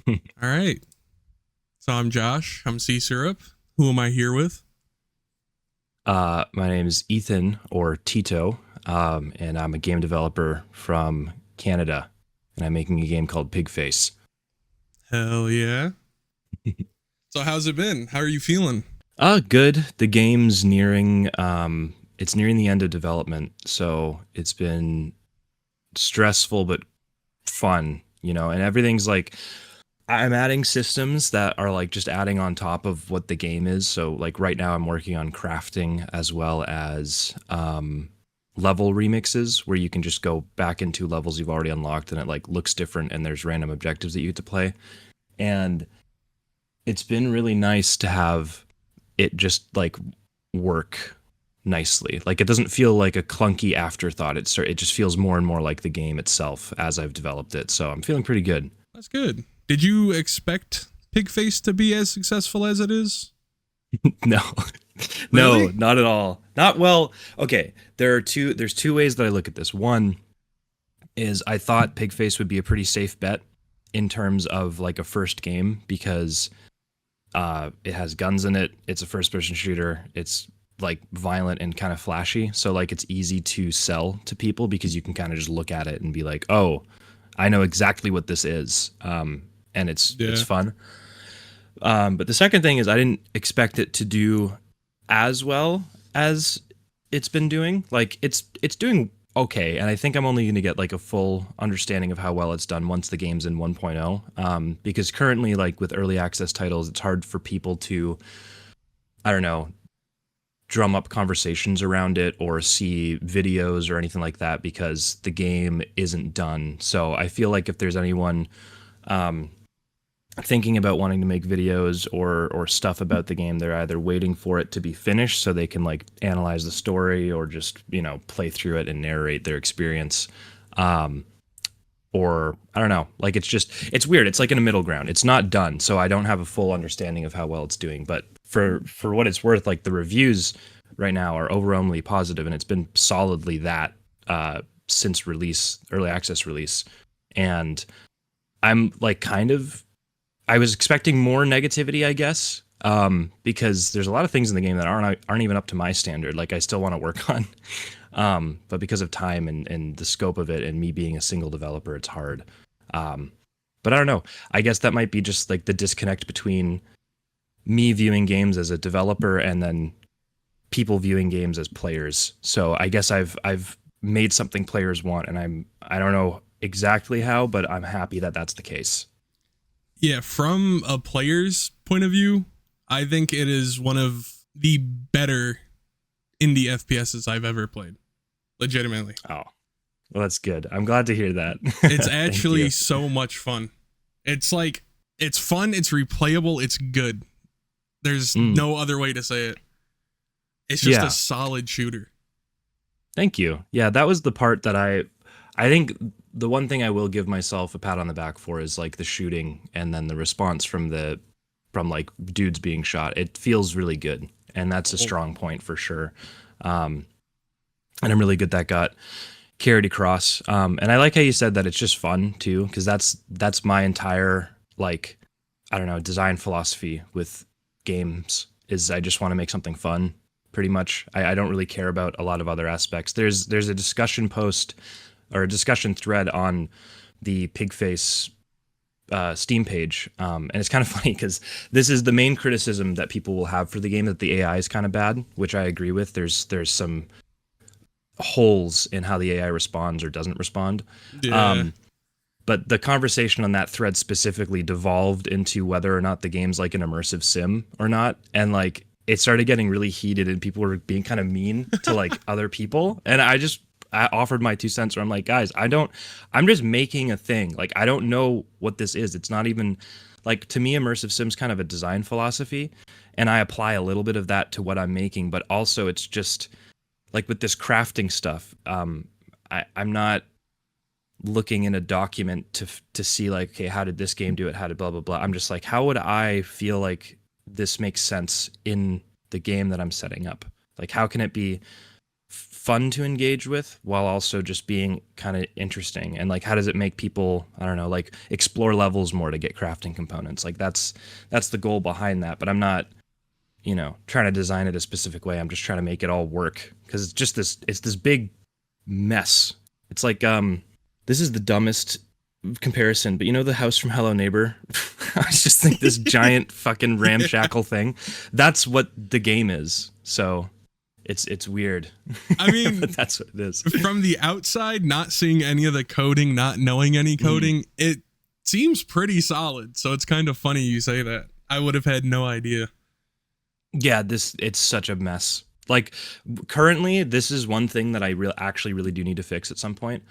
All right. So I'm Josh. I'm C Syrup. Who am I here with? My name is Ethan or Tito, and I'm a game developer from Canada, and I'm making a game called PIGFACE. Hell yeah. So how's it been? How are you feeling? Good. The game's it's nearing the end of development, so it's been stressful but fun, and everything's like I'm adding systems that are like just adding on top of what the game is. So like right now I'm working on crafting as well as level remixes where you can just go back into levels you've already unlocked and it like looks different and there's random objectives that you get to play. And it's been really nice to have it just like work nicely. Like it doesn't feel like a clunky afterthought. It just feels more and more like the game itself as I've developed it. So I'm feeling pretty good. That's good. Did you expect Pigface to be as successful as it is? No. No, Really? not at all. Not well. Okay, there's two ways that I look at this. One is I thought Pigface would be a pretty safe bet in terms of like a first game because it has guns in it. It's a first person shooter. It's like violent and kind of flashy. So like it's easy to sell to people because you can kind of just look at it and be like, "Oh, I know exactly what this is." And it's Yeah. fun. But the second thing is I didn't expect it to do as well as it's been doing. Like it's doing okay, and I think I'm only going to get like a full understanding of how well it's done once the game's in 1.0. Because currently, like with early access titles, it's hard for people to, I don't know, drum up conversations around it or see videos or anything like that because the game isn't done. So I feel like if there's anyone um, thinking about wanting to make videos or stuff about the game, they're either waiting for it to be finished so they can like analyze the story or just play through it and narrate their experience. Um, or I don't know, like it's weird. It's like in a middle ground. It's not done, so I don't have a full understanding of how well it's doing. But for what it's worth, like the reviews right now are overwhelmingly positive, and it's been solidly that since release, early access release, and I'm like kind of I was expecting more negativity, I guess, because there's a lot of things in the game that aren't even up to my standard. Like I still want to work on, but because of time and the scope of it, and me being a single developer, it's hard. Um, but I don't know. I guess that might be just like the disconnect between me viewing games as a developer and then people viewing games as players. So I guess I've made something players want, and I don't know exactly how, but I'm happy that that's the case. Yeah, from a player's point of view, I think it is one of the better indie FPSs I've ever played. Legitimately. Oh, well, that's good. I'm glad to hear that. It's Thank actually you. so much fun. It's like it's fun, it's replayable, it's good. There's Mm, no other way to say it. It's just a yeah, solid shooter. thank you. Yeah, that was the part that I think the one thing I will give myself a pat on the back for is like the shooting and then the response from like dudes being shot. It feels really good, and that's a Oh, strong point for sure. Um, and I'm really good that got carried across. And I like how you said that it's just fun too, because that's my entire like I don't know design philosophy with games is I just want to make something fun. Pretty much, I don't really care about a lot of other aspects. There's a discussion post or a discussion thread on the Pigface Steam page, and it's kind of funny because this is the main criticism that people will have for the game, that the AI is kind of bad, which I agree with. There's some holes in how the AI responds or doesn't respond. yeah. Um, but the conversation on that thread specifically devolved into whether or not the game's like an immersive sim or not, and like it started getting really heated, and people were being kind of mean to like other people, and I offered my 2 cents where I'm like, guys, I'm just making a thing. Like I don't know what this is. It's not even like, to me immersive sim's kind of a design philosophy, and I apply a little bit of that to what I'm making, but also it's just like with this crafting stuff. I'm not looking in a document to see like, okay, how did this game do it, how did blah blah blah. I'm just like, how would I feel like this makes sense in the game that I'm setting up? Like how can it be fun to engage with while also just being kind of interesting, and like how does it make people, I don't know, like explore levels more to get crafting components. Like that's the goal behind that, but I'm not, you know, trying to design it a specific way. I'm just trying to make it all work, because it's this big mess. It's like this is the dumbest comparison, but you know the house from Hello Neighbor? I just think this giant fucking ramshackle thing. That's what the game is. So it's weird. I mean, but that's what it is. From the outside, not seeing any of the coding, not knowing any coding, it seems pretty solid. So it's kind of funny you say that. I would have had no idea. Yeah, it's such a mess. Like currently, this is one thing that I actually really do need to fix at some point.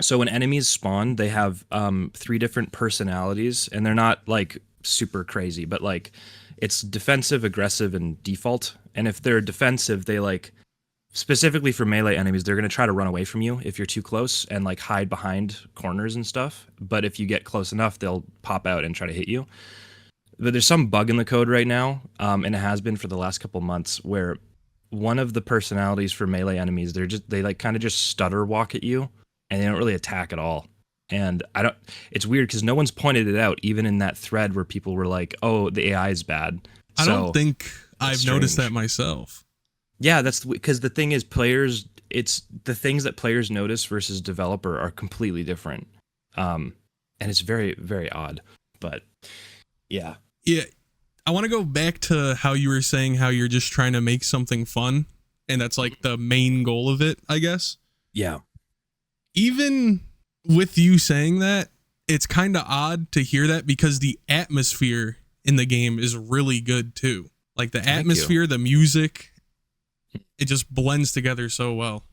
So when enemies spawn, they have 3 different personalities, and they're not like super crazy, but like it's defensive, aggressive, and default. And if they're defensive, they like, specifically for melee enemies, they're going to try to run away from you if you're too close and like hide behind corners and stuff. But if you get close enough, they'll pop out and try to hit you. But there's some bug in the code right now, and it has been for the last couple months, where one of the personalities for melee enemies, they like kind of just stutter walk at you, and they don't really attack at all. And it's weird because no one's pointed it out, even in that thread where people were like, oh, the AI is bad. I don't think I've noticed that myself. Yeah, that's because the thing is, it's the things that players notice versus developer are completely different. And it's very, very odd. But yeah. Yeah. I want to go back to how you were saying how you're just trying to make something fun, and that's like the main goal of it, I guess. Yeah. Even with you saying that, it's kind of odd to hear that, because the atmosphere in the game is really good too. Like the atmosphere, the music, it just blends together so well.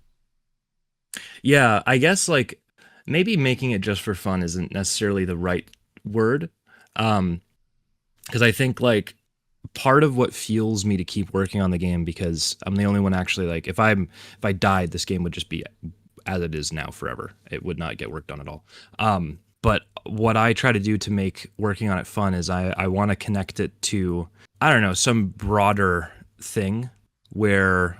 Yeah, I guess like maybe making it just for fun isn't necessarily the right word. Because I think like part of what fuels me to keep working on the game, because I'm the only one actually, like if I died, this game would just be as it is now forever. It would not get worked on at all. But what I try to do to make working on it fun is I want to connect it to, I don't know, some broader thing where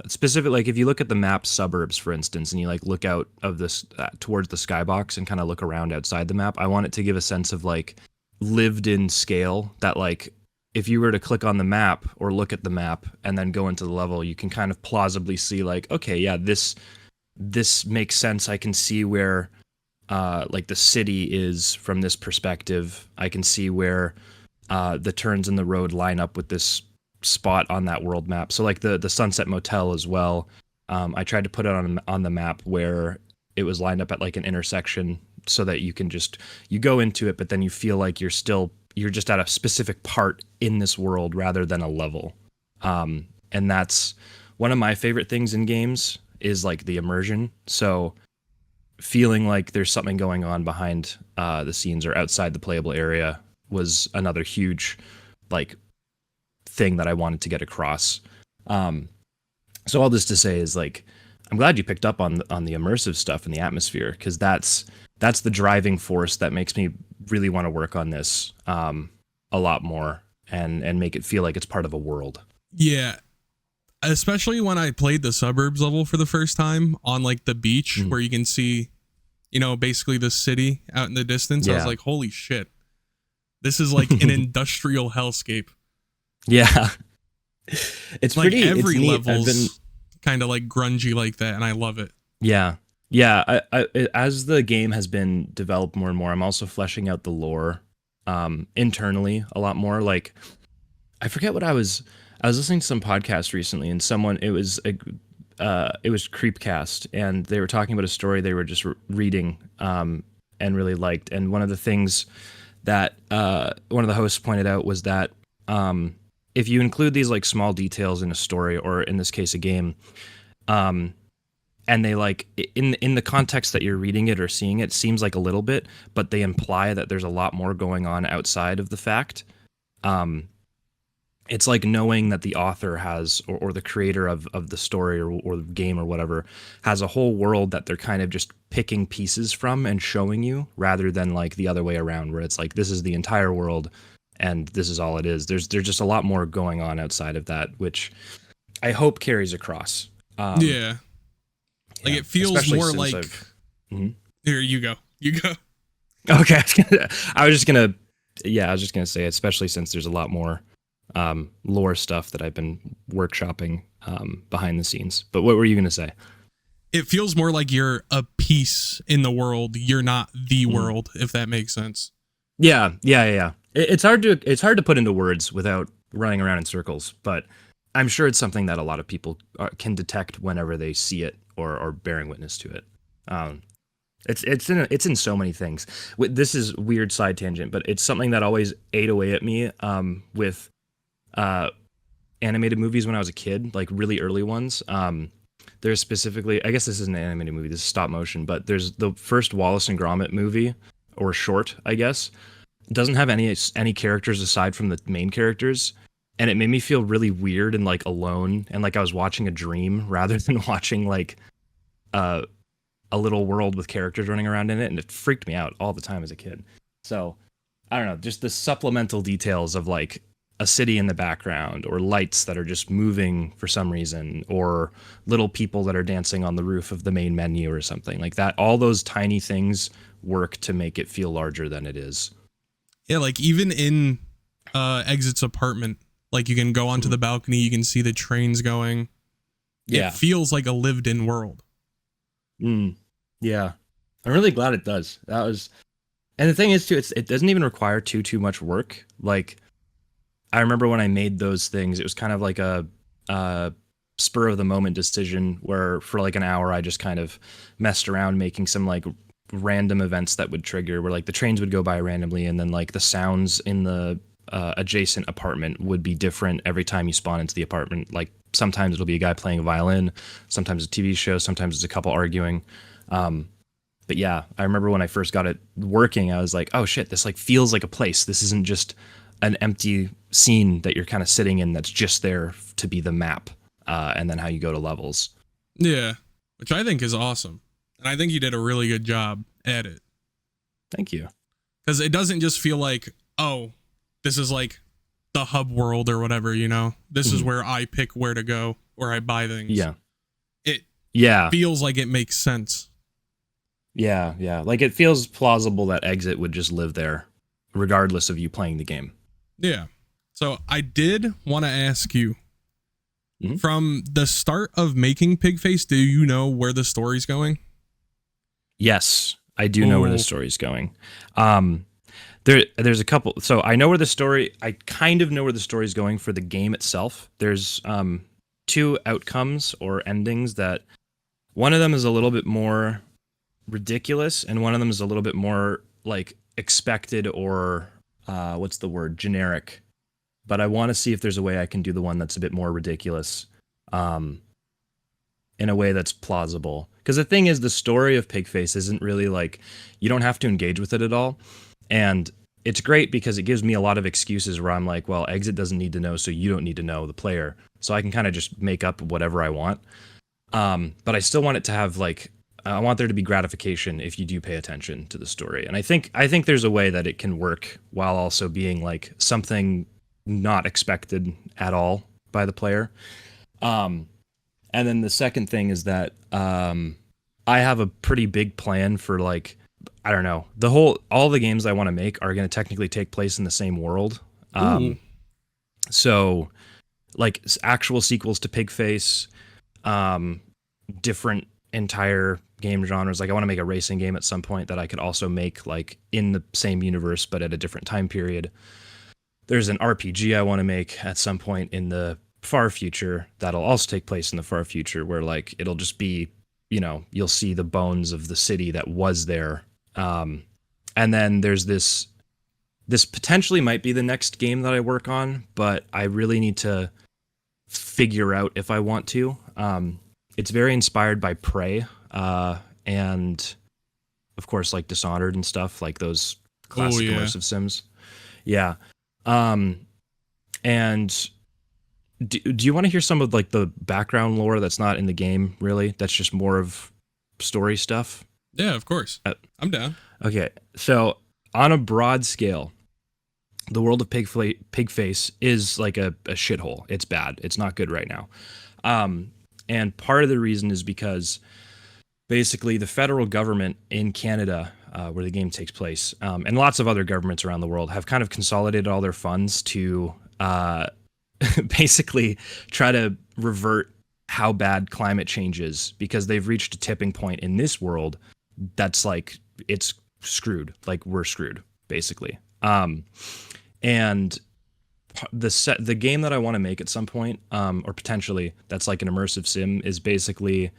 specific, like if you look at the map suburbs, for instance, and you like look out of this towards the skybox and kind of look around outside the map, I want it to give a sense of like lived in scale, that like if you were to click on the map or look at the map and then go into the level, you can kind of plausibly see like, okay, yeah, this makes sense. I can see where like the city is from this perspective. I can see where the turns in the road line up with this spot on that world map. So like the Sunset Motel as well, I tried to put it on the map where it was lined up at like an intersection, so that you can you go into it, but then you feel like you're just at a specific part in this world rather than a level. And that's one of my favorite things in games, is like the immersion. So feeling like there's something going on behind the scenes or outside the playable area was another huge like thing that I wanted to get across. So all this to say is like, I'm glad you picked up on the immersive stuff and the atmosphere, because that's the driving force that makes me really want to work on this a lot more and make it feel like it's part of a world. Yeah. Especially when I played the suburbs level for the first time on like the beach, where you can see, you know, basically the city out in the distance. I was like, holy shit, this is like an industrial hellscape. Yeah. It's like pretty, every it's level's kind of like grungy like that, and I love it. Yeah. Yeah, as the game has been developed more and more, I'm also fleshing out the lore internally a lot more. Like, I forget what I was listening to some podcast recently, and it was Creepcast, and they were talking about a story they were just reading and really liked. And one of the things that one of the hosts pointed out was that if you include these like small details in a story, or in this case a game, and they like in the context that you're reading it or seeing it, seems like a little bit, but they imply that there's a lot more going on outside of the fact. It's like knowing that the author has, or the creator of the story or the game or whatever, has a whole world that they're kind of just picking pieces from and showing you, rather than like the other way around, where it's like, this is the entire world and this is all it is. There's just a lot more going on outside of that, which I hope carries across. Yeah. Like it feels more like. Mhm. Here you go. You go. Okay, I was just gonna say, especially since there's a lot more lore stuff that I've been workshopping behind the scenes. But what were you gonna say? It feels more like you're a piece in the world. You're not the world, if that makes sense. Yeah. It's hard to put into words without running around in circles, but I'm sure it's something that a lot of people can detect whenever they see it or bearing witness to it. It's in so many things. This is weird side tangent, but it's something that always ate away at me with animated movies when I was a kid, like really early ones. There's specifically, I guess this isn't an animated movie, this is stop motion, but there's the first Wallace and Gromit movie, or short, I guess. It doesn't have any characters aside from the main characters, and it made me feel really weird and like alone, and like I was watching a dream rather than watching like a little world with characters running around in it, and it freaked me out all the time as a kid. So I don't know, just the supplemental details of like a city in the background, or lights that are just moving for some reason, or little people that are dancing on the roof of the main menu or something like that. All those tiny things work to make it feel larger than it is. Yeah, like even in Exit's apartment, like you can go onto the balcony, you can see the trains going. Yeah. It feels like a lived-in world. Yeah. I'm really glad it does. And the thing is too, it doesn't even require too much work. Like, I remember when I made those things, it was kind of like a spur of the moment decision where for like an hour I just kind of messed around making some like random events that would trigger, where like the trains would go by randomly, and then like the sounds in the adjacent apartment would be different every time you spawn into the apartment. Like sometimes it'll be a guy playing a violin, sometimes a TV show, sometimes it's a couple arguing. But yeah, I remember when I first got it working, I was like, oh shit, this like feels like a place. This isn't just an empty scene that you're kind of sitting in that's just there to be the map, and then how you go to levels. Yeah, which I think is awesome. And I think you did a really good job at it. Thank you. Because it doesn't just feel like, oh, this is like the hub world or whatever, you know? This is where I pick where to go, or I buy things. Yeah. It Yeah. feels like it makes sense. Yeah. Like it feels plausible that Exit would just live there, regardless of you playing the game. Yeah. So I did want to ask you, from the start of making PIGFACE, do you know where the story's going? Yes, I do know where the story's going. There's a couple. So I know where the story, I kind of know where the story's going for the game itself. There's two outcomes or endings that one of them is a little bit more ridiculous, and one of them is a little bit more like expected, or what's the word? Generic. But I want to see if there's a way I can do the one that's a bit more ridiculous, in a way that's plausible. Because the thing is, the story of PIGFACE isn't really like, you don't have to engage with it at all. And it's great because it gives me a lot of excuses where I'm like, well, Exit doesn't need to know, so you don't need to know, the player. So I can kind of just make up whatever I want. But I still want it to have like, I want there to be gratification if you do pay attention to the story. And I think there's a way that it can work while also being like something not expected at all by the player. And then the second thing is that I have a pretty big plan for like, I don't know, all the games I want to make are going to technically take place in the same world. So like actual sequels to PIGFACE, different entire game genres. Like I want to make a racing game at some point that I could also make like in the same universe, but at a different time period. There's an RPG I want to make at some point in the far future that'll also take place in the far future, where like it'll just be, you know, you'll see the bones of the city that was there. And then there's this potentially might be the next game that I work on, but I really need to figure out if I want to. It's very inspired by Prey, and of course like Dishonored and stuff, like those classic immersive sims. Yeah. And do you want to hear some of like the background lore that's not in the game, really? That's just more of story stuff? Yeah, of course. I'm down. Okay. So on a broad scale, the world of PIGFACE is like a shithole. It's bad. It's not good right now. And part of the reason is because basically the federal government in Canada, where the game takes place, and lots of other governments around the world have kind of consolidated all their funds to basically try to revert how bad climate change is, because they've reached a tipping point in this world that's like, it's screwed. Like, we're screwed, basically. And the game that I want to make at some point, or potentially that's like an immersive sim, is basically,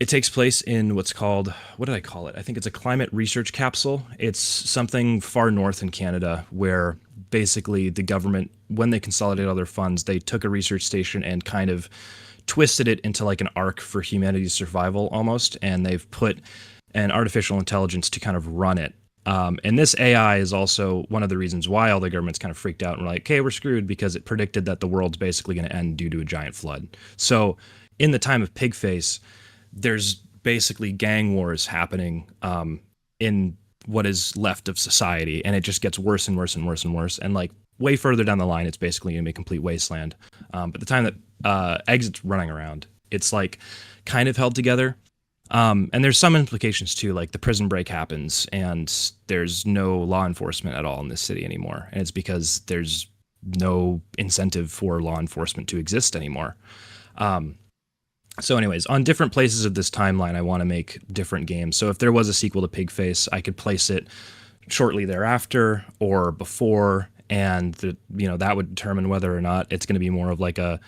it takes place in what's called, what did I call it? I think it's a climate research capsule. It's something far north in Canada where basically the government, when they consolidated all their funds, they took a research station and kind of twisted it into like an arc for humanity's survival almost. And they've put an artificial intelligence to kind of run it. And this AI is also one of the reasons why all the governments kind of freaked out and were like, hey, we're screwed, because it predicted that the world's basically going to end due to a giant flood. So in the time of PIGFACE, there's basically gang wars happening in what is left of society, and it just gets worse and worse and worse and worse. And like way further down the line, it's basically going to be a complete wasteland. But the time that Exit's running around, it's like kind of held together. And there's some implications too, like the prison break happens and there's no law enforcement at all in this city anymore. And it's because there's no incentive for law enforcement to exist anymore. So anyways, on different places of this timeline, I want to make different games. So if there was a sequel to PIGFACE, I could place it shortly thereafter or before, and that would determine whether or not it's going to be more of like a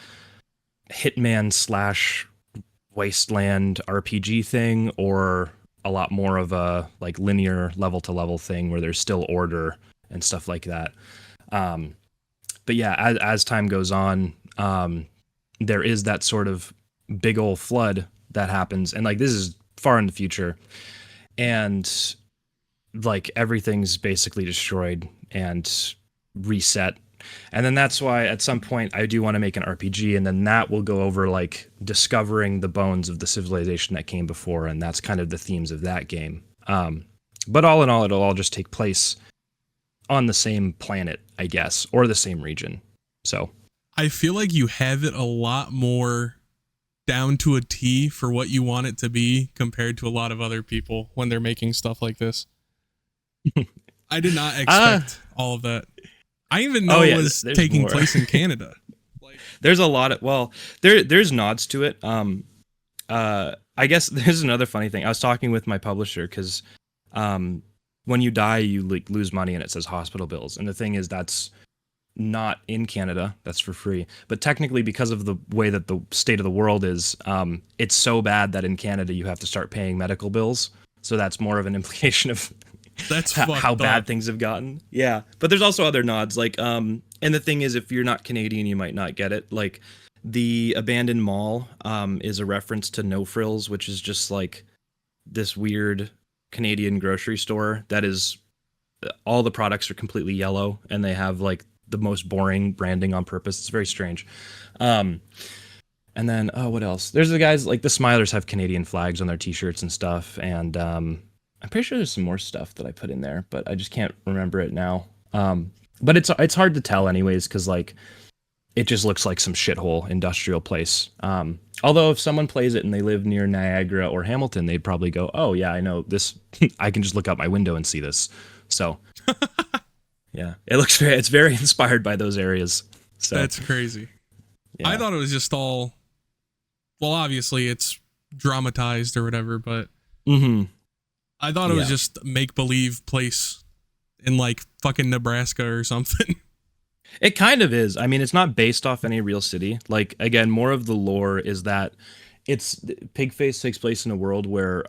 Hitman / Wasteland RPG thing, or a lot more of a like linear level to level thing where there's still order and stuff like that. But yeah, as time goes on, there is that sort of big old flood that happens, and like this is far in the future, and like everything's basically destroyed and reset. And then that's why at some point I do want to make an RPG, and then that will go over like discovering the bones of the civilization that came before, and that's kind of the themes of that game. But all in all, it'll all just take place on the same planet, I guess, or the same region. So I feel like you have it a lot more down to a T for what you want it to be compared to a lot of other people when they're making stuff like this. I did not expect all of that. I even know it was taking place in Canada. There's a lot of, there's nods to it. I guess there's another funny thing. I was talking with my publisher because when you die, you like lose money and it says hospital bills. And the thing is, that's not in Canada. That's for free. But technically, because of the way that the state of the world is, it's so bad that in Canada you have to start paying medical bills. So that's more of an implication of that's how bad things have gotten. Yeah. But there's also other nods. Like, and the thing is, if you're not Canadian, you might not get it. Like, the abandoned mall is a reference to No Frills, which is just like this weird Canadian grocery store that is, all the products are completely yellow and they have like the most boring branding on purpose. It's very strange. And then, what else? There's the guys, like the Smilers have Canadian flags on their t-shirts and stuff. And I'm pretty sure there's some more stuff that I put in there, but I just can't remember it now. But it's hard to tell anyways, because like it just looks like some shithole industrial place. Although if someone plays it and they live near Niagara or Hamilton, they'd probably go, oh yeah, I know this. I can just look out my window and see this. So yeah, it's very inspired by those areas. So that's crazy. Yeah. I thought it was just all, well, obviously it's dramatized or whatever, but I thought it was just make-believe place in like fucking Nebraska or something. It kind of is. I mean, it's not based off any real city. Like, again, more of the lore is that PIGFACE takes place in a world where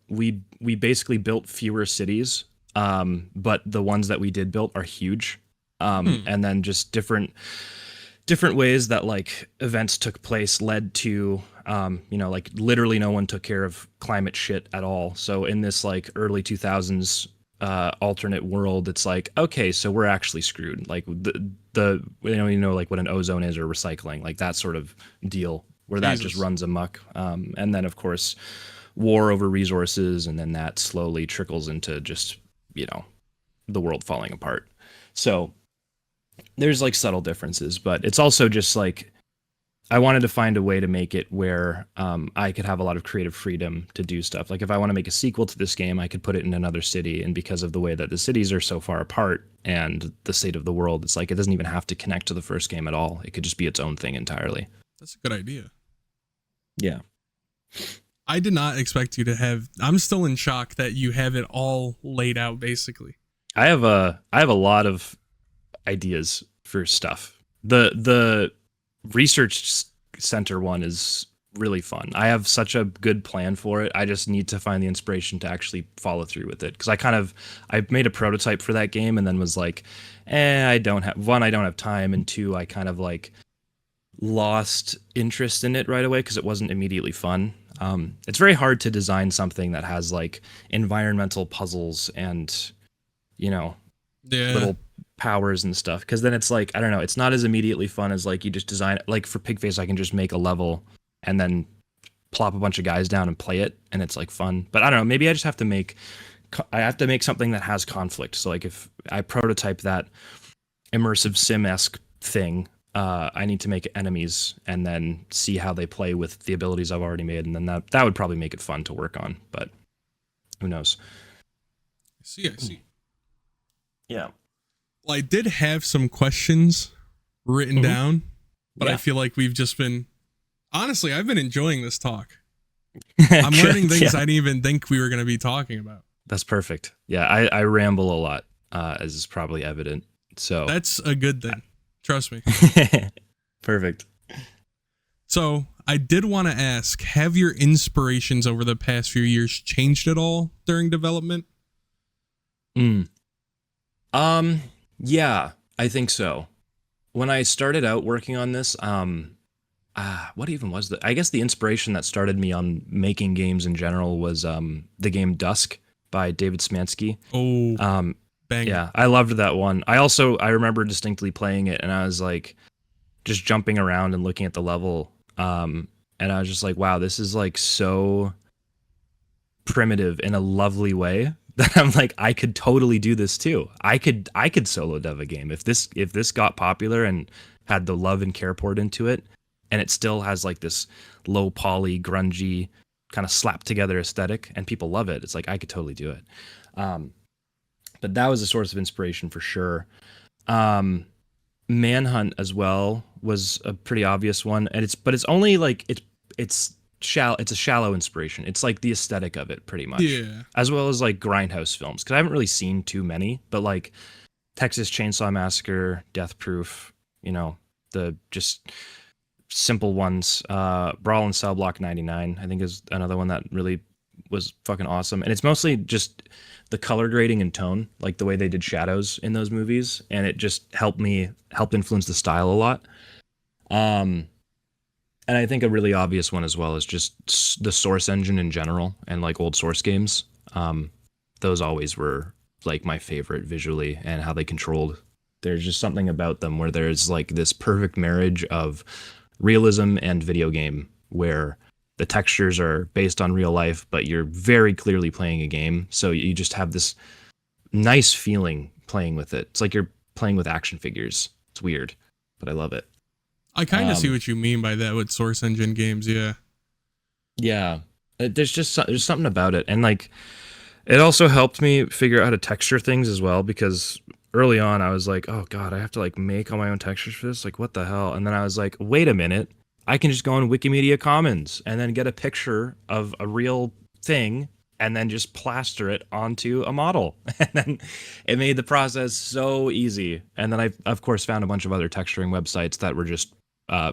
we basically built fewer cities, but the ones that we did build are huge. And then just different ways that like events took place led to like literally no one took care of climate shit at all. So in this like early 2000s alternate world, it's like, okay, so we're actually screwed. Like the like what an ozone is or recycling, like that sort of deal where that just runs amok. And then of course war over resources, and then that slowly trickles into just the world falling apart. So there's like subtle differences, but it's also just like I wanted to find a way to make it where I could have a lot of creative freedom to do stuff. Like if I want to make a sequel to this game, I could put it in another city. And because of the way that the cities are so far apart and the state of the world, it's like it doesn't even have to connect to the first game at all. It could just be its own thing entirely. That's a good idea. Yeah. I did not expect you to have. I'm still in shock that you have it all laid out, basically. I have a lot of ideas for stuff. The research center one is really fun. I have such a good plan for it. I just need to find the inspiration to actually follow through with it. Because I made a prototype for that game and then was like, I don't have time, and two, I kind of like lost interest in it right away because it wasn't immediately fun. It's very hard to design something that has like environmental puzzles and, little powers and stuff, because then it's like, I don't know, it's not as immediately fun as like you just design it. Like for PIGFACE, I can just make a level and then plop a bunch of guys down and play it, and it's like fun. But I don't know, maybe I just have to make something that has conflict. So like if I prototype that immersive sim-esque thing, I need to make enemies and then see how they play with the abilities I've already made, and then that would probably make it fun to work on, but who knows. I see. Yeah. Well, I did have some questions written down, but I feel like we've just been, honestly, I've been enjoying this talk. I'm learning things I didn't even think we were going to be talking about. That's perfect. Yeah, I ramble a lot, as is probably evident. So that's a good thing. Trust me. Perfect. So I did want to ask, have your inspirations over the past few years changed at all during development? Yeah, I think so. When I started out working on this, what even was I guess the inspiration that started me on making games in general was the game Dusk by David Smansky. Oh, bang. Yeah, I loved that one. I remember distinctly playing it, and I was like just jumping around and looking at the level, and I was just like, wow, this is like so primitive in a lovely way that I'm like, I could totally do this too. I could solo dev a game if this got popular and had the love and care poured into it, and it still has like this low poly, grungy kind of slapped together aesthetic, and people love it. It's like I could totally do it. But that was a source of inspiration for sure. Manhunt as well was a pretty obvious one, and it's only like it's a shallow inspiration. It's like the aesthetic of it pretty much. Yeah. As well as like grindhouse films, because I haven't really seen too many, but like Texas Chainsaw Massacre, Death Proof, the just simple ones. Brawl in Cell Block 99, I think, is another one that really was fucking awesome. And it's mostly just the color grading and tone, like the way they did shadows in those movies, and it just helped influence the style a lot. And I think a really obvious one as well is just the Source engine in general, and like old Source games. Those always were like my favorite visually, and how they controlled. There's just something about them where there's like this perfect marriage of realism and video game, where the textures are based on real life, but you're very clearly playing a game. So you just have this nice feeling playing with it. It's like you're playing with action figures. It's weird, but I love it. I kind of see what you mean by that with Source engine games. Yeah. Yeah. There's something about it. And like, it also helped me figure out how to texture things as well, because early on I was like, oh God, I have to like make all my own textures for this. Like, what the hell? And then I was like, wait a minute. I can just go on Wikimedia Commons and then get a picture of a real thing and then just plaster it onto a model. And then it made the process so easy. And then I, of course, found a bunch of other texturing websites that were just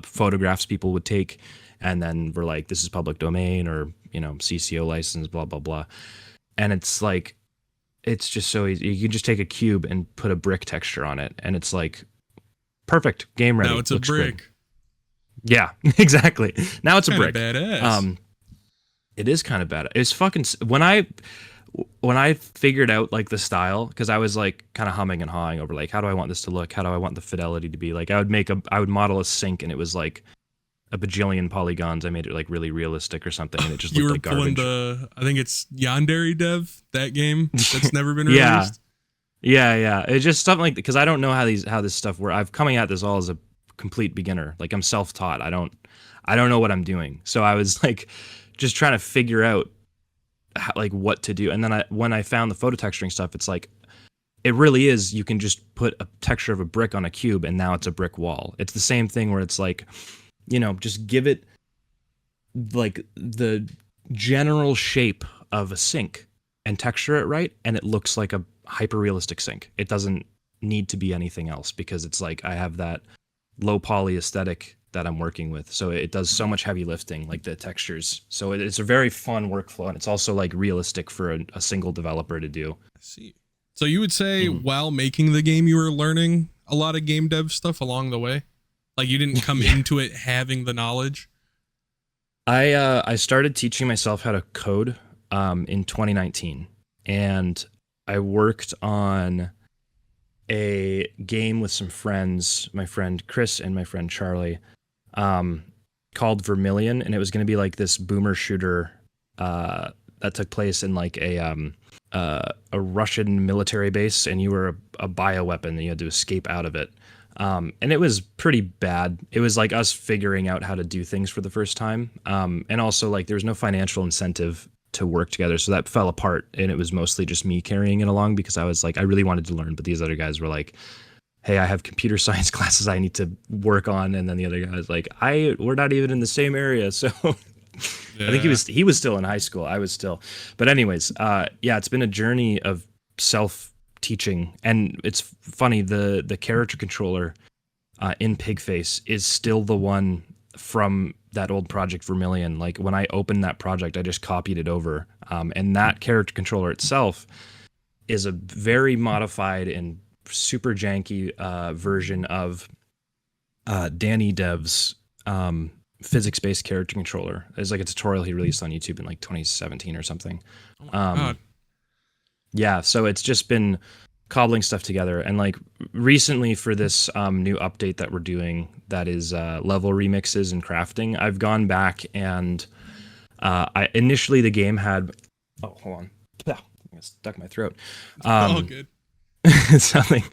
photographs people would take, and then were like, this is public domain, or, CCO license, blah, blah, blah. And it's like, it's just so easy. You can just take a cube and put a brick texture on it, and it's like, perfect, game ready. Now it's a brick. Good. Yeah, exactly. Now it's a brick. Badass. It is kind of bad. It's fucking, when I figured out like the style, because I was like kind of humming and hawing over like, how do I want this to look? How do I want the fidelity to be? Like I would model a sink, and it was like a bajillion polygons. I made it like really realistic or something, and it just looked like garbage. You were pulling I think it's Yandere Dev, that game that's never been released. Yeah. It's just something like, because I don't know how this stuff works. I'm coming at this all as a complete beginner. Like, I'm self-taught. I don't know what I'm doing. So I was like just trying to figure out how, like, what to do. And then when I found the photo texturing stuff, it's like, it really is, you can just put a texture of a brick on a cube and now it's a brick wall. It's the same thing where it's like, just give it like the general shape of a sink and texture it right, and it looks like a hyper realistic sink. It doesn't need to be anything else, because it's like I have that low poly aesthetic that I'm working with. So it does so much heavy lifting, like the textures. So it's a very fun workflow, and it's also like realistic for a single developer to do. I see. So you would say while making the game, you were learning a lot of game dev stuff along the way? Like, you didn't come into it having the knowledge? I started teaching myself how to code in 2019, and I worked on a game with some friends, my friend Chris and my friend Charlie, called Vermilion, and it was going to be like this boomer shooter that took place in like a Russian military base, and you were a bioweapon and you had to escape out of it. And it was pretty bad. It was like us figuring out how to do things for the first time. And also, like, there was no financial incentive to work together, so that fell apart, and it was mostly just me carrying it along, because I was like, I really wanted to learn, but these other guys were like, hey, I have computer science classes I need to work on, and then the other guy was like, we're not even in the same area, so yeah. I think he was still in high school. I was still, but anyways, yeah, it's been a journey of self-teaching, and it's funny, the character controller in PIGFACE is still the one from that old project Vermilion. Like, when I opened that project, I just copied it over, and that character controller itself is a very modified and super janky version of Danny Dev's physics-based character controller. It's like a tutorial he released on YouTube in like 2017 or something. Oh my God. Yeah, so it's just been cobbling stuff together, and like recently for this new update that we're doing, that is level remixes and crafting, I've gone back and initially the game had hold on, I stuck my throat. Oh, good. Something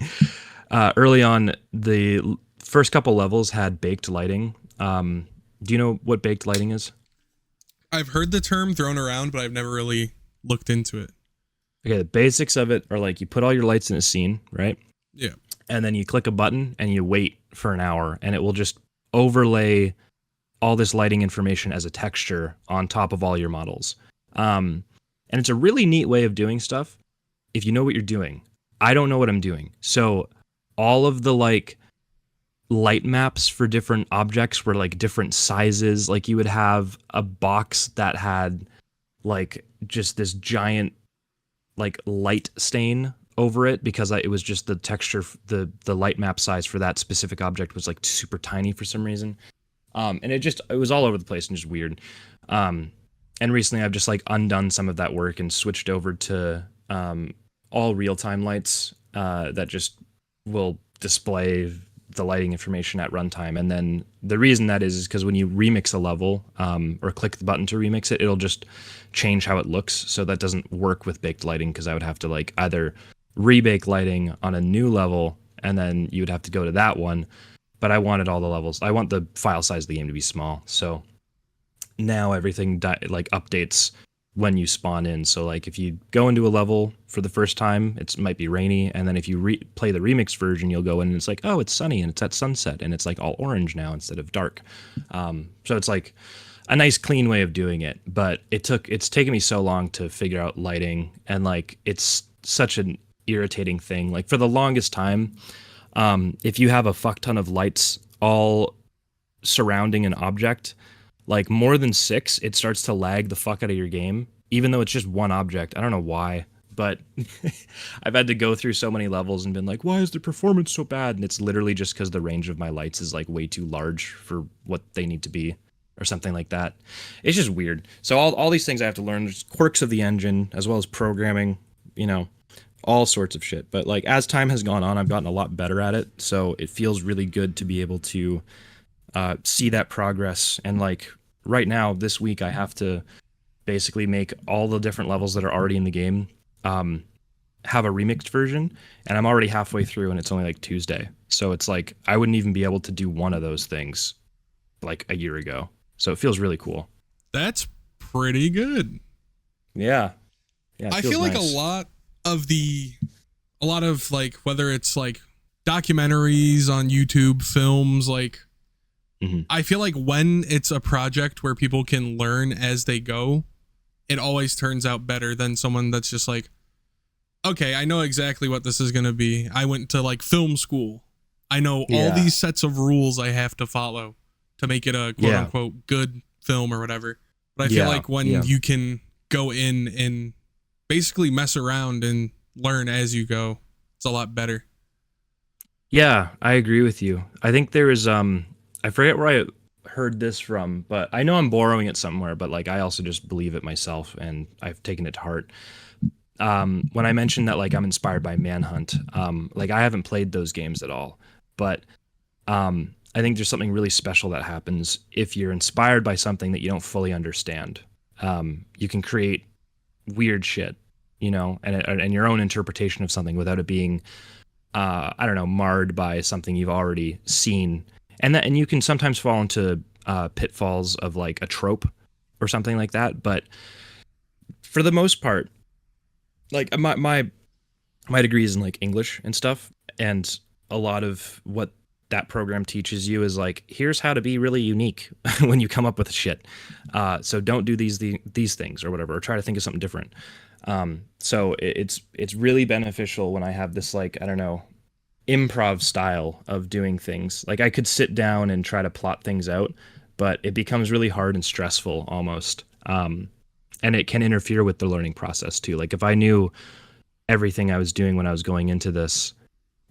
early on, the first couple levels had baked lighting. Do you know what baked lighting is? I've heard the term thrown around, but I've never really looked into it. Okay, the basics of it are like, you put all your lights in a scene, right? Yeah. And then you click a button and you wait for an hour, and it will just overlay all this lighting information as a texture on top of all your models. And it's a really neat way of doing stuff if you know what you're doing. I don't know what I'm doing. So all of the like light maps for different objects were like different sizes. Like, you would have a box that had like just this giant like light stain over it, because it was just the texture, the light map size for that specific object was like super tiny for some reason. And it was all over the place and just weird. And recently I've just like undone some of that work and switched over to all real-time lights that just will display the lighting information at runtime. And then the reason that is because when you remix a level or click the button to remix it, it'll just change how it looks. So that doesn't work with baked lighting, because I would have to like either rebake lighting on a new level, and then you would have to go to that one. But I wanted all the levels. I want the file size of the game to be small. So now everything like updates when you spawn in. So like, if you go into a level for the first time, it might be rainy, and then if you play the remix version, you'll go in and it's like, oh, it's sunny and it's at sunset and it's like all orange now instead of dark. So it's like a nice clean way of doing it, but it's taken me so long to figure out lighting, and like, it's such an irritating thing. Like, for the longest time, if you have a fuck ton of lights all surrounding an object, like more than 6, it starts to lag the fuck out of your game, even though it's just one object. I don't know why, but I've had to go through so many levels and been like, why is the performance so bad? And it's literally just because the range of my lights is like way too large for what they need to be, or something like that. It's just weird. So all these things I have to learn, there's quirks of the engine, as well as programming, all sorts of shit. But like, as time has gone on, I've gotten a lot better at it. So it feels really good to be able to see that progress. And like, right now, this week, I have to basically make all the different levels that are already in the game have a remixed version, and I'm already halfway through, and it's only like Tuesday. So it's like I wouldn't even be able to do one of those things like a year ago. So it feels really cool. That's pretty good. Yeah. Yeah. I feel like nice. a lot of like, whether it's like documentaries on YouTube, films, like, I feel like when it's a project where people can learn as they go, it always turns out better than someone that's just like, okay, I know exactly what this is going to be. I went to like film school. I know all these sets of rules I have to follow to make it a quote unquote good film or whatever. But I feel like when you can go in and basically mess around and learn as you go, it's a lot better. Yeah, I agree with you. I think there is I forget where I heard this from, but I know I'm borrowing it somewhere, but like I also just believe it myself and I've taken it to heart. When I mentioned that like I'm inspired by Manhunt, like I haven't played those games at all, but I think there's something really special that happens if you're inspired by something that you don't fully understand. You can create weird shit, you know, and your own interpretation of something without it being, I don't know, marred by something you've already seen. And you can sometimes fall into pitfalls of like a trope or something like that. But for the most part, like my degree is in like English and stuff, and a lot of what that program teaches you is like, here's how to be really unique when you come up with shit. So don't do these things or whatever, or try to think of something different. So it's really beneficial when I have this like, I don't know, improv style of doing things. Like I could sit down and try to plot things out, but it becomes really hard and stressful almost. And it can interfere with the learning process too. Like if I knew everything I was doing when I was going into this,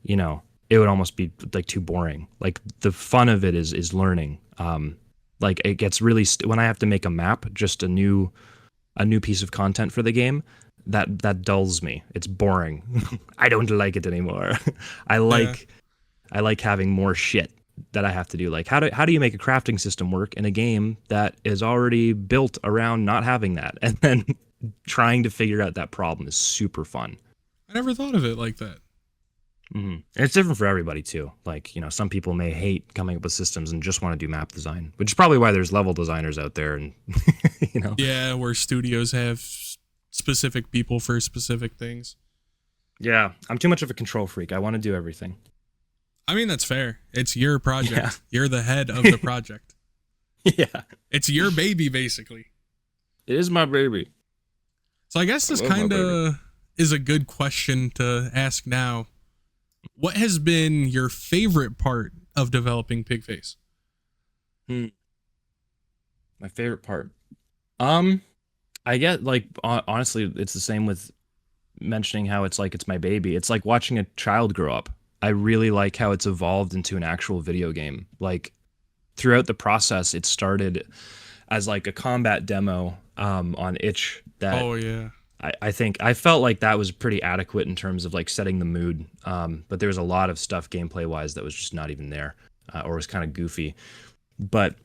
you know, it would almost be like too boring. Like the fun of it is learning. Like it gets really when I have to make a map, just a new piece of content for the game, that dulls me. It's boring. I don't like it anymore. I like having more shit that I have to do. Like how do you make a crafting system work in a game that is already built around not having that? And then trying to figure out that problem is super fun. I never thought of it like that. Mm-hmm. It's different for everybody too. Like, you know, some people may hate coming up with systems and just want to do map design, which is probably why there's level designers out there. And you know, yeah, where studios have specific people for specific things. Yeah, I'm too much of a control freak. I want to do everything. I mean, that's fair. It's your project. Yeah. You're the head of the project. Yeah, it's your baby, basically. It is my baby. So I guess this kind of is a good question to ask now. What has been your favorite part of developing PIGFACE? My favorite part. I get like honestly, it's the same with mentioning how it's like it's my baby. It's like watching a child grow up. I really like how it's evolved into an actual video game. Like throughout the process, it started as like a combat demo on itch. That oh yeah. I think I felt like that was pretty adequate in terms of like setting the mood. But there was a lot of stuff gameplay wise that was just not even there, or was kind of goofy. But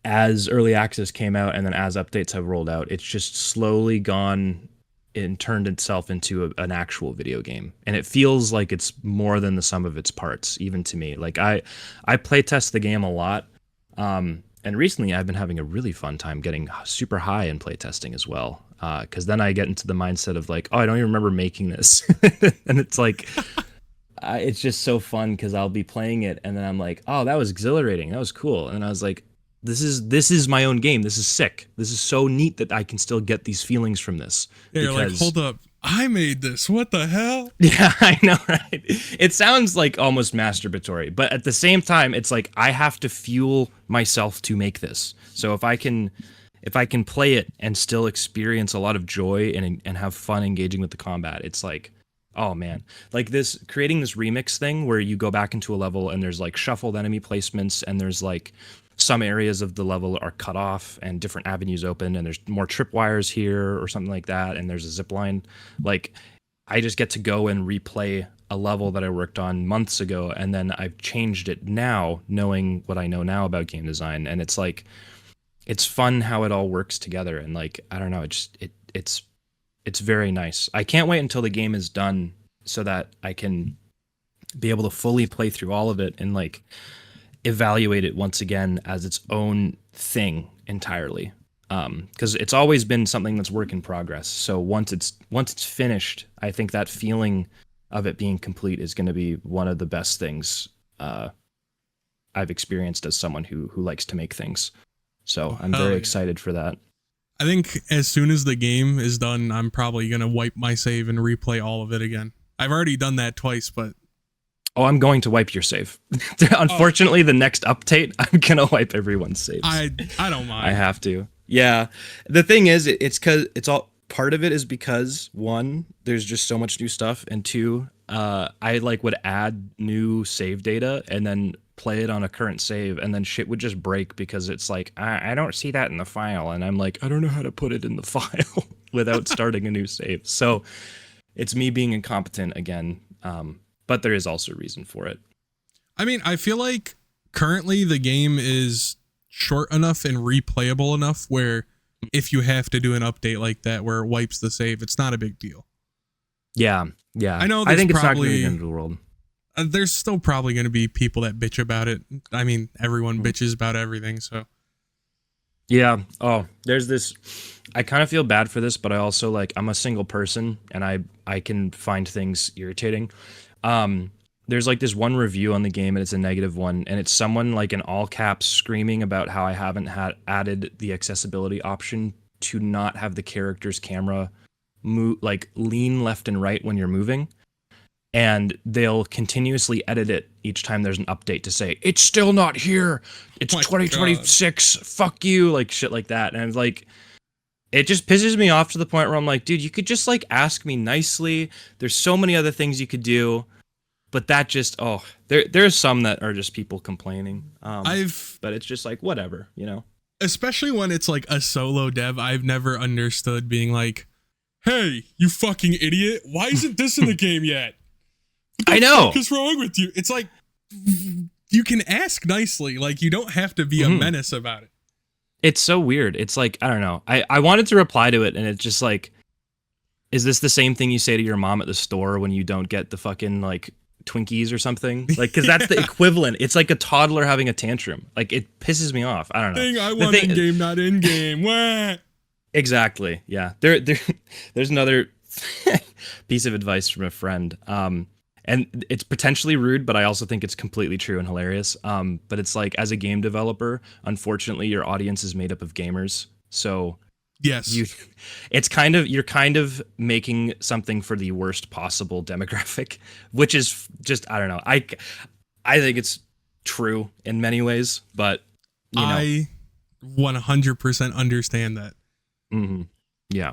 as early access came out and then as updates have rolled out, it's just slowly gone and turned itself into an actual video game. And it feels like it's more than the sum of its parts, even to me. Like I play test the game a lot. And recently I've been having a really fun time getting super high in playtesting as well. Because then I get into the mindset of like, oh, I don't even remember making this. And it's like, it's just so fun because I'll be playing it and then I'm like, oh, that was exhilarating. That was cool. And I was like, this is my own game. This is sick. This is so neat that I can still get these feelings from this. Yeah, you're like, hold up. I made this. What the hell? Yeah, I know, right? It sounds like almost masturbatory, but at the same time, it's like I have to fuel myself to make this. So if I can play it and still experience a lot of joy and have fun engaging with the combat, it's like, oh man, like this creating this remix thing where you go back into a level and there's like shuffled enemy placements and there's like some areas of the level are cut off and different avenues open and there's more tripwires here or something like that and there's a zip line. Like I just get to go and replay a level that I worked on months ago and then I've changed it now knowing what I know now about game design, and it's like it's fun how it all works together. And like I don't know, it's it's very nice. I can't wait until the game is done so that I can be able to fully play through all of it and like evaluate it once again as its own thing entirely. Because it's always been something that's work in progress. So once it's finished, I think that feeling of it being complete is going to be one of the best things I've experienced as someone who likes to make things. So I'm very excited for that. I think as soon as the game is done, I'm probably going to wipe my save and replay all of it again. I've already done that twice, but... Oh, I'm going to wipe your save. Unfortunately, the next update, I'm going to wipe everyone's saves. I don't mind. I have to. Yeah. The thing is, it's because it's all part of it is because one, there's just so much new stuff, and two, I like would add new save data and then play it on a current save, and then shit would just break because it's like I don't see that in the file, and I'm like, I don't know how to put it in the file without starting a new save. So it's me being incompetent again. But there is also a reason for it. I mean, I feel like currently the game is short enough and replayable enough where if you have to do an update like that where it wipes the save, it's not a big deal. Yeah. I know. I think it's not going to be the end of the world. There's still probably going to be people that bitch about it. I mean, everyone bitches about everything, so. Yeah. Oh, there's this. I kind of feel bad for this, but I also like I'm a single person and I can find things irritating. There's like this one review on the game and it's a negative one, and it's someone like in all caps screaming about how I haven't had added the accessibility option to not have the character's camera move, like lean left and right when you're moving, and they'll continuously edit it each time there's an update to say it's still not here, it's 2026, fuck you, like shit like that. And like it just pisses me off to the point where I'm like, dude, you could just like ask me nicely. There's so many other things you could do, but that just there's some that are just people complaining. But it's just like whatever, you know. Especially when it's like a solo dev, I've never understood being like, hey, you fucking idiot, why isn't this in the game yet? I know. What is wrong with you? It's like you can ask nicely, like you don't have to be a menace about it. It's so weird. It's like, I don't know. I wanted to reply to it, and it's just like, is this the same thing you say to your mom at the store when you don't get the fucking, like, Twinkies or something? Like, because that's the equivalent. It's like a toddler having a tantrum. Like, it pisses me off. I don't know. Thing I want in-game, not in-game. What? Exactly, yeah. There's another piece of advice from a friend. And it's potentially rude, but I also think it's completely true and hilarious. But it's like, as a game developer, unfortunately, your audience is made up of gamers. So yes, you're kind of making something for the worst possible demographic, which is just, I don't know. I think it's true in many ways, but you know. I 100% understand that. Mm-hmm. Yeah.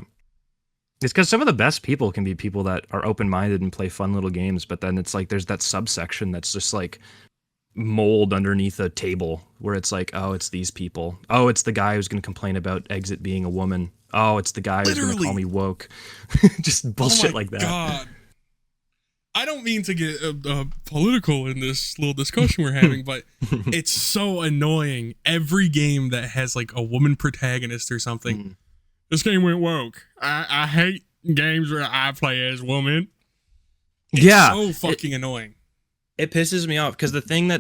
It's because some of the best people can be people that are open-minded and play fun little games, but then it's like there's that subsection that's just like mold underneath a table where it's like, oh, it's these people. Oh, it's the guy who's going to complain about Exit being a woman. Oh, it's the guy who's going to call me woke. Just bullshit like that. God. I don't mean to get political in this little discussion we're having, but it's so annoying. Every game that has like a woman protagonist or something, this game went woke. I hate games where I play as woman. It's so fucking annoying. It pisses me off because the thing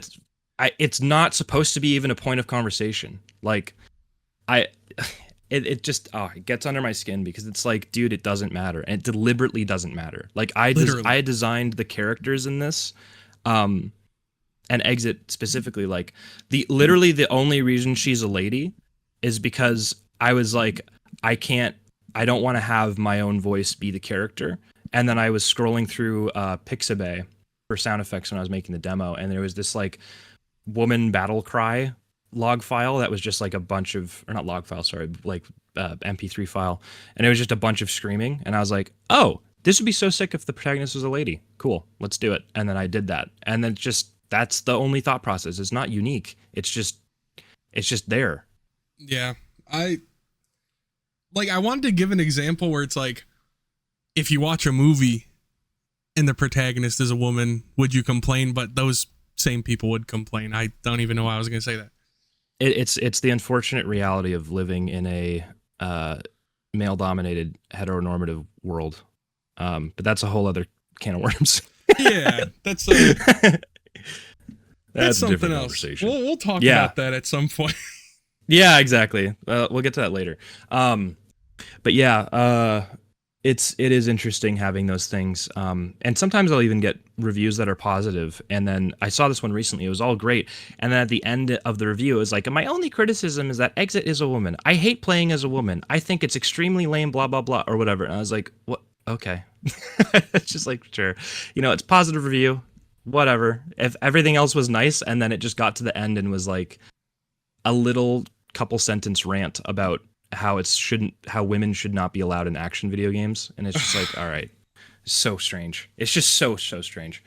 it's not supposed to be even a point of conversation. Like, it just gets under my skin because it's like, dude, it doesn't matter, and it deliberately doesn't matter. Like I designed the characters in this, and Exit specifically. Like literally the only reason she's a lady is because I was like, I don't want to have my own voice be the character. And then I was scrolling through PIGFACE for sound effects when I was making the demo, and there was this like woman battle cry log file that was just like a bunch of, or not log file, sorry, like MP3 file, and it was just a bunch of screaming, and I was like, oh, this would be so sick if the protagonist was a lady. Cool, let's do it. And then I did that, and then that's the only thought process. It's not unique. It's just there. Yeah, I wanted to give an example where it's like, if you watch a movie and the protagonist is a woman, would you complain? But those same people would complain. I don't even know why I was going to say that. It's the unfortunate reality of living in a male-dominated heteronormative world. But that's a whole other can of worms. Yeah, that's something else. We'll talk about that at some point. Yeah, exactly. We'll get to that later. But yeah, it is interesting having those things. And sometimes I'll even get reviews that are positive. And then I saw this one recently. It was all great. And then at the end of the review, it was like, my only criticism is that Exit is a woman. I hate playing as a woman. I think it's extremely lame, blah, blah, blah, or whatever. And I was like, what? Okay. It's just like, sure. It's positive review, whatever. If everything else was nice, and then it just got to the end and was like a little couple sentence rant about how women should not be allowed in action video games, and it's just like, all right, so strange. It's just so strange.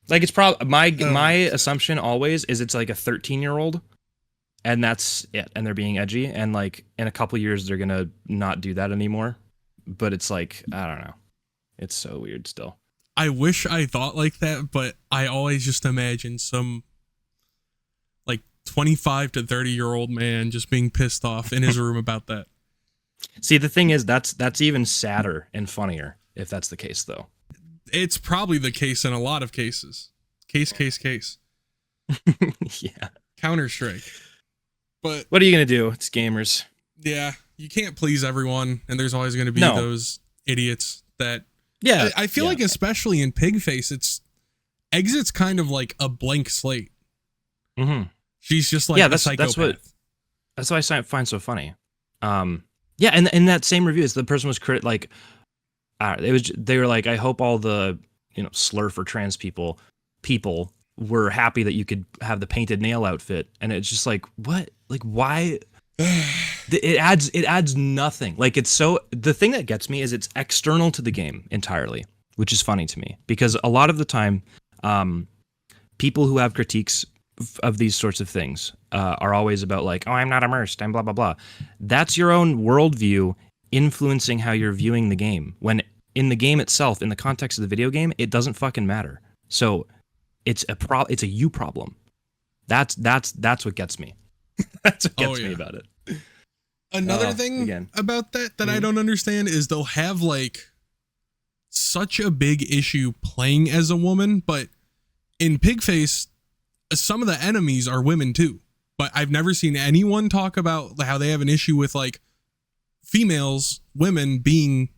Like, it's probably my assumption always is it's like a 13-year-old, and that's it, and they're being edgy, and like in a couple years they're gonna not do that anymore. But it's like, I don't know, it's so weird still. I wish I thought like that, but I always just imagine some like 25 to 30-year-old man just being pissed off in his room about that. See, the thing is, that's even sadder and funnier if that's the case, though. It's probably the case in a lot of cases. Case. Yeah. Counter-Strike. But what are you going to do? It's gamers. Yeah. You can't please everyone, and there's always going to be those idiots that... Yeah. I feel like especially in PIGFACE, Exit's kind of like a blank slate. Mm-hmm. She's just like a psychopath. That's what I find so funny. Yeah, and in that same review, the person was they were like, I hope all the slur for trans people were happy that you could have the painted nail outfit, and it's just like, what? Like, why? It adds nothing. Like, it's so, the thing that gets me is it's external to the game entirely, which is funny to me, because a lot of the time, people who have critiques of these sorts of things are always about like, oh, I'm not immersed, I'm blah blah blah. That's your own worldview influencing how you're viewing the game, when in the game itself, in the context of the video game, it doesn't fucking matter. So it's a you problem. That's what gets me. That's what gets me about it. Another thing about that I don't understand is they'll have like such a big issue playing as a woman, but in PIGFACE, some of the enemies are women too. But I've never seen anyone talk about how they have an issue with like women being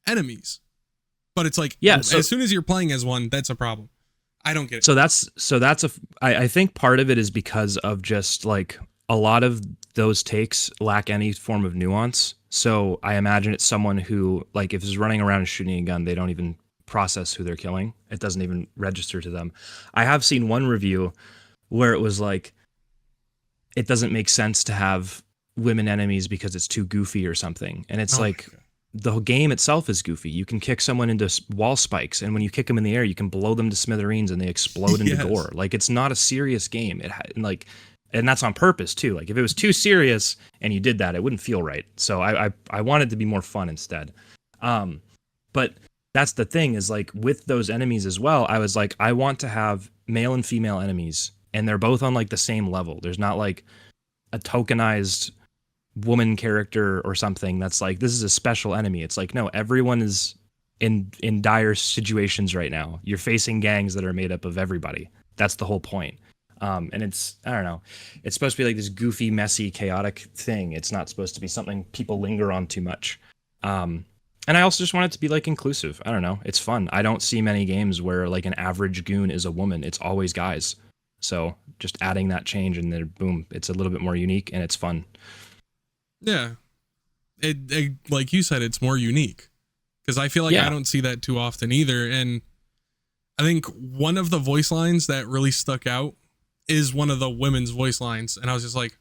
enemies. But it's like, as soon as you're playing as one, that's a problem. I don't get it. I think part of it is because of just like a lot of those takes lack any form of nuance. So I imagine it's someone who, like, if it's running around and shooting a gun, they don't even process who they're killing. It doesn't even register to them. I have seen one review where it was like, it doesn't make sense to have women enemies because it's too goofy or something. And it's the whole game itself is goofy. You can kick someone into wall spikes, and when you kick them in the air, you can blow them to smithereens and they explode into gore. Like, it's not a serious game. And that's on purpose too. Like, if it was too serious and you did that, it wouldn't feel right. So I wanted to be more fun instead. But that's the thing, is like with those enemies as well, I was like, I want to have male and female enemies, and they're both on like the same level. There's not like a tokenized woman character or something that's like, this is a special enemy. It's like, no, everyone is in dire situations right now. You're facing gangs that are made up of everybody. That's the whole point. And it's, I don't know, it's supposed to be like this goofy, messy, chaotic thing. It's not supposed to be something people linger on too much. And I also just want it to be like inclusive. I don't know. It's fun. I don't see many games where like an average goon is a woman. It's always guys. So just adding that change, and then boom, it's a little bit more unique and it's fun. Yeah. It like you said, it's more unique, because I feel like I don't see that too often either. And I think one of the voice lines that really stuck out is one of the women's voice lines, and I was just like,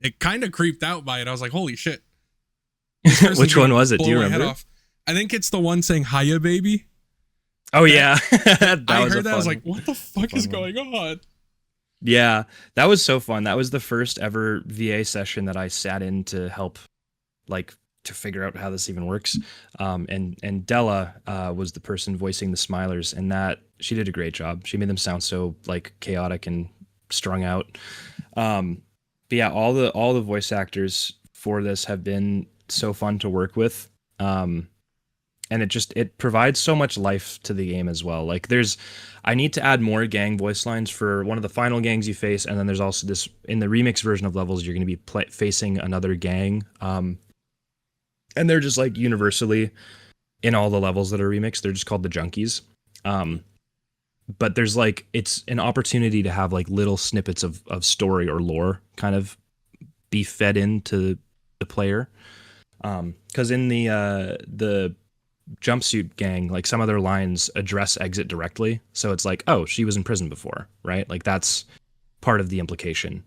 it kind of creeped out by it. I was like, holy shit. Which one was it? Do you remember? I think it's the one saying "Hiya, baby." Oh yeah. I heard that. I was like, what the fuck is going on? Yeah, that was so fun. That was the first ever VA session that I sat in to help, like, to figure out how this even works. And Della was the person voicing the Smilers, and that she did a great job. She made them sound so like chaotic and strung out. But yeah, all the voice actors for this have been so fun to work with. And it provides so much life to the game as well. Like I need to add more gang voice lines for one of the final gangs you face, and then there's also this in the remix version of levels you're going to be facing another gang, and they're just like universally in all the levels that are remixed, they're just called the Junkies. But there's like it's an opportunity to have like little snippets of story or lore kind of be fed into the player, because in the jumpsuit gang, like some of their lines address exit directly, so it's like, oh, she was in prison before, right? Like that's part of the implication.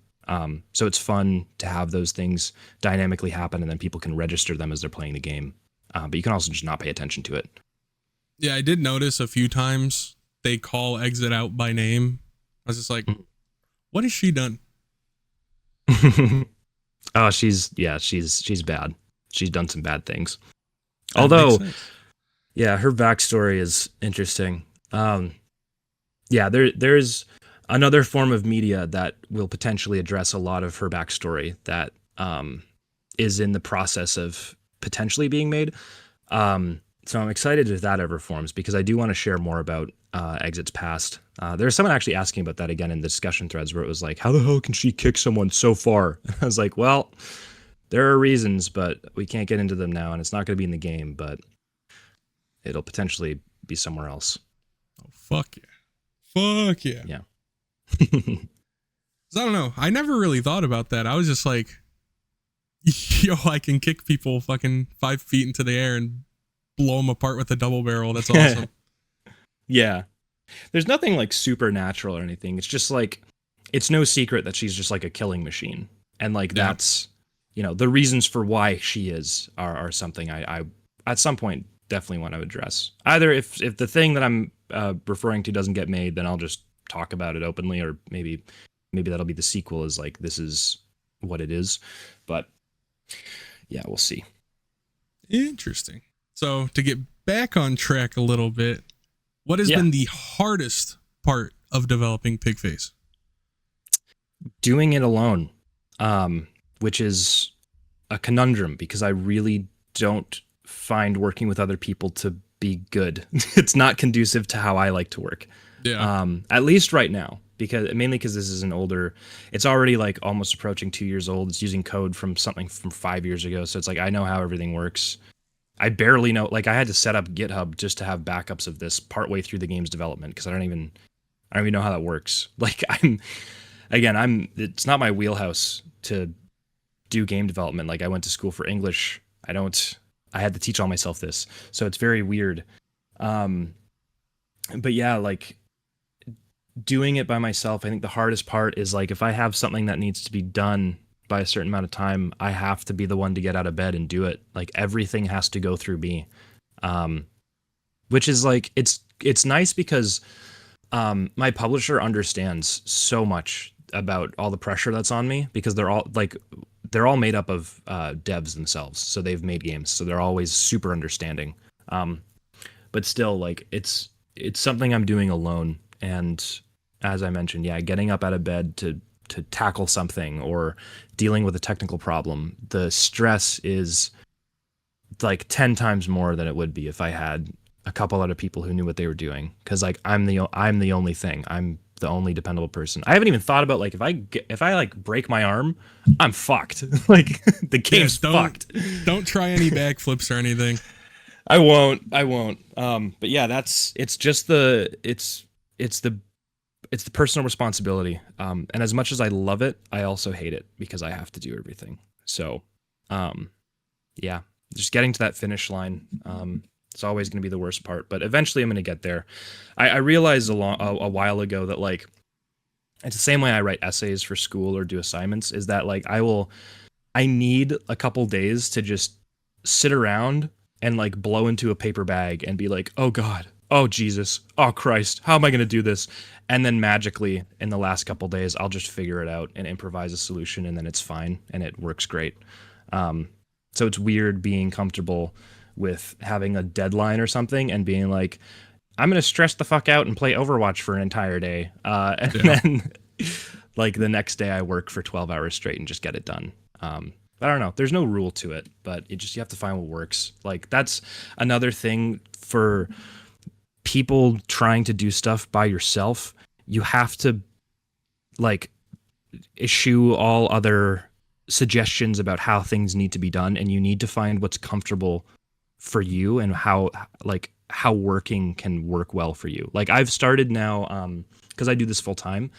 So it's fun to have those things dynamically happen, and then people can register them as they're playing the game, but you can also just not pay attention to it. Yeah, I did notice a few times they call exit out by name. I was just like, what has she done? Oh, she's bad. She's done some bad things. Although, yeah, her backstory is interesting. Yeah, there's another form of media that will potentially address a lot of her backstory that is in the process of potentially being made. So I'm excited if that ever forms, because I do want to share more about Exit's past. There's someone actually asking about that again in the discussion threads, where it was like, how the hell can she kick someone so far? I was like, well, there are reasons, but we can't get into them now, and it's not going to be in the game, but it'll potentially be somewhere else. Oh, fuck yeah. Fuck yeah. Yeah. I don't know. I never really thought about that. I was just like, yo, I can kick people fucking 5 feet into the air and blow them apart with a double barrel. That's awesome. Yeah. There's nothing like supernatural or anything. It's just like, it's no secret that she's just like a killing machine. And like, that's, you know, the reasons for why she is are something I at some point definitely want to address. Either if the thing that I'm referring to doesn't get made, then I'll just talk about it openly, or maybe that'll be the sequel, is like, this is what it is. But yeah, we'll see. Interesting. So to get back on track a little bit, what has been the hardest part of developing PIGFACE? Doing it alone, which is a conundrum, because I really don't find working with other people to be good. It's not conducive to how I like to work. Yeah. At least right now, mainly because this is an older, it's already like almost approaching 2 years old. It's using code from something from 5 years ago. So it's like, I know how everything works. I barely know, like I had to set up GitHub just to have backups of this partway through the game's development, because I don't even know how that works. Like it's not my wheelhouse to do game development. Like I went to school for English. I had to teach all myself this. So it's very weird. But yeah, like doing it by myself, I think the hardest part is like, if I have something that needs to be done by a certain amount of time, I have to be the one to get out of bed and do it. Like everything has to go through me. Which is like, it's nice because my publisher understands so much about all the pressure that's on me, because they're all made up of devs themselves. So they've made games, so they're always super understanding. But still, like it's something I'm doing alone. And as I mentioned, getting up out of bed to tackle something or dealing with a technical problem, the stress is like 10 times more than it would be if I had a couple other people who knew what they were doing. Cause like I'm the only thing. I'm the only dependable person. I haven't even thought about like, if I like break my arm, I'm fucked. Like the game's fucked. Don't try any backflips or anything. I won't. But yeah, it's the personal responsibility. And as much as I love it, I also hate it, because I have to do everything. So, yeah, just getting to that finish line. It's always going to be the worst part, but eventually I'm going to get there. I realized a while ago that like, it's the same way I write essays for school or do assignments, is that like, I need a couple days to just sit around and like blow into a paper bag and be like, oh God, oh Jesus, oh Christ, how am I going to do this? And then magically in the last couple days, I'll just figure it out and improvise a solution, and then it's fine and it works great. So it's weird being comfortable with having a deadline or something and being like, I'm going to stress the fuck out and play Overwatch for an entire day. Then like the next day I work for 12 hours straight and just get it done. I don't know. There's no rule to it, but you have to find what works. Like that's another thing for people trying to do stuff by yourself. You have to like eschew all other suggestions about how things need to be done, and you need to find what's comfortable for you and how working can work well for you. Like I've started now, because I do this full time.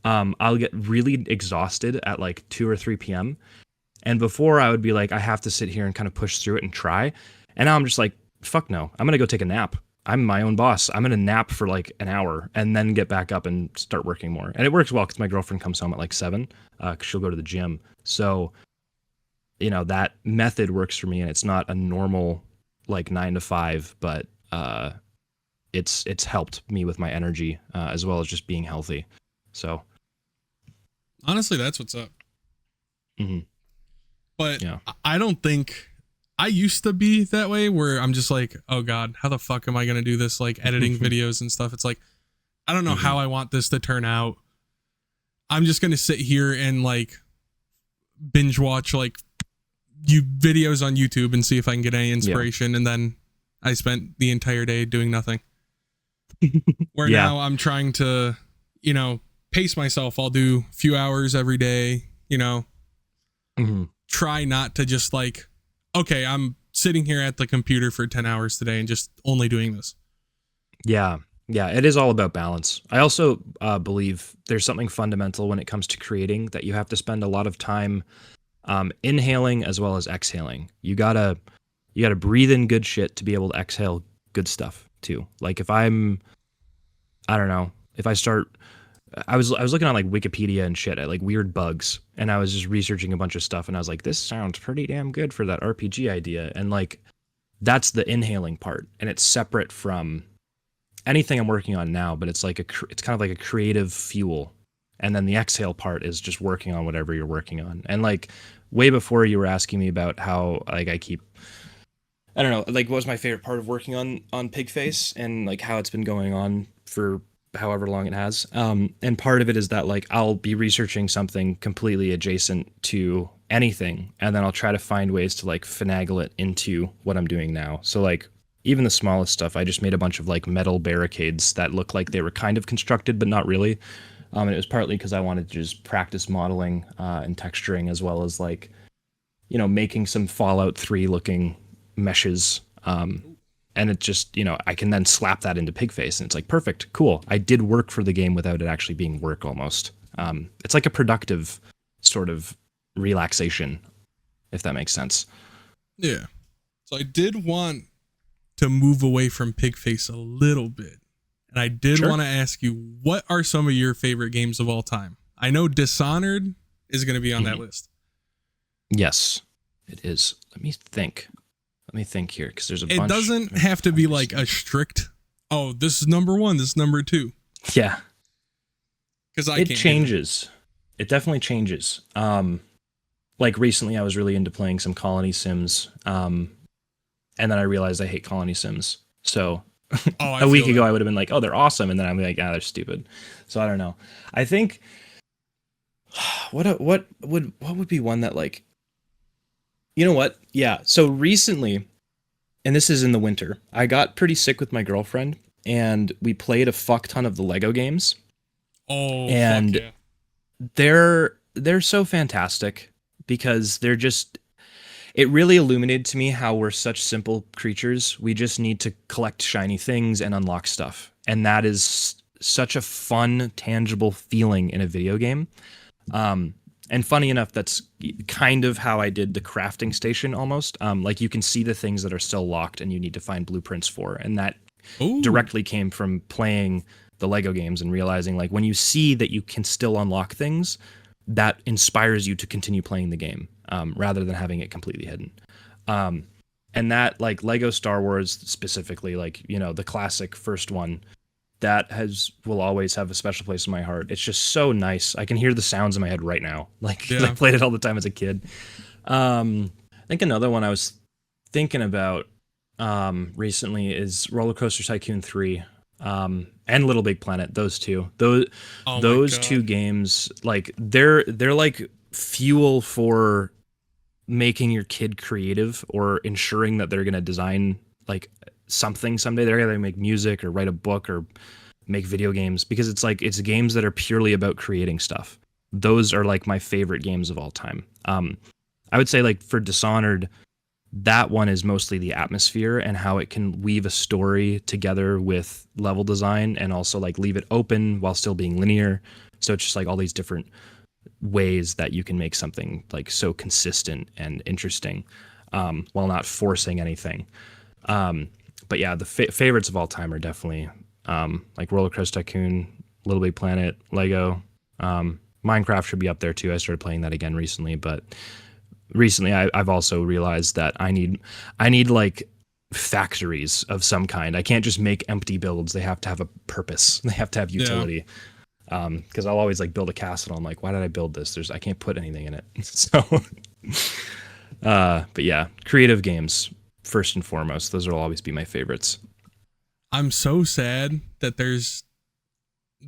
I'll get really exhausted at like 2 or 3 p.m. And before I would be like, I have to sit here and kind of push through it and try. And now I'm just like, fuck no, I'm going to go take a nap. I'm my own boss. I'm going to nap for like an hour and then get back up and start working more. And it works well because my girlfriend comes home at like 7 because she'll go to the gym. So, you know, that method works for me, and it's not a normal like 9 to 5, but it's helped me with my energy as well as just being healthy. So honestly, that's what's up. Mm-hmm. But yeah. I don't think I used to be that way where I'm just like, oh God, how the fuck am I going to do this? Like editing videos and stuff. It's like, I don't know how I want this to turn out. I'm just going to sit here and like binge watch like videos on YouTube and see if I can get any inspiration. Yeah. And then I spent the entire day doing nothing. Where now I'm trying to, you know, pace myself. I'll do a few hours every day, you know, try not to just like, okay, I'm sitting here at the computer for 10 hours today and just only doing this. Yeah. Yeah. It is all about balance. I also believe there's something fundamental when it comes to creating, that you have to spend a lot of time inhaling as well as exhaling. You gotta breathe in good shit to be able to exhale good stuff too. Like if I was looking on like Wikipedia and shit at like weird bugs, and I was just researching a bunch of stuff, and I was like, this sounds pretty damn good for that RPG idea. And like, that's the inhaling part, and it's separate from anything I'm working on now, but it's like it's kind of like a creative fuel. And then the exhale part is just working on whatever you're working on. And like way before you were asking me about how like I don't know, like what was my favorite part of working on PIGFACE and like how it's been going on for however long it has. And part of it is that like I'll be researching something completely adjacent to anything, and then I'll try to find ways to like finagle it into what I'm doing now. So like even the smallest stuff, I just made a bunch of like metal barricades that look like they were kind of constructed, but not really. And it was partly because I wanted to just practice modeling and texturing, as well as like, you know, making some Fallout 3 looking meshes. And it just, you know, I can then slap that into PIGFACE, and it's like, perfect, cool. I did work for the game without it actually being work almost. It's like a productive sort of relaxation, if that makes sense. Yeah. So I did want to move away from PIGFACE a little bit. And I did want to ask you, what are some of your favorite games of all time? I know Dishonored is going to be on that list. Yes, it is. Let me think here, because there's a bunch. It doesn't have to be like a strict, oh, this is number 1, this is number 2. Yeah. Because it changes. It definitely changes. Like recently I was really into playing some Colony Sims. And then I realized I hate Colony Sims. So a week ago I would have been like, oh, they're awesome. And then I'm like, they're stupid. So I don't know. I think what would be one that like, you know what? Yeah. So recently, and this is in the winter, I got pretty sick with my girlfriend, and we played a fuck ton of the Lego games. Oh, and fuck yeah. They're so fantastic because they're just, it really illuminated to me how we're such simple creatures. We just need to collect shiny things and unlock stuff. And that is such a fun, tangible feeling in a video game. And funny enough, that's kind of how I did the crafting station almost. Like you can see the things that are still locked and you need to find blueprints for. And that directly came from playing the Lego games and realizing like when you see that you can still unlock things, that inspires you to continue playing the game rather than having it completely hidden. And that like Lego Star Wars specifically, like, you know, the classic first one, that will always have a special place in my heart. It's just so nice. I can hear the sounds in my head right now. Like I played it all the time as a kid. I think another one I was thinking about recently is Roller Coaster Tycoon 3 and Little Big Planet. Those two. Those two games, like they're like fuel for making your kid creative or ensuring that they're going to design like something someday. They're going to make music or write a book or make video games, because it's like, it's games that are purely about creating stuff. Those are like my favorite games of all time. I would say like for Dishonored, that one is mostly the atmosphere and how it can weave a story together with level design and also like leave it open while still being linear. So it's just like all these different ways that you can make something like so consistent and interesting, while not forcing anything. But yeah, the favorites of all time are definitely like Roller Coaster Tycoon, Little Big Planet, Lego. Minecraft should be up there too. I started playing that again recently, but recently I've also realized that I need like factories of some kind. I can't just make empty builds. They have to have a purpose. They have to have utility. Because I'll always like build a castle. I'm like, why did I build this? I can't put anything in it. So, but yeah, creative games first and foremost. Those will always be my favorites. I'm so sad that there's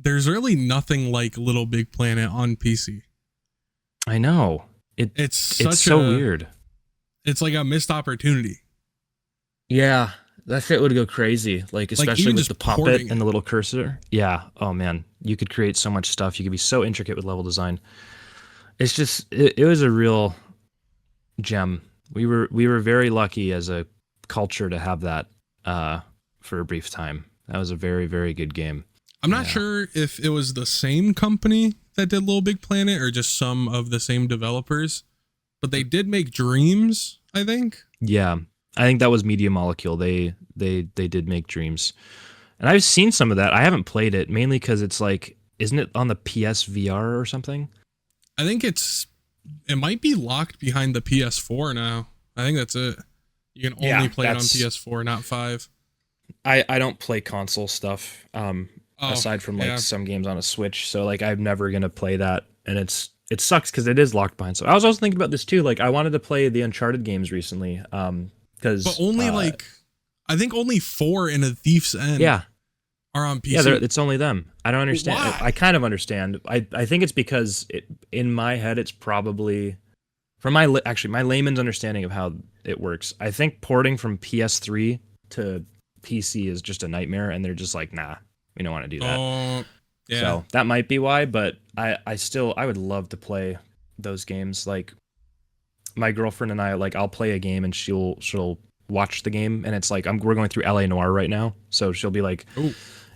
really nothing like Little Big Planet on PC. I know. It's so weird. It's like a missed opportunity. Yeah, that shit would go crazy. Like especially with the puppet and the little cursor. Yeah. Oh man, you could create so much stuff. You could be so intricate with level design. It's just it was a real gem. We were very lucky as a culture to have that for a brief time. That was a very, very good game. I'm not sure if it was the same company that did Little Big Planet or just some of the same developers, but they did make Dreams, I think. Yeah, I think that was Media Molecule. They did make Dreams, and I've seen some of that. I haven't played it mainly because it's like, isn't it on the PSVR or something? I think it might be locked behind the PS4 now. I think that's it. You can only play it on PS4, not 5. I don't play console stuff. Aside from like some games on a Switch, so like I'm never gonna play that, and it sucks because it is locked behind. So I was also thinking about this too. Like I wanted to play the Uncharted games recently, because but only like I think only 4 in A Thief's End are on PC. Yeah, it's only them. I don't understand. Why? I kind of understand. I think it's because in my head it's probably from my layman's understanding of how it works. I think porting from PS3 to PC is just a nightmare, and they're just like, nah. We don't want to do that. So that might be why, but I would love to play those games. Like my girlfriend and I, like I'll play a game and she'll watch the game, and it's like we're going through LA Noire right now, so she'll be like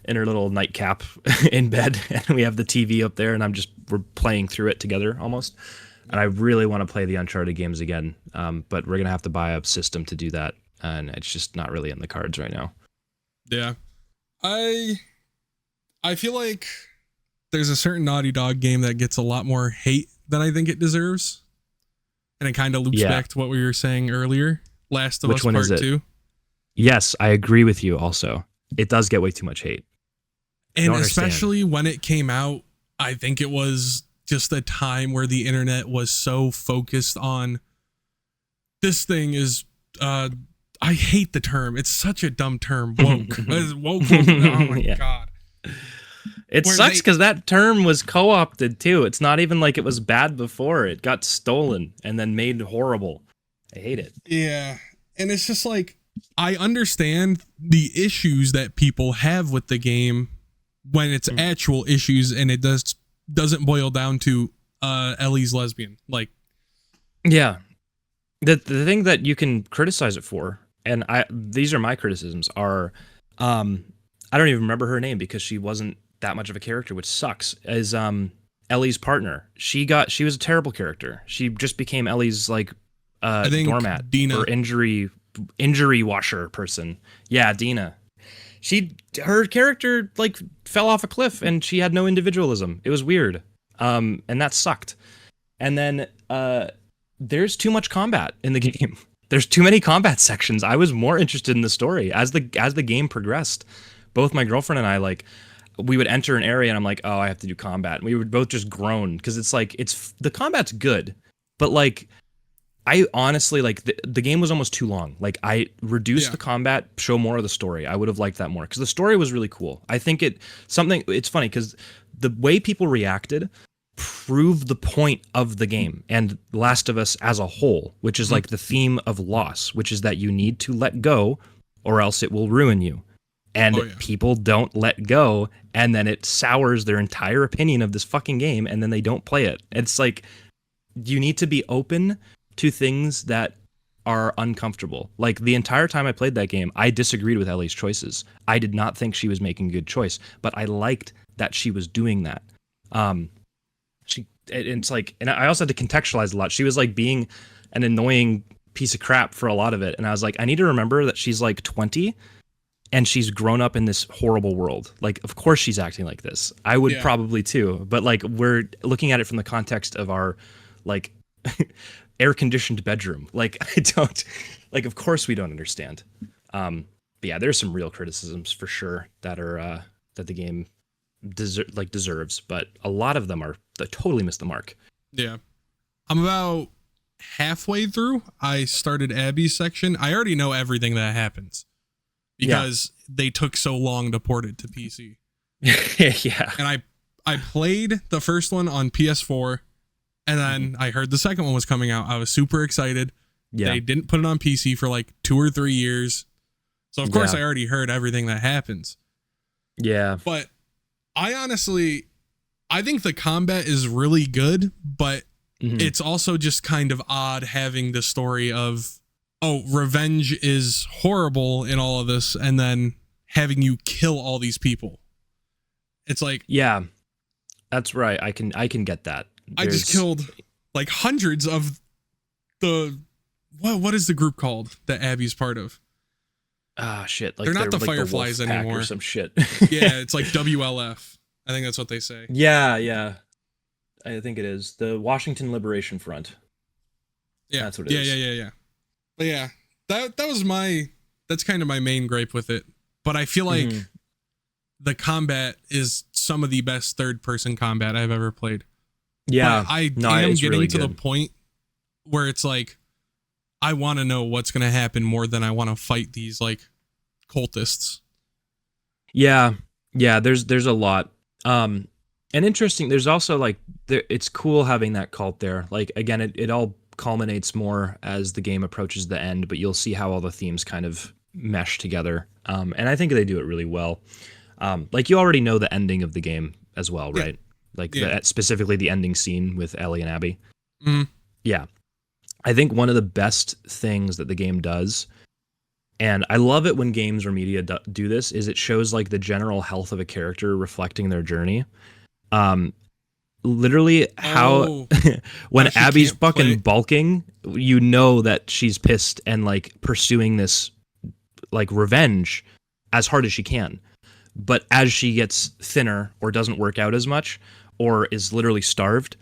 in her little nightcap in bed, and we have the TV up there, and we're playing through it together almost. And I really want to play the Uncharted games again, but we're gonna have to buy a system to do that, and it's just not really in the cards right now. Yeah, I feel like there's a certain Naughty Dog game that gets a lot more hate than I think it deserves. And it kind of loops back to what we were saying earlier. Last of Us Part 2. Yes, I agree with you also. It does get way too much hate. And especially when it came out, I think it was just a time where the internet was so focused on this thing is... I hate the term. It's such a dumb term. Woke. Woke. Oh my God. It sucks because that term was co-opted too. It's not even like it was bad before. It got stolen and then made horrible. I hate it. Yeah. And it's just like, I understand the issues that people have with the game when it's actual issues, and it doesn't boil down to Ellie's lesbian. Like, yeah. The thing that you can criticize it for, and these are my criticisms, are I don't even remember her name because she wasn't that much of a character, which sucks, is Ellie's partner. She was a terrible character. She just became Ellie's like doormat Dina. Or injury washer person. Yeah, Dina. Her character like fell off a cliff and she had no individualism. It was weird. And that sucked. And then there's too much combat in the game. There's too many combat sections. I was more interested in the story as the game progressed. Both my girlfriend and I, like, we would enter an area and I'm like, oh, I have to do combat. And we would both just groan because it's like, the combat's good, but like, I honestly, like, the game was almost too long. Like, I reduced the combat, show more of the story. I would have liked that more because the story was really cool. I think it's funny because the way people reacted prove the point of the game and Last of Us as a whole, which is like the theme of loss, which is that you need to let go or else it will ruin you. And people don't let go, and then it sours their entire opinion of this fucking game, and then they don't play it. It's like, you need to be open to things that are uncomfortable. Like, the entire time I played that game, I disagreed with Ellie's choices. I did not think she was making a good choice, but I liked that she was doing that. It's like, and I also had to contextualize a lot. She was like being an annoying piece of crap for a lot of it, and I was like, I need to remember that she's like 20 and she's grown up in this horrible world. Like, of course she's acting like this. I would probably too, but like, we're looking at it from the context of our like air conditioned bedroom. Like, I don't, like, of course we don't understand. But yeah, there's some real criticisms for sure that are that the game deserves, but a lot of them are that totally miss the mark. Yeah, I'm about halfway through. I started Abby's section. I already know everything that happens because they took so long to port it to PC. Yeah, and I played the first one on PS4, and then I heard the second one was coming out. I was super excited. Yeah, they didn't put it on PC for like 2 or 3 years, so of course I already heard everything that happens. Yeah, but I think the combat is really good, but it's also just kind of odd having the story of, oh, revenge is horrible in all of this, and then having you kill all these people. It's like, yeah, that's right. I can get that. I just killed like hundreds of the what is the group called that Abby's part of? Ah, shit. Like they're not the like Fireflies the anymore. Or some shit. Yeah, it's like WLF. I think that's what they say. Yeah. I think it is the Washington Liberation Front. Yeah, that's what it is. Yeah. But yeah, that's kind of my main gripe with it. But I feel like the combat is some of the best third-person combat I've ever played. Yeah, but I am getting really to the point where it's like, I want to know what's going to happen more than I want to fight these like cultists. Yeah. There's a lot. And interesting. There's also like it's cool having that cult there. Like, again, it all culminates more as the game approaches the end, but you'll see how all the themes kind of mesh together. And I think they do it really well. Like, you already know the ending of the game as well, right? Like specifically the ending scene with Ellie and Abby. Yeah. I think one of the best things that the game does, and I love it when games or media do this, is it shows like the general health of a character reflecting their journey. Literally how when Abby's fucking bulking, you know that she's pissed and like pursuing this like revenge as hard as she can. But as she gets thinner or doesn't work out as much or is literally starved,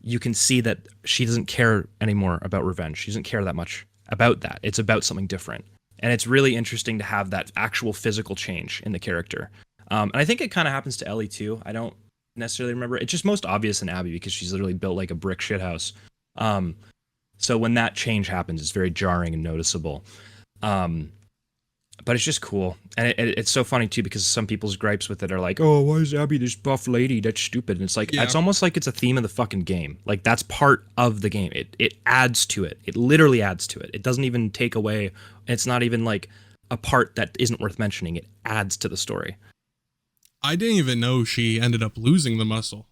you can see that she doesn't care anymore about revenge. She doesn't care that much about that. It's about something different. And it's really interesting to have that actual physical change in the character. And I think it kind of happens to Ellie too. I don't necessarily remember. It's just most obvious in Abby because she's literally built like a brick shithouse. So when that change happens, it's very jarring and noticeable. But it's just cool. And it's so funny too, because some people's gripes with it are like, oh, why is Abby this buff lady? That's stupid. And it's like, it's almost like it's a theme of the fucking game. Like, that's part of the game. It adds to it. It literally adds to it. It doesn't even take away. It's not even like a part that isn't worth mentioning. It adds to the story. I didn't even know she ended up losing the muscle.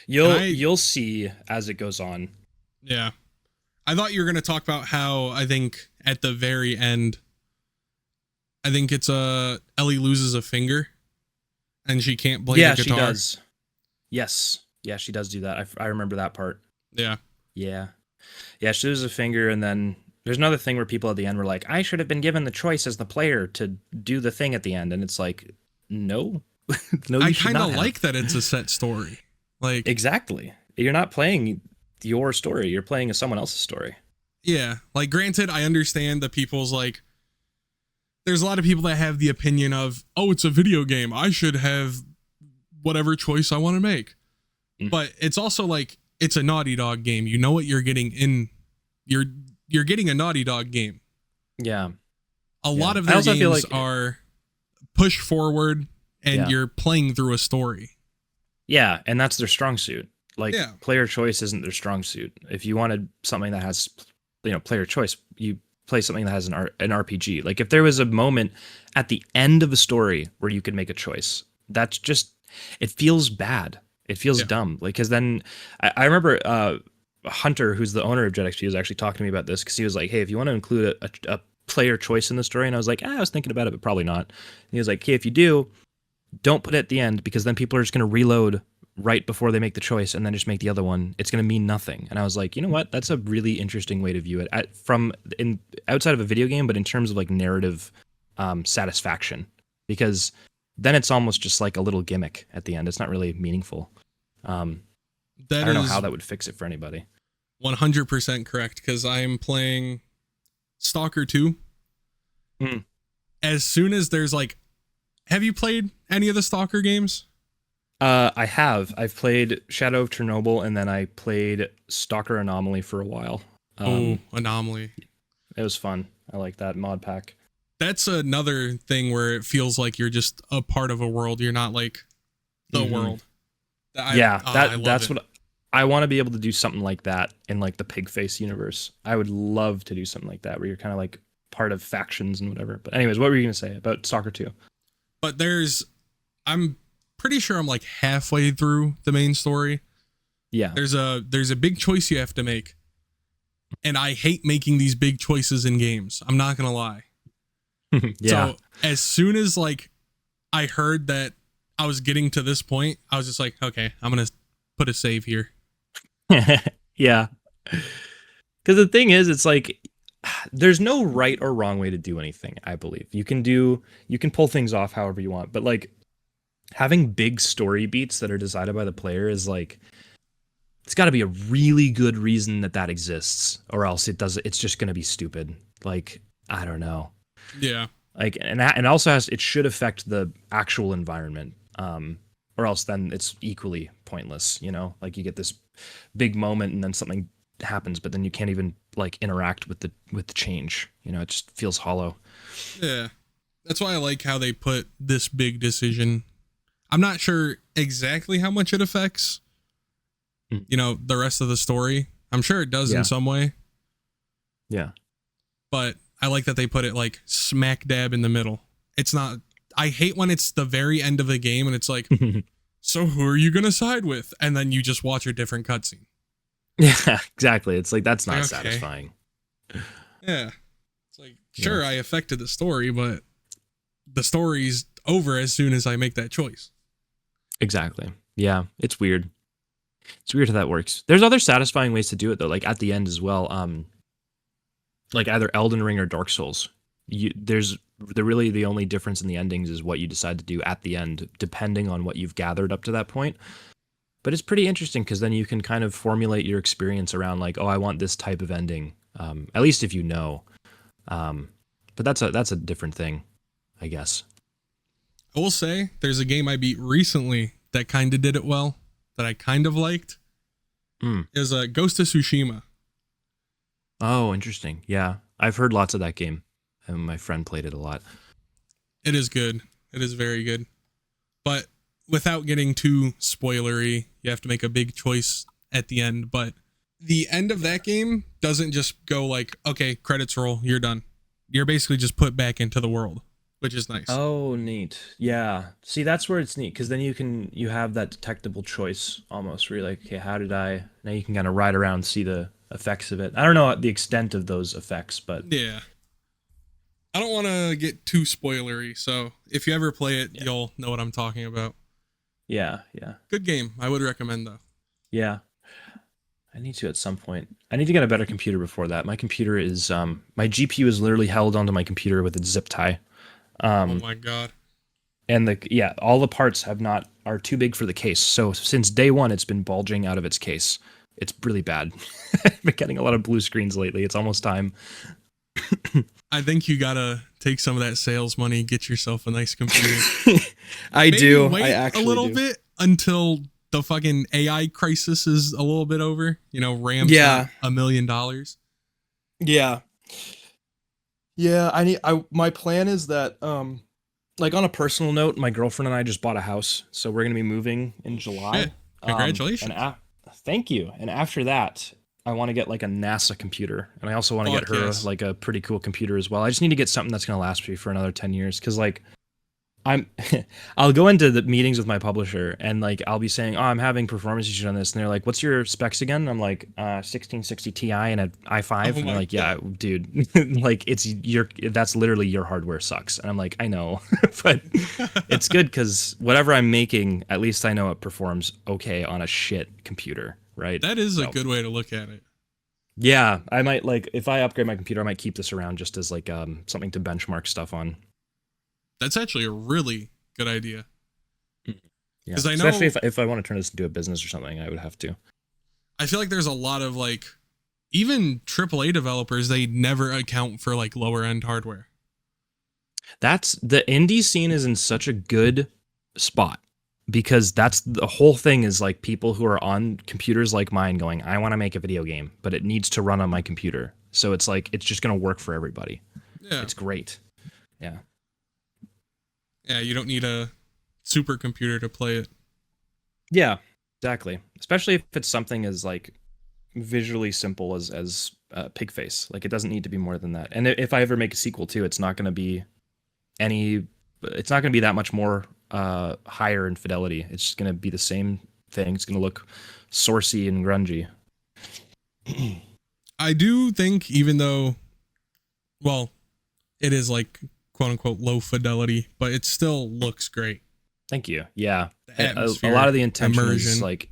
You'll see as it goes on. Yeah. I thought you were going to talk about how I think at the very end, I think it's Ellie loses a finger and she can't play the guitar. Yeah, she does. Yes. Yeah, she does do that. I remember that part. Yeah. Yeah, she loses a finger, and then there's another thing where people at the end were like, I should have been given the choice as the player to do the thing at the end. And it's like, no. No, you I kind of like that it's a set story. Like, exactly. You're not playing your story. You're playing someone else's story. Yeah. Like, granted, I understand that people's like, there's a lot of people that have the opinion of, oh, it's a video game, I should have whatever choice I want to make. But it's also like, it's a Naughty Dog game. You know what you're getting in. You're getting a Naughty Dog game. Yeah. A lot of their games are push forward and you're playing through a story. Yeah, and that's their strong suit. Like Yeah. player choice isn't their strong suit. If you wanted something that has, player choice, you play something that has an RPG. Like if there was a moment at the end of a story where you could make a choice, that's just, it feels bad. It feels Yeah. dumb. Like, cause then I remember Hunter, who's the owner of JetXP, was actually talking to me about this because he was like, "Hey, if you want to include a player choice in the story," and I was like, "I was thinking about it, but probably not." And he was like, "Hey, if you do, don't put it at the end because then people are just going to reload right before they make the choice and then just make the other one. It's going to mean nothing." And I was like, you know what? That's a really interesting way to view it from outside of a video game, but in terms of like narrative satisfaction, because then it's almost just like a little gimmick at the end. It's not really meaningful. I don't know how that would fix it for anybody. 100% correct, because I am playing Stalker 2. As soon as there's like, have you played any of the Stalker games? I have. I've played Shadow of Chernobyl, and then I played Stalker Anomaly for a while. Anomaly. It was fun. I like that mod pack. That's another thing where it feels like you're just a part of a world. You're not like the world. That's what I want to be able to do, something like that in like the PIGFACE universe. I would love to do something like that where you're kind of like part of factions and whatever. But anyways, what were you going to say about Stalker 2? But I'm pretty sure I'm like halfway through the main story. Yeah. There's a big choice you have to make. And I hate making these big choices in games. I'm not going to lie. Yeah. So as soon as like I heard that I was getting to this point, I was just like, okay, I'm going to put a save here. Yeah. Because the thing is, it's like, there's no right or wrong way to do anything, I believe. You can pull things off however you want, but like having big story beats that are decided by the player is like, it's got to be a really good reason that exists, or else it's just going to be stupid. Like, I don't know. Yeah. Like, and also it should affect the actual environment. Or else then it's equally pointless, like you get this big moment and then something happens, but then you can't even like interact with the change. It just feels hollow. Yeah. That's why I like how they put this big decision. I'm not sure exactly how much it affects, the rest of the story. I'm sure it does in some way. Yeah. But I like that they put it like smack dab in the middle. It's not, I hate when it's the very end of the game and it's like, so who are you going to side with? And then you just watch a different cutscene. Yeah, exactly. It's like, that's not satisfying. Yeah. It's like, sure, I affected the story, but the story's over as soon as I make that choice. Exactly. Yeah, it's weird. It's weird how that works. There's other satisfying ways to do it though, like at the end as well. Like either Elden Ring or Dark Souls. Really the only difference in the endings is what you decide to do at the end, depending on what you've gathered up to that point. But it's pretty interesting because then you can kind of formulate your experience around like, oh, I want this type of ending. At least if you know. But that's a different thing, I guess. I will say there's a game I beat recently that kind of did it well, that I kind of liked. Is Ghost of Tsushima. Oh, interesting. Yeah, I've heard lots of that game, and my friend played it a lot. It is good. It is very good. But without getting too spoilery, you have to make a big choice at the end. But the end of that game doesn't just go like, okay, credits roll, you're done. You're basically just put back into the world, which is nice. Oh, neat. Yeah. See, that's where it's neat, because then you have that detectable choice almost, where you're like, okay, now you can kind of ride around, see the effects of it. I don't know the extent of those effects, but yeah. I don't want to get too spoilery, so if you ever play it, you'll know what I'm talking about. Yeah. Good game. I would recommend, though. Yeah. I need to at some point. I need to get a better computer before that. My computer is, my GPU is literally held onto my computer with its zip tie. Oh my God. And all the parts are too big for the case. So since day one, it's been bulging out of its case. It's really bad. I've been getting a lot of blue screens lately. It's almost time. I think you gotta take some of that sales money, get yourself a nice computer. Wait a little bit until the fucking AI crisis is a little bit over. RAM's not $1 million. Yeah. Yeah, my plan is that like on a personal note, my girlfriend and I just bought a house, so we're gonna be moving in July. Shit. Congratulations. Thank you. And after that, I want to get like a NASA computer, and I also want to get Fuck her yes. like a pretty cool computer as well. I just need to get something that's gonna last me for another 10 years, because like I'm I'll go into the meetings with my publisher and like I'll be saying, "Oh, I'm having performance issues on this." And they're like, "What's your specs again?" And I'm like, 1660 Ti and an i5." Oh And they're my like, "Yeah, dude." Like that's literally your hardware sucks. And I'm like, "I know." But it's good cuz whatever I'm making, at least I know it performs okay on a shit computer, right? That is a So, good way to look at it. yeah, I might like if I upgrade my computer, I might keep this around just as like something to benchmark stuff on. That's actually a really good idea. Yeah, Because I know, especially if I want to turn this into a business or something, I would have to. I feel like there's a lot of like, even AAA developers, they never account for like lower end hardware. That's the indie scene is in such a good spot because that's the whole thing is like people who are on computers like mine going, I want to make a video game, but it needs to run on my computer. So it's like it's just going to work for everybody. Yeah. It's great. Yeah. Yeah, you don't need a supercomputer to play it. Yeah, exactly. Especially if it's something as like visually simple as PIGFACE. Like it doesn't need to be more than that. And if I ever make a sequel too, it's not going to be that much more higher in fidelity. It's just going to be the same thing. It's going to look sourcey and grungy. I do think, even though, well, it is like quote unquote low fidelity, but it still looks great. Thank you. Yeah. The A lot of the intention immersion. is like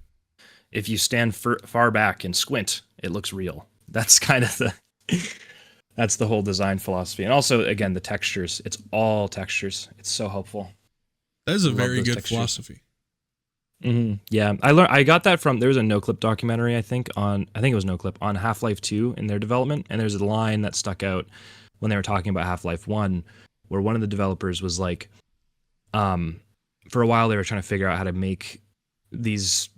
if you stand far back and squint, it looks real. That's kind of that's the whole design philosophy. And also, again, the textures. It's all textures. It's so helpful. That is a Love very those good textures. philosophy. Mm-hmm. Yeah, I got that from there was a NoClip documentary I think it was NoClip on Half-Life 2 in their development, and there's a line that stuck out when they were talking about Half-Life 1 where one of the developers was like for a while they were trying to figure out how to make these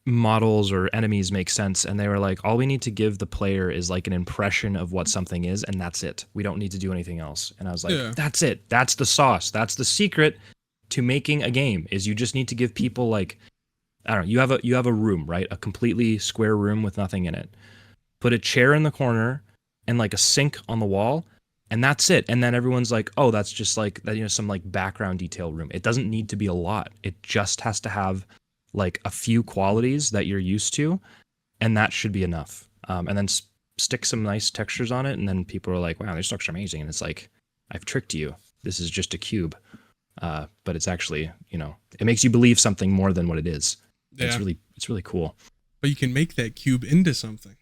models or enemies make sense, and they were like, all we need to give the player is like an impression of what something is, and that's it. We don't need to do anything else. And I was like, Yeah. That's it. That's the sauce. That's the secret to making a game, is you just need to give people like, I don't know, you have a room, right? A completely square room with nothing in it. Put a chair in the corner and like a sink on the wall, and that's it. And then everyone's like, oh, that's just like that, some like background detail room. It doesn't need to be a lot. It just has to have like a few qualities that you're used to, and that should be enough. And then stick some nice textures on it, and then people are like, wow, this looks amazing. And it's like, I've tricked you. This is just a cube. But it's actually, it makes you believe something more than what it is. Yeah. It's really cool. But you can make that cube into something.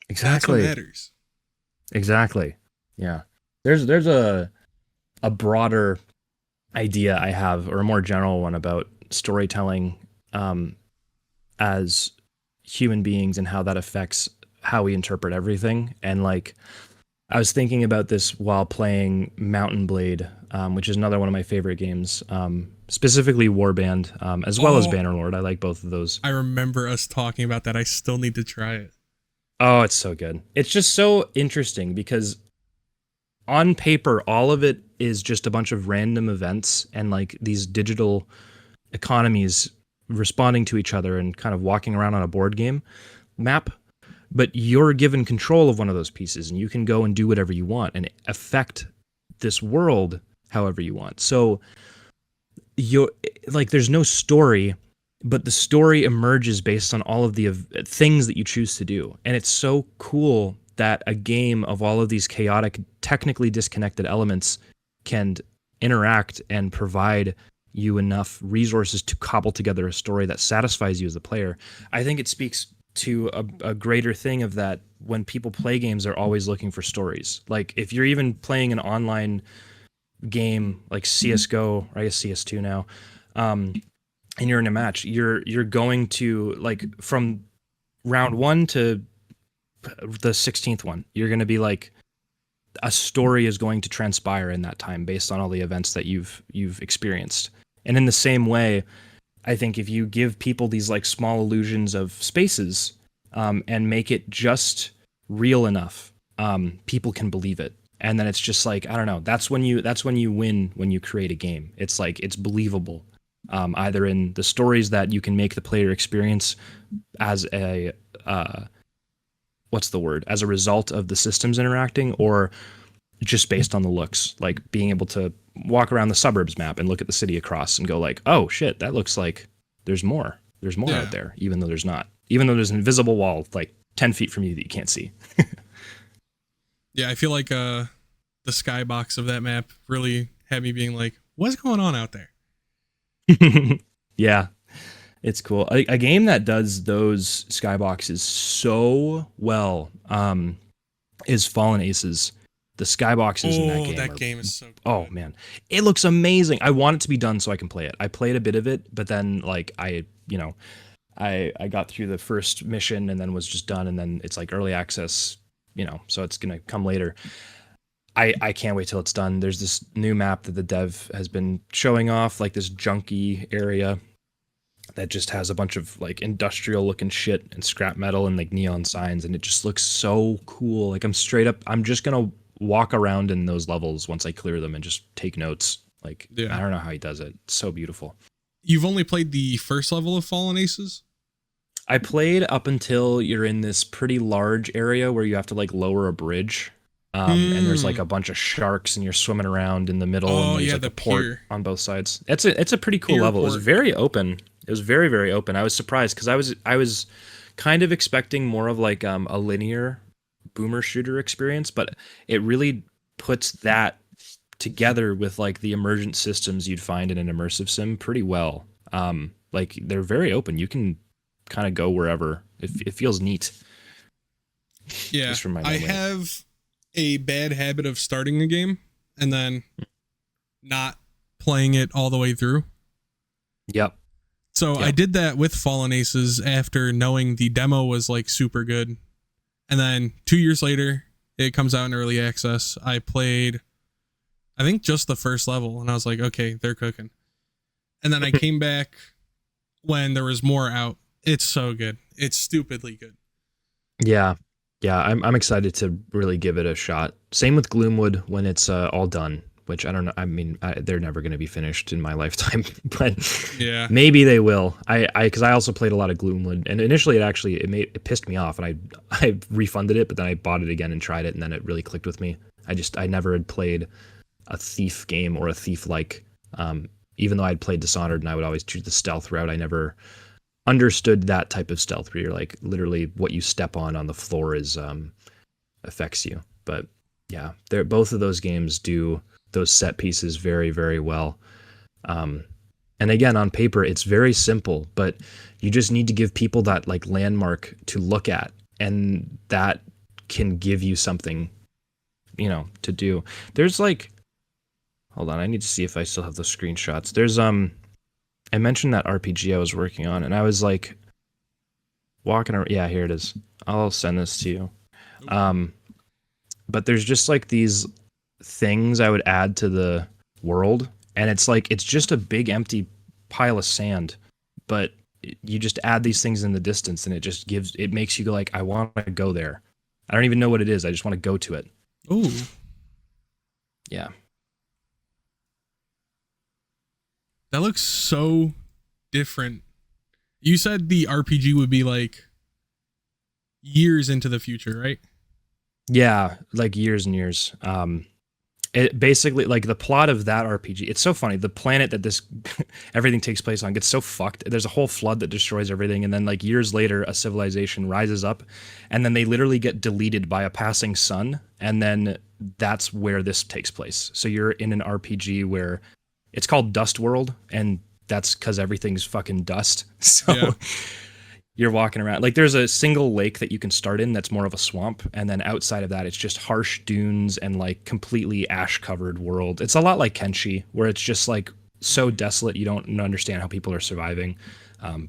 Exactly. That's what matters. Exactly. Yeah. There's a broader idea I have, or a more general one, about storytelling as human beings and how that affects how we interpret everything. And like, I was thinking about this while playing Mountain Blade, which is another one of my favorite games, specifically Warband, as well as Bannerlord. I like both of those. I remember us talking about that. I still need to try it. Oh, it's so good. It's just so interesting because on paper, all of it is just a bunch of random events and like these digital economies responding to each other and kind of walking around on a board game map. But you're given control of one of those pieces, and you can go and do whatever you want and affect this world however you want. So you're like, there's no story, but the story emerges based on all of the things that you choose to do. And it's so cool that a game of all of these chaotic, technically disconnected elements can interact and provide you enough resources to cobble together a story that satisfies you as a player. I think it speaks to a greater thing of that when people play games, they're always looking for stories. Like if you're even playing an online game like CSGO, or I guess CS2 now, and you're in a match, you're going to, like, from round 1 to the 16th one, you're going to be like, a story is going to transpire in that time based on all the events that you've experienced. And in the same way, I think if you give people these like small illusions of spaces and make it just real enough, people can believe it. And then it's just like, I don't know, that's when you win, when you create a game. It's like, it's believable, either in the stories that you can make the player experience as a what's the word, as a result of the systems interacting, or just based on the looks, like being able to walk around the suburbs map and look at the city across and go like, oh shit, that looks like there's more out there, even though there's not, even though there's an invisible wall like 10 feet from you that you can't see. Yeah, I feel like the skybox of that map really had me being like, what's going on out there? Yeah, it's cool. A game that does those skyboxes so well is Fallen Aces. The skyboxes in that game. That game is so good. Oh man, it looks amazing. I want it to be done so I can play it. I played a bit of it, but then like I got through the first mission and then was just done, and then it's like early access, so it's gonna come later. I can't wait till it's done. There's this new map that the dev has been showing off, like this junky area that just has a bunch of like industrial looking shit and scrap metal and like neon signs, and it just looks so cool. Like I'm just gonna walk around in those levels once I clear them and just take notes. Like, I don't know how he does it. It's so beautiful. You've only played the first level of Fallen Aces? I played up until you're in this pretty large area where you have to like lower a bridge. And there's like a bunch of sharks and you're swimming around in the middle. And there's like the port on both sides. It's a pretty cool level. It was very open. It was very, very open. I was surprised because I was kind of expecting more of like a linear boomer shooter experience, but it really puts that together with like the emergent systems you'd find in an immersive sim pretty well. Like they're very open. You can kind of go wherever. It feels neat. Yeah, I have a bad habit of starting a game and then not playing it all the way through. Yep. So I did that with Fallen Aces after knowing the demo was like super good. And then 2 years later, it comes out in early access. I played, I think, just the first level, and I was like, okay, they're cooking. And then I came back when there was more out. It's so good. It's stupidly good. Yeah. Yeah, I'm excited to really give it a shot. Same with Gloomwood when it's all done, which I don't know. I mean, they're never going to be finished in my lifetime, but yeah, maybe they will. Because I also played a lot of Gloomwood, and initially it pissed me off, and I refunded it, but then I bought it again and tried it, and then it really clicked with me. I never had played a thief game or a thief-like, even though I'd played Dishonored and I would always choose the stealth route. I never understood that type of stealth where you're like literally what you step on the floor is affects you. But yeah, both of those games do those set pieces very, very well. And again, on paper, it's very simple, but you just need to give people that like landmark to look at, and that can give you something, to do. There's like, hold on, I need to see if I still have the screenshots. There's I mentioned that RPG I was working on, and I was like walking around. Yeah, here it is. I'll send this to you. But there's just like these things I would add to the world, and it's just a big empty pile of sand, but you just add these things in the distance, and it makes you go like, I want to go there. I don't even know what it is. I just want to go to it. Ooh. Yeah. That looks so different. You said the RPG would be like years into the future, right? Yeah, like years and years. It basically, like the plot of that RPG, it's so funny. The planet that this everything takes place on gets so fucked. There's a whole flood that destroys everything, and then like years later, a civilization rises up, and then they literally get deleted by a passing sun, and then that's where this takes place. So you're in an RPG where it's called Dust World, and that's because everything's fucking dust. So you're walking around. Like there's a single lake that you can start in that's more of a swamp, and then outside of that, it's just harsh dunes and like completely ash-covered world. It's a lot like Kenshi, where it's just like so desolate you don't understand how people are surviving,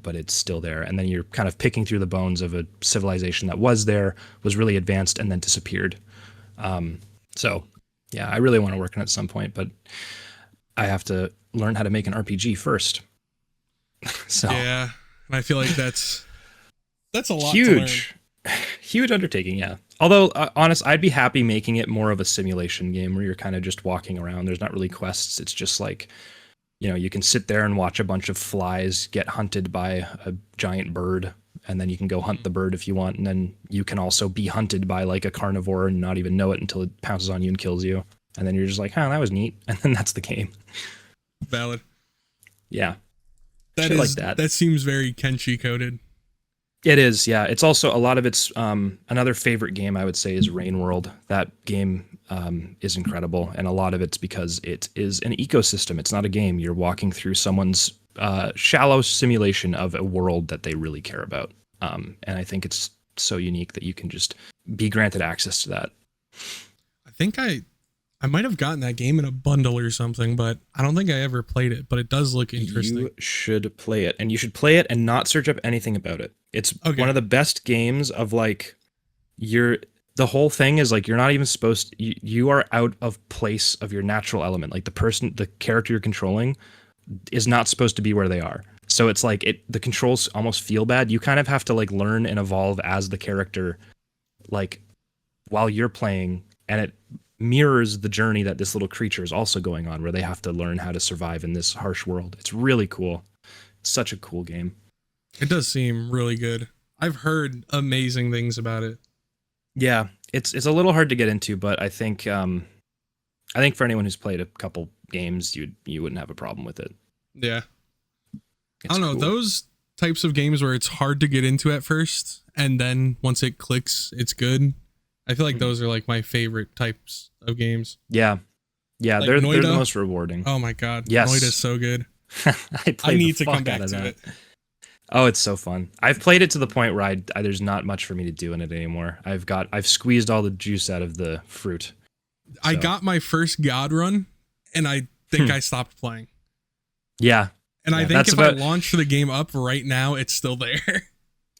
but it's still there. And then you're kind of picking through the bones of a civilization that was there, was really advanced, and then disappeared. So yeah, I really want to work on it at some point, but I have to learn how to make an RPG first. So yeah, and I feel like that's a lot. Huge undertaking. Yeah. Although, honest, I'd be happy making it more of a simulation game where you're kind of just walking around. There's not really quests. It's just like, you can sit there and watch a bunch of flies get hunted by a giant bird, and then you can go hunt the bird if you want, and then you can also be hunted by like a carnivore and not even know it until it pounces on you and kills you. And then you're just like, oh, that was neat. And then that's the game. Valid. Yeah. That Shit is like that. That seems very Kenshi coded. It is, yeah. It's also a lot of it's another favorite game I would say is Rain World. That game is incredible, and a lot of it's because it is an ecosystem. It's not a game. You're walking through someone's shallow simulation of a world that they really care about, and I think it's so unique that you can just be granted access to that. I think I might have gotten that game in a bundle or something, but I don't think I ever played it. But it does look interesting. You should play it, and you should play it and not search up anything about it. It's one of the best games of like the whole thing is like you're not even supposed you are out of place of your natural element. Like the character you're controlling is not supposed to be where they are. So it's like the controls almost feel bad. You kind of have to like learn and evolve as the character like while you're playing, and it mirrors the journey that this little creature is also going on, where they have to learn how to survive in this harsh world. It's really cool. It's such a cool game. It does seem really good. I've heard amazing things about it. Yeah, it's a little hard to get into, but I think for anyone who's played a couple games, you wouldn't have a problem with it. Yeah. I don't know, those types of games where it's hard to get into at first, and then once it clicks, it's good. I feel like those are like my favorite types of games. Yeah. Yeah, like they're the most rewarding. Oh my god. Yes. Noida's so good. I need to come back to it. Oh, it's so fun. I've played it to the point where there's not much for me to do in it anymore. I've squeezed all the juice out of the fruit. So. I got my first God run, and I think I stopped playing. Yeah. And I think if I launch the game up right now, it's still there.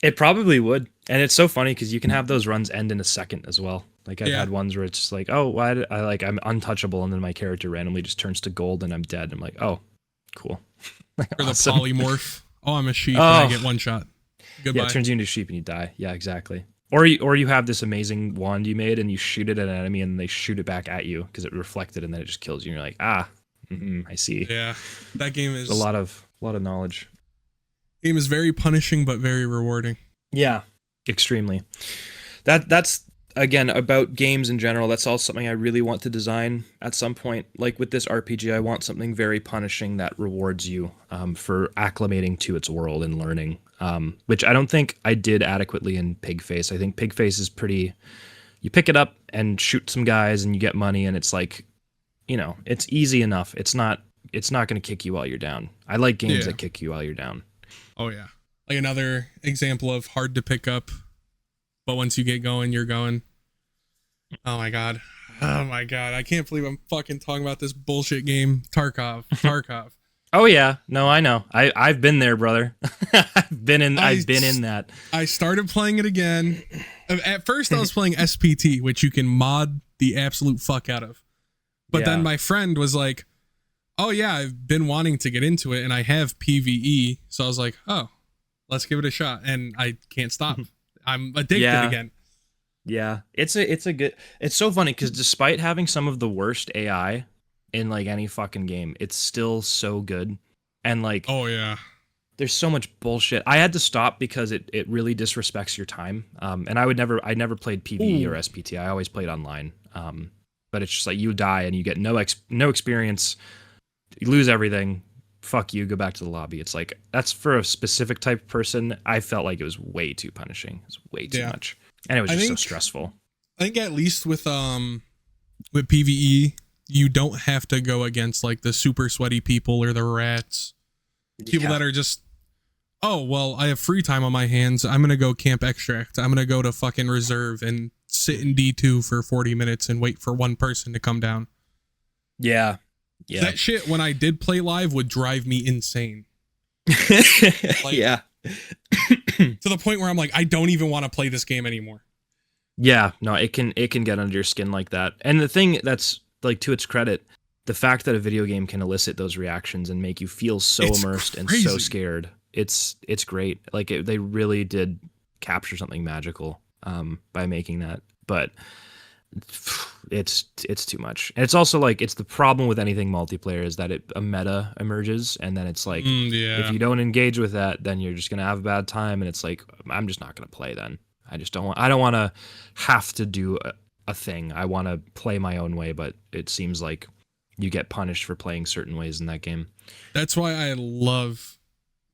It probably would. And it's so funny because you can have those runs end in a second as well. Like I've had ones where it's just like, oh, I'm untouchable, and then my character randomly just turns to gold and I'm dead. I'm like, oh, cool. Or awesome. The polymorph. Oh, I'm a sheep and I get one shot. Goodbye. Yeah, it turns you into a sheep and you die. Yeah, exactly. Or you have this amazing wand you made and you shoot it at an enemy and they shoot it back at you because it reflected and then it just kills you. And you're like, I see. Yeah, that game is a lot of knowledge. Game is very punishing but very rewarding. Yeah, extremely. That's again about games in general. That's all something I really want to design at some point. Like with this RPG, I want something very punishing that rewards you for acclimating to its world and learning. Which I don't think I did adequately in PIGFACE. I think PIGFACE is pretty. You pick it up and shoot some guys and you get money and it's like, it's easy enough. It's not going to kick you while you're down. I like games that kick you while you're down. Oh yeah, like another example of hard to pick up, but once you get going, you're going. Oh my god, I can't believe I'm fucking talking about this bullshit game, Tarkov. Oh yeah, no, I know. I've been there, brother. I've been in that. I started playing it again. At first, I was playing SPT, which you can mod the absolute fuck out of. But then my friend was like, "Oh yeah, I've been wanting to get into it, and I have PvE." So I was like, "Oh, let's give it a shot." And I can't stop. I'm addicted again. Yeah, it's so funny because despite having some of the worst AI in like any fucking game, it's still so good. And like, oh yeah, there's so much bullshit. I had to stop because it really disrespects your time. And I never played PvE or SPT. I always played online. But it's just like you die and you get no experience. You lose everything. Fuck you. Go back to the lobby. It's like that's for a specific type of person. I felt like it was way too punishing. It was way too much. And it was just so stressful. I think at least with PvE, you don't have to go against like the super sweaty people or the rats. People that are just, oh, well, I have free time on my hands. I'm going to go camp extract. I'm going to go to fucking reserve and sit in D2 for 40 minutes and wait for one person to come down. Yeah. Yeah. That shit, when I did play live, would drive me insane. Yeah. To the point where I'm like, I don't even want to play this game anymore. Yeah, no, it can get under your skin like that. And the thing that's like, to its credit, the fact that a video game can elicit those reactions and make you feel so immersed and so scared, it's great. Like they really did capture something magical by making that. but it's too much. And it's also like, it's the problem with anything multiplayer is that a meta emerges, and then it's like, if you don't engage with that, then you're just gonna have a bad time, and it's like, I'm just not gonna play then. I don't want to have to do a thing. I want to play my own way, but it seems like you get punished for playing certain ways in that game. That's why I love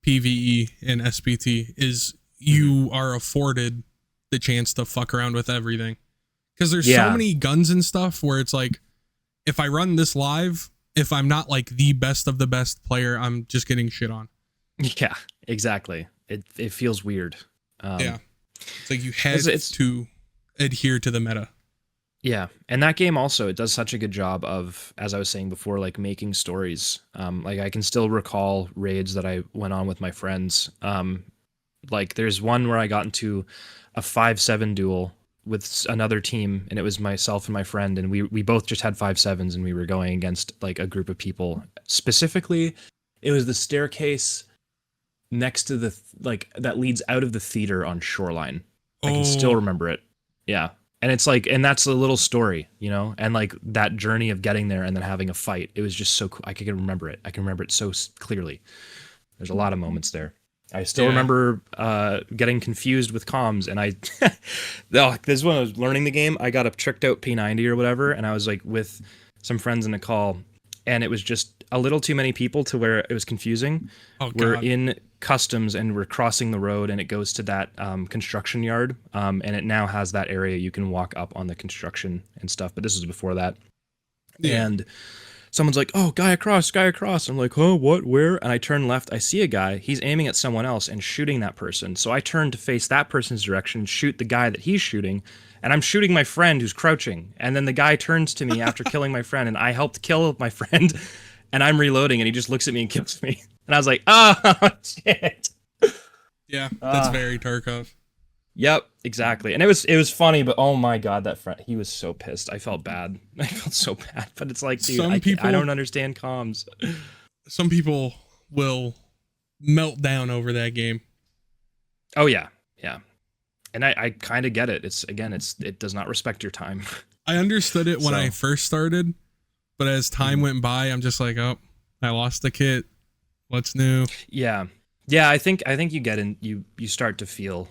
PvE and SPT, is you are afforded the chance to fuck around with everything. Because there's so many guns and stuff where it's like, if I run this live, if I'm not like the best of the best player, I'm just getting shit on. Yeah, exactly. It feels weird. It's like you had to adhere to the meta. Yeah, and that game also, it does such a good job of, as I was saying before, like making stories. Like I can still recall raids that I went on with my friends. Like there's one where I got into a 5-7 duel with another team, and it was myself and my friend, and we both just had 5-7s, and we were going against like a group of people. Specifically, it was the staircase next to the like that leads out of the theater on Shoreline. I can still remember it. Yeah. And it's like, and that's a little story, you know, and like that journey of getting there and then having a fight. It was just so cool. I can remember it. I can remember it so clearly. There's a lot of moments there. I still remember getting confused with comms, and this is when I was learning the game. I got a tricked out P90 or whatever, and I was like with some friends in a call, and it was just a little too many people to where it was confusing. We're in customs and we're crossing the road, and it goes to that construction yard, and it now has that area you can walk up on the construction and stuff, but this was before that. And someone's like, oh, guy across. I'm like, oh, what, where? And I turn left, I see a guy, he's aiming at someone else and shooting that person. So I turn to face that person's direction, shoot the guy that he's shooting, and I'm shooting my friend who's crouching. And then the guy turns to me after killing my friend, and I helped kill my friend, and I'm reloading, and he just looks at me and kills me. And I was like, oh, shit. Yeah, that's very Tarkov. Yep, exactly. And it was funny, but oh my god, that friend, he was so pissed. I felt bad. I felt so bad. But it's like, dude, I don't understand comms. Some people will melt down over that game. Oh yeah, yeah. And I kind of get it. It does not respect your time. I understood it when I first started, but as time went by, I'm just like, oh, I lost the kit. What's new? Yeah. Yeah, I think you get in, you start to feel,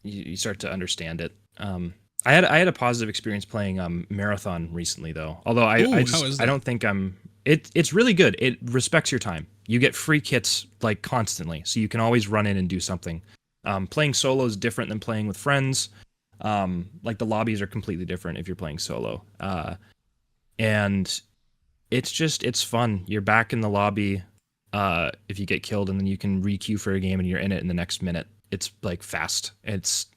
you start to understand it. I had a positive experience playing Marathon recently though. Although I don't think it's really good. It respects your time. You get free kits like constantly, so you can always run in and do something. Playing solo is different than playing with friends. Like the lobbies are completely different if you're playing solo. And it's fun. You're back in the lobby if you get killed, and then you can re-queue for a game and you're in it in the next minute. It's like fast. It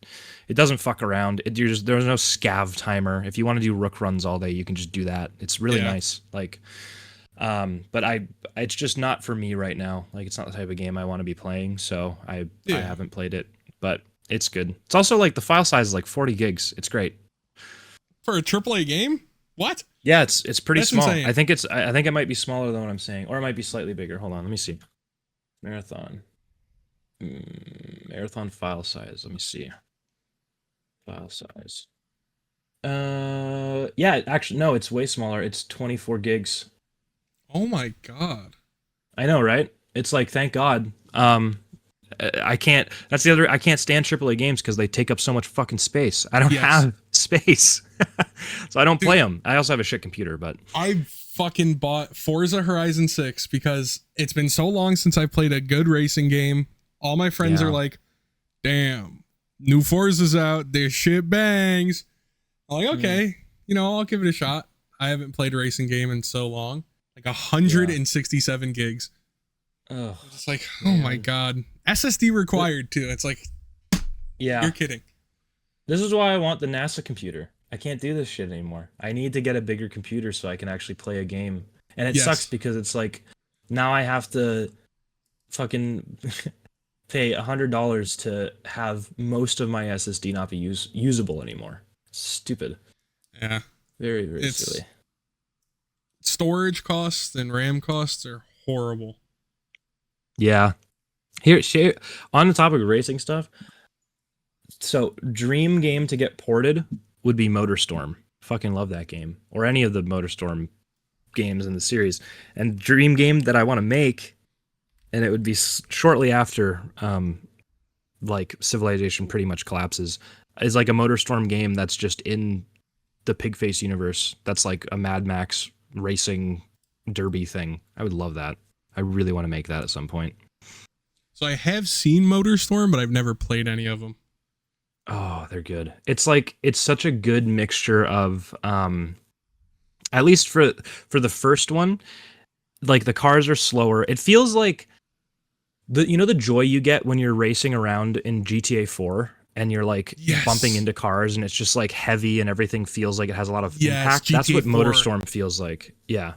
doesn't fuck around. There's no scav timer. If you want to do rook runs all day, you can just do that. It's really nice. Like, but it's just not for me right now. Like, it's not the type of game I want to be playing. So I haven't played it, but it's good. It's also like the file size is like 40 gigs. It's great for a AAA game. What? Yeah, it's pretty That's small. insane. I think it might be smaller than what I'm saying, or it might be slightly bigger. Hold on, let me see. Marathon file size. Let me see. File size. Yeah, actually, no, it's way smaller. It's 24 gigs. Oh my god. I know, right? It's like, thank God. I can't. That's the other. I can't stand AAA games because they take up so much fucking space. I don't have space, so I don't play them. I also have a shit computer, but I fucking bought Forza Horizon 6 because it's been so long since I played a good racing game. All my friends are like, "Damn, new Forza's out. This shit bangs." I'm like, okay, I'll give it a shot. I haven't played a racing game in so long. Like 167 gigs. Oh, just like, oh my god. SSD required too. It's like, yeah, you're kidding. This is why I want the NASA computer. I can't do this shit anymore. I need to get a bigger computer so I can actually play a game. And it sucks because it's like, now I have to fucking pay $100 to have most of my SSD not be usable anymore. Stupid. Yeah. Very, very silly. Storage costs and RAM costs are horrible. Yeah. Here, on the topic of racing stuff, so dream game to get ported would be MotorStorm. Fucking love that game, or any of the MotorStorm games in the series. And dream game that I want to make, and it would be shortly after like Civilization pretty much collapses, is like a MotorStorm game that's just in the PIGFACE universe. That's like a Mad Max racing derby thing. I would love that. I really want to make that at some point. So I have seen MotorStorm, but I've never played any of them. Oh, they're good. It's like, it's such a good mixture of at least for the first one, like the cars are slower. It feels like the joy you get when you're racing around in GTA 4 and you're like bumping into cars and it's just like heavy and everything feels like it has a lot of impact. GTA That's what 4. MotorStorm feels like. Yeah.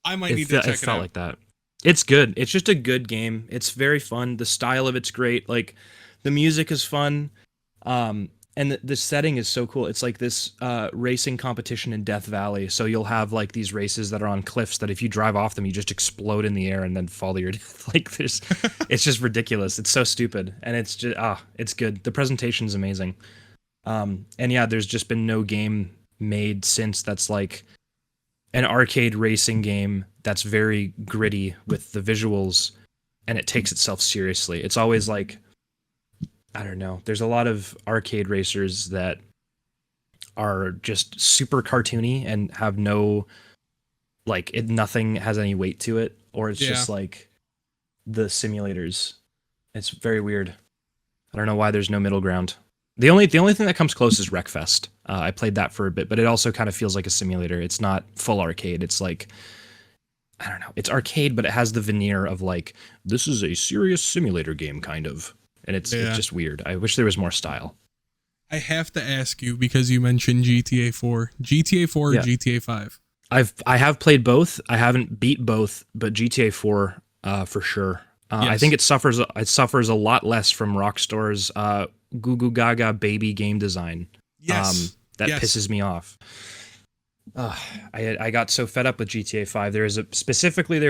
I might need to check it out. It felt like that. It's good. It's just a good game. It's very fun. The style of it's great. Like the music is fun. And the setting is so cool. It's like this racing competition in Death Valley. So you'll have like these races that are on cliffs that if you drive off them, you just explode in the air and then fall to your death. Like it's just ridiculous. It's so stupid. And it's just, it's good. The presentation's amazing. And yeah, there's just been no game made since that's like an arcade racing game that's very gritty with the visuals and it takes itself seriously. It's always like, I don't know. There's a lot of arcade racers that are just super cartoony and have no, like, nothing has any weight to it, or it's just like the simulators. It's very weird. I don't know why there's no middle ground. The only thing that comes close is Wreckfest. I played that for a bit, but it also kind of feels like a simulator. It's not full arcade. It's like, I don't know. It's arcade, but it has the veneer of like, this is a serious simulator game, kind of. And it's just weird. I wish there was more style. I have to ask you because you mentioned GTA 4. GTA 4 or GTA 5? I have played both. I haven't beat both, but GTA 4 for sure. I think it suffers a lot less from Rockstar's goo goo gaga baby game design. That pisses me off. I got so fed up with GTA 5. There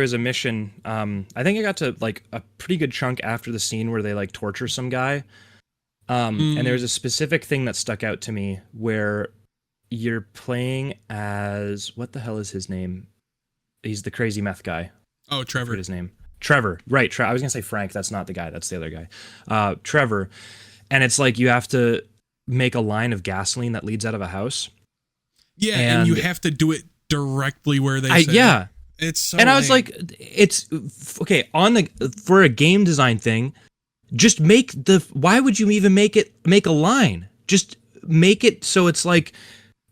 is a mission. I think I got to like a pretty good chunk after the scene where they like torture some guy. And there's a specific thing that stuck out to me where you're playing as, what the hell is his name? He's the crazy meth guy. Oh, Trevor. I forget his name. Trevor. Right. I was gonna say Frank. That's not the guy. That's the other guy. Trevor. And it's like you have to make a line of gasoline that leads out of a house. Yeah, and you have to do it directly where they say. Yeah. It's so and I was like, it's okay, for a game design thing, just why would you even make a line? Just make it so it's like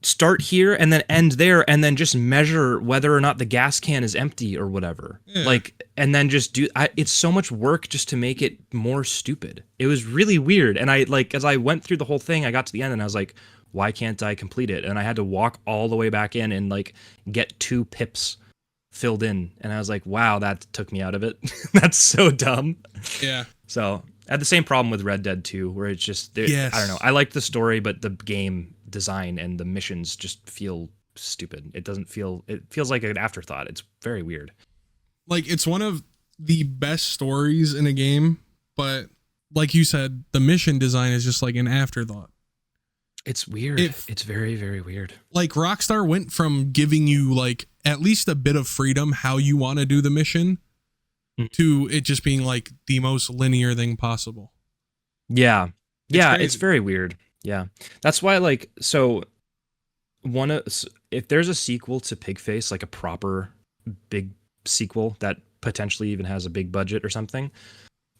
start here and then end there and then just measure whether or not the gas can is empty or whatever. Yeah. Like, and then just it's so much work just to make it more stupid. It was really weird. And I like, as I went through the whole thing, I got to the end and I was like, why can't I complete it? And I had to walk all the way back in and like get 2 pips filled in. And I was like, wow, that took me out of it. That's so dumb. Yeah. So I had the same problem with Red Dead 2, where it's just, I don't know. I liked the story, but the game design and the missions just feel stupid. It feels like an afterthought. It's very weird. Like, it's one of the best stories in a game, but like you said, the mission design is just like an afterthought. It's weird. It's very, very weird. Like Rockstar went from giving you like at least a bit of freedom how you want to do the mission to it just being like the most linear thing possible. Yeah. It's very weird. Yeah. That's why like, so if there's a sequel to PIGFACE, like a proper big sequel that potentially even has a big budget or something,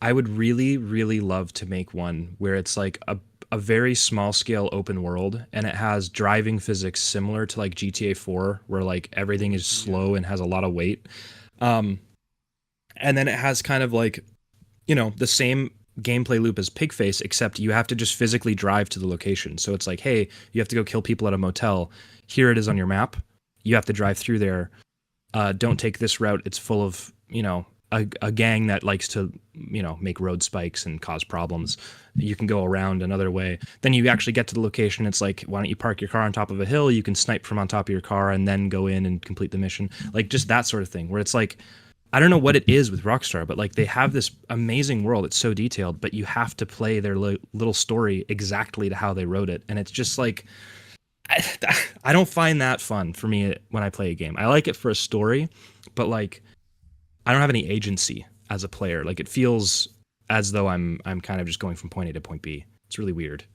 I would really, really love to make one where it's like a very small scale open world and it has driving physics similar to like GTA 4 where like everything is slow and has a lot of weight. And then it has kind of like, the same gameplay loop as PIGFACE, except you have to just physically drive to the location. So it's like, hey, you have to go kill people at a motel. Here it is on your map. You have to drive through there. Don't take this route. It's full of, a gang that likes to, make road spikes and cause problems. You can go around another way. Then you actually get to the location. It's like, why don't you park your car on top of a hill? You can snipe from on top of your car and then go in and complete the mission. Like just that sort of thing where it's like, I don't know what it is with Rockstar, but like they have this amazing world. It's so detailed, but you have to play their little story exactly to how they wrote it. And it's just like, I, I don't find that fun for me when I play a game. I like it for a story, but like I don't have any agency as a player. Like it feels as though I'm kind of just going from point A to point B. It's really weird.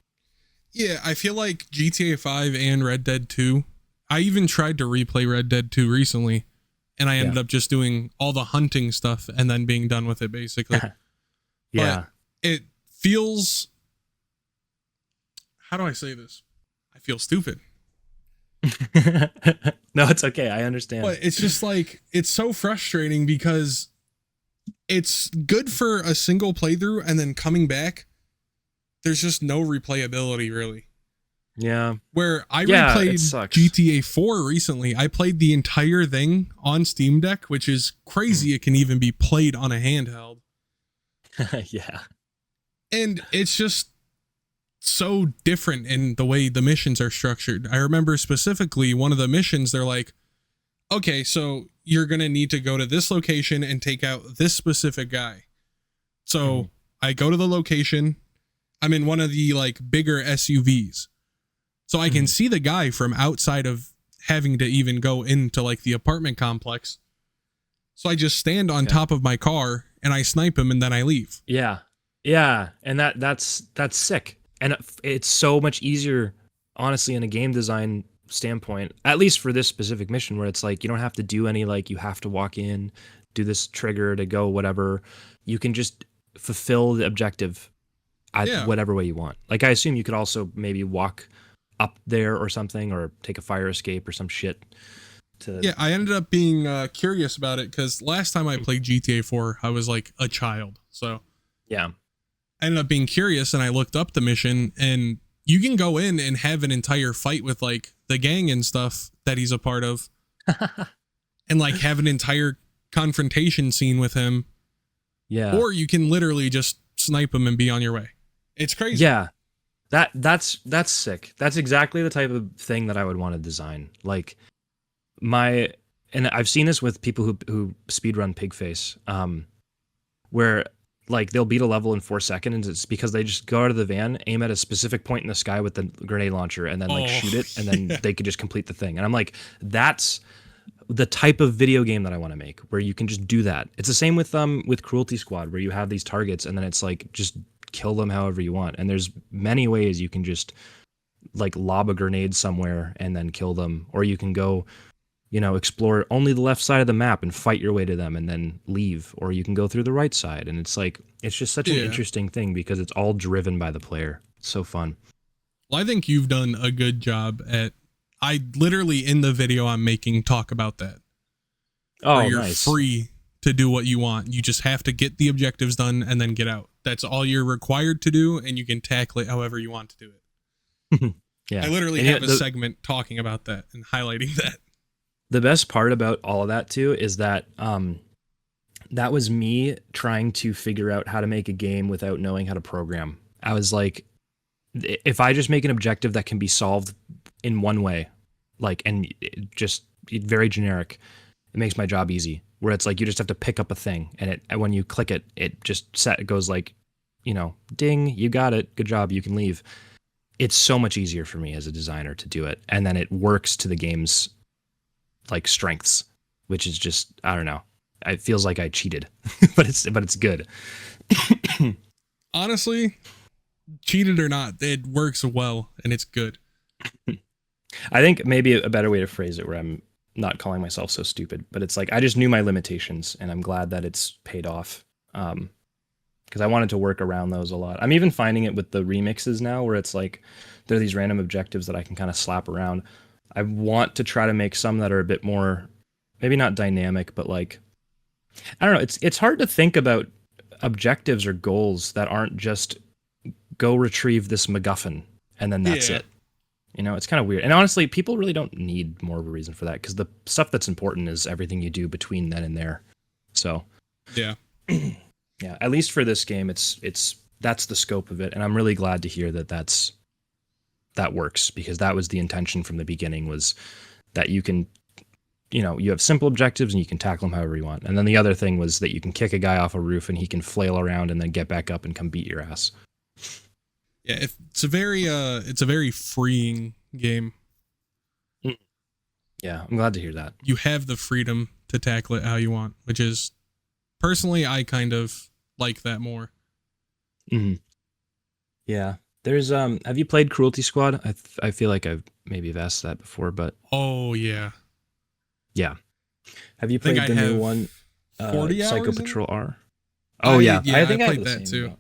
Yeah, I feel like GTA 5 and Red Dead 2. I even tried to replay Red Dead 2 recently, and I ended up just doing all the hunting stuff and then being done with it, basically. Yeah. But it feels... How do I say this? I feel stupid. No, it's okay. I understand. But it's just like, it's so frustrating because it's good for a single playthrough, and then coming back, there's just no replayability, really. Yeah. Where I replayed sucks. GTA 4 recently. I played the entire thing on Steam Deck, which is crazy. It can even be played on a handheld. Yeah. And it's just so different in the way the missions are structured. I remember specifically one of the missions, they're like, okay, so you're going to need to go to this location and take out this specific guy. So I go to the location. I'm in one of the like bigger SUVs. So I can see the guy from outside of having to even go into like the apartment complex. So I just stand on top of my car and I snipe him and then I leave. Yeah. Yeah. And that's sick. And it's so much easier, honestly, in a game design standpoint, at least for this specific mission, where it's like you don't have to do any like you have to walk in, do this trigger to go whatever. You can just fulfill the objective whatever way you want. Like I assume you could also maybe walk up there or something, or take a fire escape or some shit. I ended up being curious about it because last time I played GTA 4, I was like a child. So yeah, I ended up being curious and I looked up the mission, and you can go in and have an entire fight with like the gang and stuff that he's a part of and like have an entire confrontation scene with him. Yeah. Or you can literally just snipe him and be on your way. It's crazy. Yeah. That's sick. That's exactly the type of thing that I would want to design. Like and I've seen this with people who speedrun PIGFACE, where like they'll beat a level in 4 seconds, and it's because they just go out of the van, aim at a specific point in the sky with the grenade launcher, and then like shoot it, and then they could just complete the thing. And I'm like, that's the type of video game that I want to make, where you can just do that. It's the same with Cruelty Squad, where you have these targets, and then it's like just kill them however you want. And there's many ways you can just like lob a grenade somewhere and then kill them, or you can go, explore only the left side of the map and fight your way to them and then leave, or you can go through the right side. And it's like, it's just such an interesting thing because it's all driven by the player. It's so fun. Well, I think you've done a good job I literally in the video I'm making talk about that. Oh, you're nice. Free to do what you want. You just have to get the objectives done and then get out. That's all you're required to do, and you can tackle it however you want to do it. Yeah. I literally have a segment talking about that and highlighting that. The best part about all of that too is that that was me trying to figure out how to make a game without knowing how to program. I was like, if I just make an objective that can be solved in one way, like, and just very generic, it makes my job easy. Where it's like you just have to pick up a thing, and when you click it, it just goes like, ding, you got it, good job, you can leave. It's so much easier for me as a designer to do it, and then it works to the game's like strengths, which is just, I don't know. It feels like I cheated, but it's good. Honestly, cheated or not, it works well and it's good. I think maybe a better way to phrase it, where I'm not calling myself so stupid, but it's like I just knew my limitations, and I'm glad that it's paid off. Because I wanted to work around those a lot. I'm even finding it with the remixes now, where it's like there are these random objectives that I can kind of slap around. I want to try to make some that are a bit more, maybe not dynamic, but like, I don't know. It's hard to think about objectives or goals that aren't just go retrieve this MacGuffin and then that's it. It's kind of weird. And honestly, people really don't need more of a reason for that, because the stuff that's important is everything you do between then and there. So yeah. Yeah, at least for this game, that's the scope of it, and I'm really glad to hear that works, because that was the intention from the beginning, was that you can, you have simple objectives and you can tackle them however you want. And then the other thing was that you can kick a guy off a roof and he can flail around and then get back up and come beat your ass. Yeah, it's a very freeing game. Yeah, I'm glad to hear that. You have the freedom to tackle it how you want, which is, personally, I kind of like that more. Hmm. Yeah. There's have you played Cruelty Squad? I feel like I've maybe asked that before, but Oh yeah, yeah. Have you I think played I the new have one, 40 Psycho hours in it? Patrol R? Oh yeah, I think I have played the that same too. amount.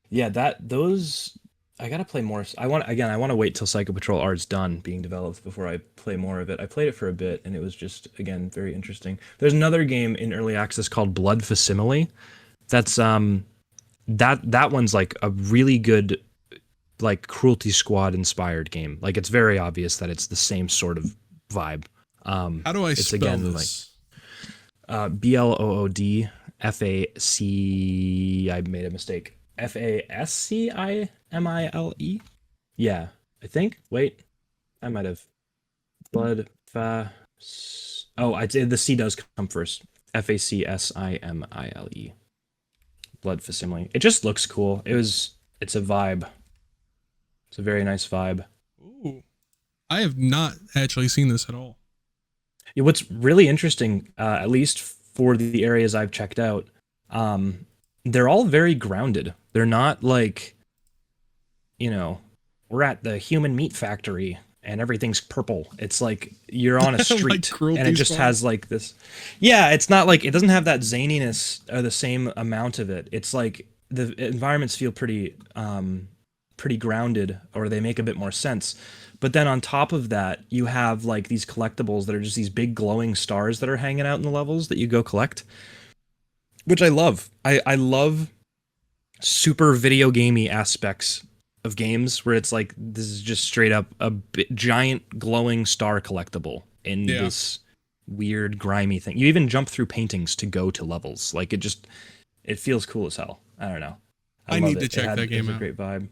Yeah, that those I gotta play more. I want to wait till Psycho Patrol R is done being developed before I play more of it. I played it for a bit and it was just again very interesting. There's another game in early access called Blood Facsimile. That's that one's like a really good like Cruelty Squad inspired game. Like it's very obvious that it's the same sort of vibe. How do I It's spell again this? like BLOOD FAC. I made a mistake. FASCIMILE. Yeah, I think. Wait, I might have. Blood fa. Oh, I did. The C does come first. FACSIMILE. Blood Facsimile. It just looks cool. It's a vibe. It's a very nice vibe. Ooh, I have not actually seen this at all. Yeah, what's really interesting, at least for the areas I've checked out, they're all very grounded. They're not like, we're at the human meat factory and everything's purple. It's like you're on a street Cruelty and it just Squad? has like this. Yeah, it's not like it doesn't have that zaniness or the same amount of it. It's like the environments feel pretty grounded, or they make a bit more sense. But then on top of that, you have like these collectibles that are just these big glowing stars that are hanging out in the levels that you go collect, which I love. I love super video gamey aspects of games where it's like this is just straight up a giant glowing star collectible in this weird grimy thing. You even jump through paintings to go to levels. Like it feels cool as hell. I don't know. I love need to it. check that game It's a out. great vibe.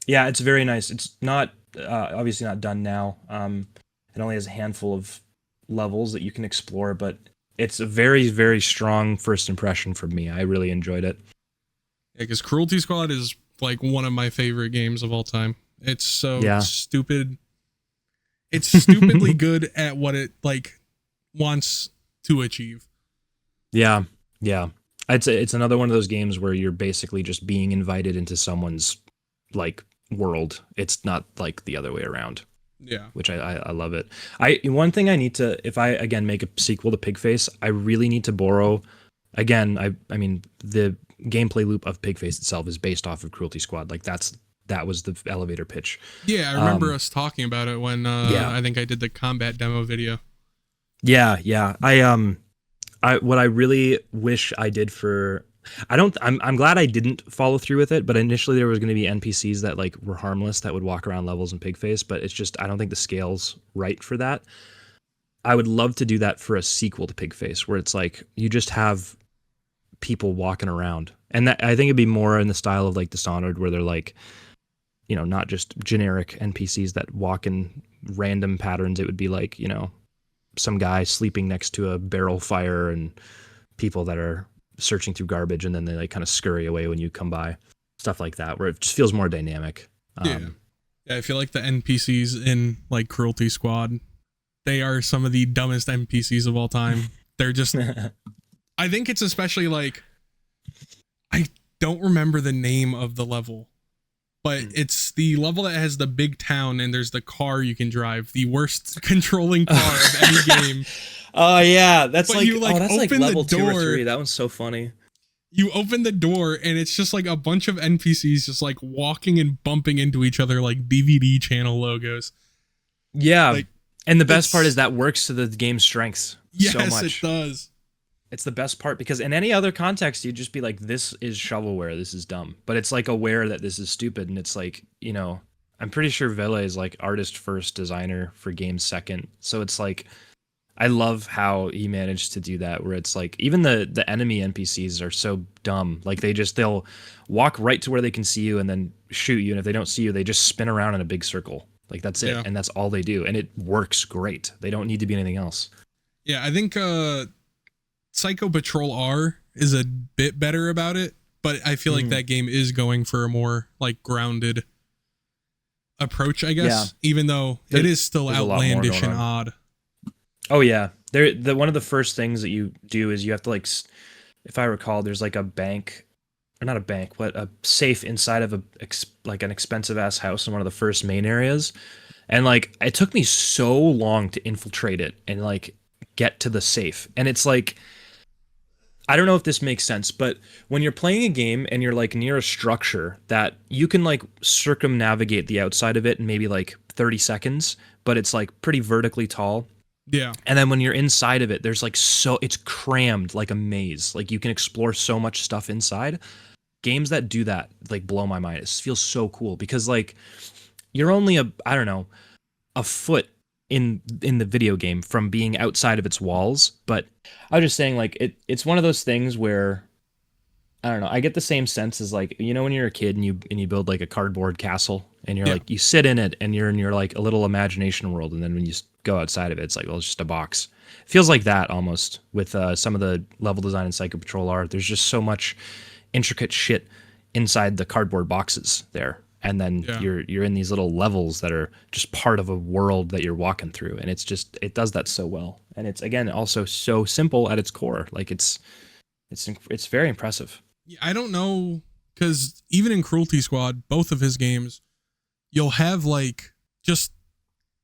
Yeah, it's very nice. It's not obviously not done now. It only has a handful of levels that you can explore, but it's a very, very strong first impression for me. I really enjoyed it. Yeah, because Cruelty Squad is like one of my favorite games of all time. It's so stupid. It's stupidly good at what it like wants to achieve. Yeah, yeah. I'd say it's another one of those games where you're basically just being invited into someone's like world. It's not like the other way around. Yeah, which I love it. One thing I need to, if I again make a sequel to PIGFACE, I really need to borrow. Again, I mean the gameplay loop of PIGFACE itself is based off of Cruelty Squad. Like that was the elevator pitch. Yeah, I remember us talking about it when I think I did the combat demo video. Yeah. I what I really wish I did for. I'm glad I didn't follow through with it, but initially there was going to be NPCs that like were harmless that would walk around levels in PIGFACE, but it's just I don't think the scale's right for that. I would love to do that for a sequel to PIGFACE where it's like you just have people walking around. And that I think it'd be more in the style of like Dishonored where they're like, not just generic NPCs that walk in random patterns. It would be like, some guy sleeping next to a barrel fire and people that are searching through garbage and then they like kind of scurry away when you come by, stuff like that, where it just feels more dynamic. Yeah, I feel like the NPCs in like Cruelty Squad, they are some of the dumbest NPCs of all time. They're just, I think it's especially like, I don't remember the name of the level, but it's the level that has the big town and there's the car you can drive, the worst controlling car of any game. Oh yeah, that's but like, that's like level 2 or door, 3. That one's so funny. You open the door and it's just like a bunch of NPCs just like walking and bumping into each other like DVD channel logos. Yeah, and the best part is that works to the game's strengths so much. Yes, it does. It's the best part because in any other context, you'd just be like, this is shovelware, this is dumb. But it's like aware that this is stupid. And it's like, I'm pretty sure Vele is like artist first, designer for games second. So it's like, I love how he managed to do that where it's like, even the enemy NPCs are so dumb. Like they'll walk right to where they can see you and then shoot you. And if they don't see you, they just spin around in a big circle. Like that's it. Yeah. And that's all they do. And it works great. They don't need to be anything else. Yeah, I think Psycho Patrol R is a bit better about it, but I feel like that game is going for a more like grounded approach, I guess, even though it is still outlandish and odd. Oh yeah, one of the first things that you do is you have to like, if I recall, there's like a bank, or not a bank, what a safe inside of like an expensive ass house in one of the first main areas, and like it took me so long to infiltrate it and like get to the safe, and it's like I don't know if this makes sense, but when you're playing a game and you're like near a structure that you can like circumnavigate the outside of it in maybe like 30 seconds, but it's like pretty vertically tall. Yeah. And then when you're inside of it, there's like it's crammed like a maze. Like you can explore so much stuff inside. Games that do that like blow my mind. It feels so cool because like you're only I don't know, a foot in the video game from being outside of its walls. But I was just saying like it's one of those things where I don't know, I get the same sense as like, you know, when you're a kid and you build like a cardboard castle and you're like you sit in it and you're in your like a little imagination world, and then when you go outside of it, it's like, well, it's just a box. It feels like that almost with some of the level design and Psycho Patrol art. There's just so much intricate shit inside the cardboard boxes there, and then you're in these little levels that are just part of a world that you're walking through, and it's just it does that so well, and it's again also so simple at its core. Like it's very impressive. I don't know, because even in Cruelty Squad, both of his games, you'll have like just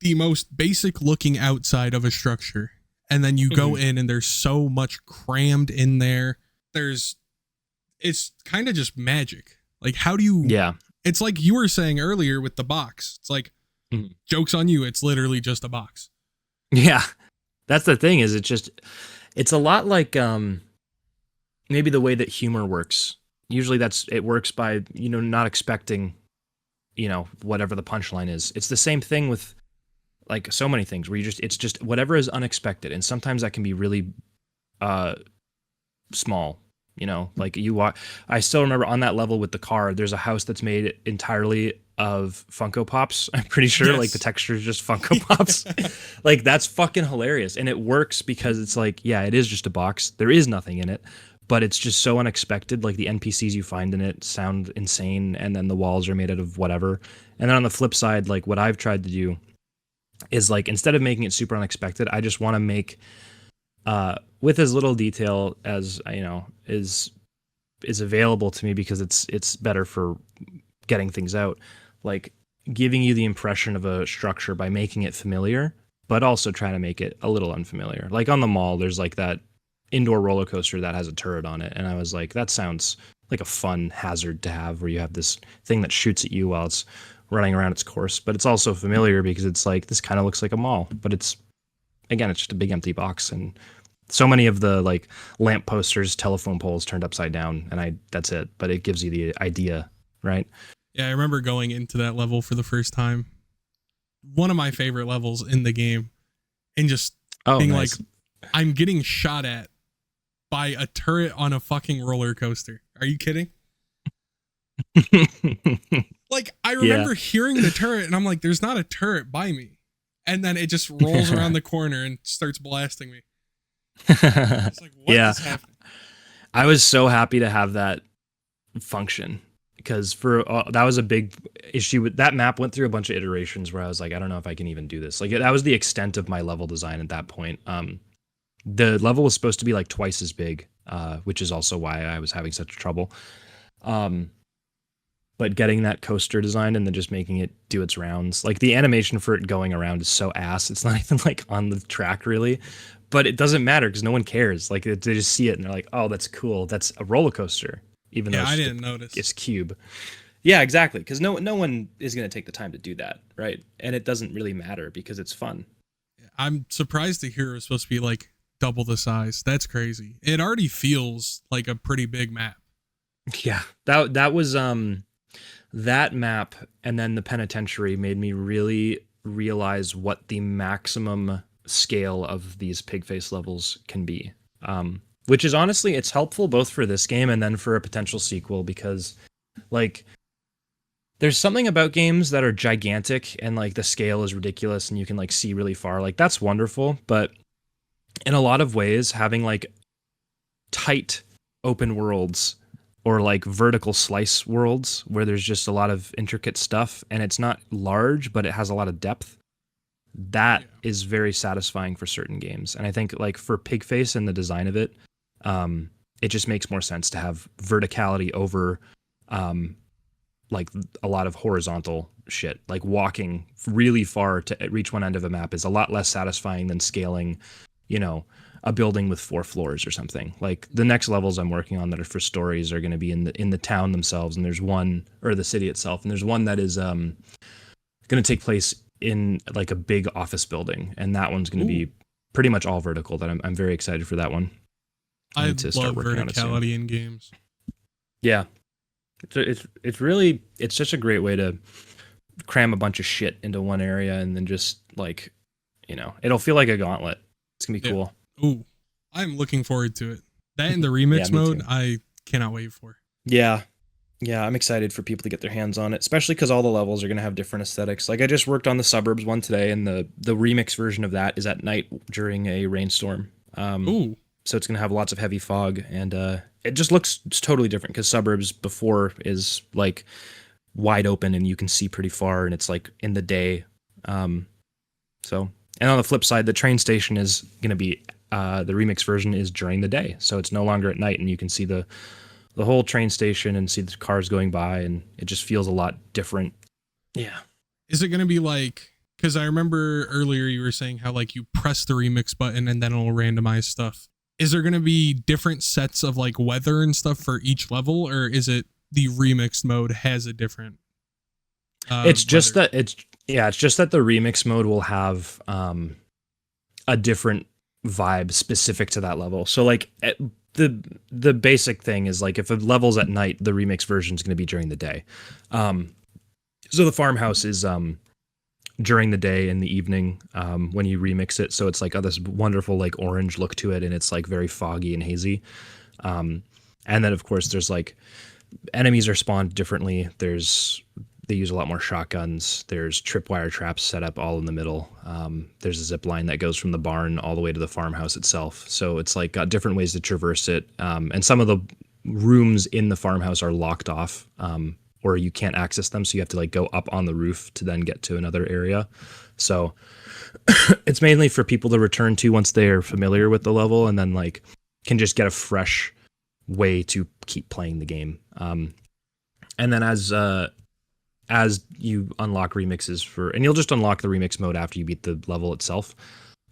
the most basic looking outside of a structure, and then you go in and there's so much crammed in there. It's kind of just magic. Like, how do you? Yeah, it's like you were saying earlier with the box. It's like joke's on you. It's literally just a box. Yeah, that's the thing. Is it's a lot like maybe the way that humor works. Usually it works by, you know, not expecting, you know, whatever the punchline is. It's the same thing with like so many things where it's just whatever is unexpected. And sometimes that can be really small, you know, like I still remember on that level with the car, there's a house that's made entirely of Funko Pops. I'm pretty sure like the texture is just Funko Pops. Like that's fucking hilarious. And it works because it's like, yeah, it is just a box. There is nothing in it. But it's just so unexpected. Like the NPCs you find in it sound insane, and then the walls are made out of whatever. And then on the flip side, like what I've tried to do is like instead of making it super unexpected, I just want to make with as little detail as you know is available to me because it's better for getting things out. Like giving you the impression of a structure by making it familiar, but also trying to make it a little unfamiliar. Like on the mall, there's like that indoor roller coaster that has a turret on it, and I was like, that sounds like a fun hazard to have, where you have this thing that shoots at you while it's running around its course. But it's also familiar because it's like, this kind of looks like a mall, but it's just a big empty box. And so many of the like lamp posters, telephone poles turned upside down, and that's it. But it gives you the idea, right? Yeah, I remember going into that level for the first time, one of my favorite levels in the game, and just being nice. Like, I'm getting shot at by a turret on a fucking roller coaster. Are you kidding? Like, I remember hearing the turret and I'm like, there's not a turret by me. And then it just rolls around the corner and starts blasting me. It's like, what is happening? I was so happy to have that function because that was a big issue with that map. Went through a bunch of iterations where I was like, I don't know if I can even do this. Like that was the extent of my level design at that point. The level was supposed to be like twice as big, which is also why I was having such trouble. But getting that coaster design and then just making it do its rounds, like the animation for it going around is so ass. It's not even like on the track really, but it doesn't matter because no one cares. Like they just see it and they're like, oh, that's cool. That's a roller coaster. Even though I didn't notice. It's cube. Yeah, exactly. Because no one is going to take the time to do that, right? And it doesn't really matter because it's fun. I'm surprised to hear it was supposed to be like double the size. That's crazy. It already feels like a pretty big map. Yeah, that was that map, and then the penitentiary made me really realize what the maximum scale of these PIGFACE levels can be. Which is honestly, it's helpful both for this game and then for a potential sequel, because like there's something about games that are gigantic and like the scale is ridiculous and you can like see really far. Like that's wonderful, but in a lot of ways, having like tight open worlds or like vertical slice worlds where there's just a lot of intricate stuff and it's not large, but it has a lot of depth, that is very satisfying for certain games. And I think like for PIGFACE and the design of it, it just makes more sense to have verticality over like a lot of horizontal shit. Like walking really far to reach one end of a map is a lot less satisfying than scaling, you know, a building with 4 floors or something. Like the next levels I'm working on that are for stories are going to be in the town themselves, and there's one, or the city itself, and there's one that is going to take place in like a big office building, and that one's going to be pretty much all vertical. That I'm very excited for that one. I love verticality in games. Yeah, it's really, it's such a great way to cram a bunch of shit into one area, and then just like, you know, it'll feel like a gauntlet. It's gonna be cool. Ooh, I'm looking forward to it. That in the remix mode, I cannot wait for. Yeah, I'm excited for people to get their hands on it, especially because all the levels are going to have different aesthetics. Like I just worked on the suburbs one today, and the remix version of that is at night during a rainstorm. So it's going to have lots of heavy fog, and it just looks totally different because suburbs before is like wide open and you can see pretty far, and it's like in the day. So, and on the flip side, the train station is going to be the remix version is during the day, so it's no longer at night, and you can see the whole train station and see the cars going by, and it just feels a lot different. Yeah. Is it going to be like, because I remember earlier you were saying how like you press the remix button and then it'll randomize stuff. Is there going to be different sets of like weather and stuff for each level, or is it the remix mode has a different it's just that it's just that the remix mode will have a different vibe specific to that level. So like the basic thing is like if a level's at night, the remix version is going to be during the day. So the farmhouse is during the day and the evening when you remix it. So it's like this wonderful like orange look to it, and it's like very foggy and hazy. And then of course there's like enemies are spawned differently. They use a lot more shotguns. There's tripwire traps set up all in the middle. There's a zip line that goes from the barn all the way to the farmhouse itself. So it's like got different ways to traverse it. And some of the rooms in the farmhouse are locked off, or you can't access them. So you have to like go up on the roof to then get to another area. So it's mainly for people to return to once they're familiar with the level, and then like can just get a fresh way to keep playing the game. And then as you unlock remixes and you'll just unlock the remix mode after you beat the level itself.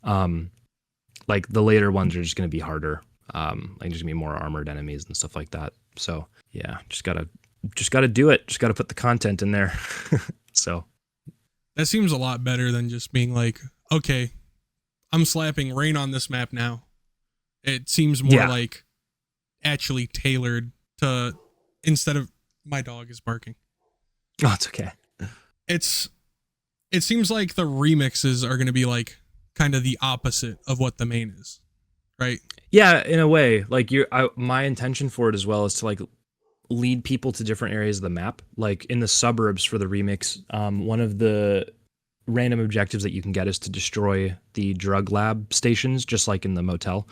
Like the later ones are just going to be harder. Like there's going to be more armored enemies and stuff like that. So yeah, just gotta do it. Just gotta put the content in there. So that seems a lot better than just being like, okay, I'm slapping rain on this map now. It seems more like actually tailored to, instead of, my dog is barking. Oh, it's okay. It seems like the remixes are going to be like kind of the opposite of what the main is, right? Yeah, in a way. Like my intention for it as well is to like lead people to different areas of the map. Like in the suburbs for the remix, one of the random objectives that you can get is to destroy the drug lab stations, just like in the motel.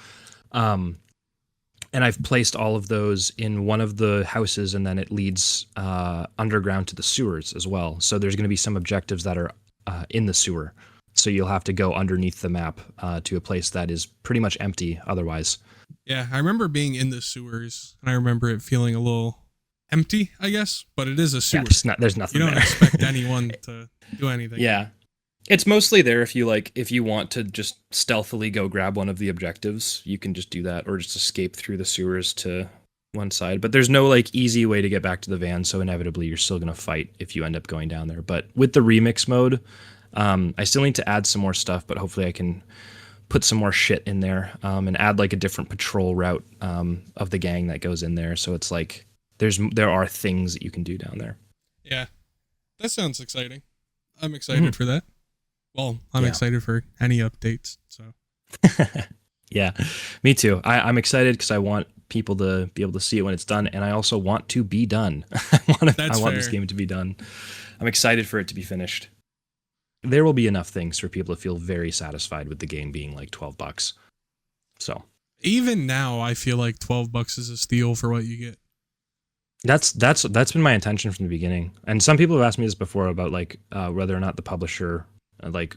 And I've placed all of those in one of the houses, and then it leads underground to the sewers as well. So there's going to be some objectives that are in the sewer. So you'll have to go underneath the map to a place that is pretty much empty otherwise. Yeah, I remember being in the sewers, and I remember it feeling a little empty, I guess, but it is a sewer. Yeah, there's nothing there. You don't expect anyone to do anything. Yeah. It's mostly there if you want to just stealthily go grab one of the objectives, you can just do that, or just escape through the sewers to one side. But there's no like easy way to get back to the van, so inevitably you're still going to fight if you end up going down there. But with the remix mode, I still need to add some more stuff, but hopefully I can put some more shit in there and add like a different patrol route of the gang that goes in there. So it's like there are things that you can do down there. Yeah, that sounds exciting. I'm excited for that. Well, I'm excited for any updates. So, yeah, me too. I'm excited because I want people to be able to see it when it's done, and I also want to be done. I want this game to be done. I'm excited for it to be finished. There will be enough things for people to feel very satisfied with the game being like $12. So even now, I feel like $12 is a steal for what you get. That's been my intention from the beginning, and some people have asked me this before about like whether or not the publisher like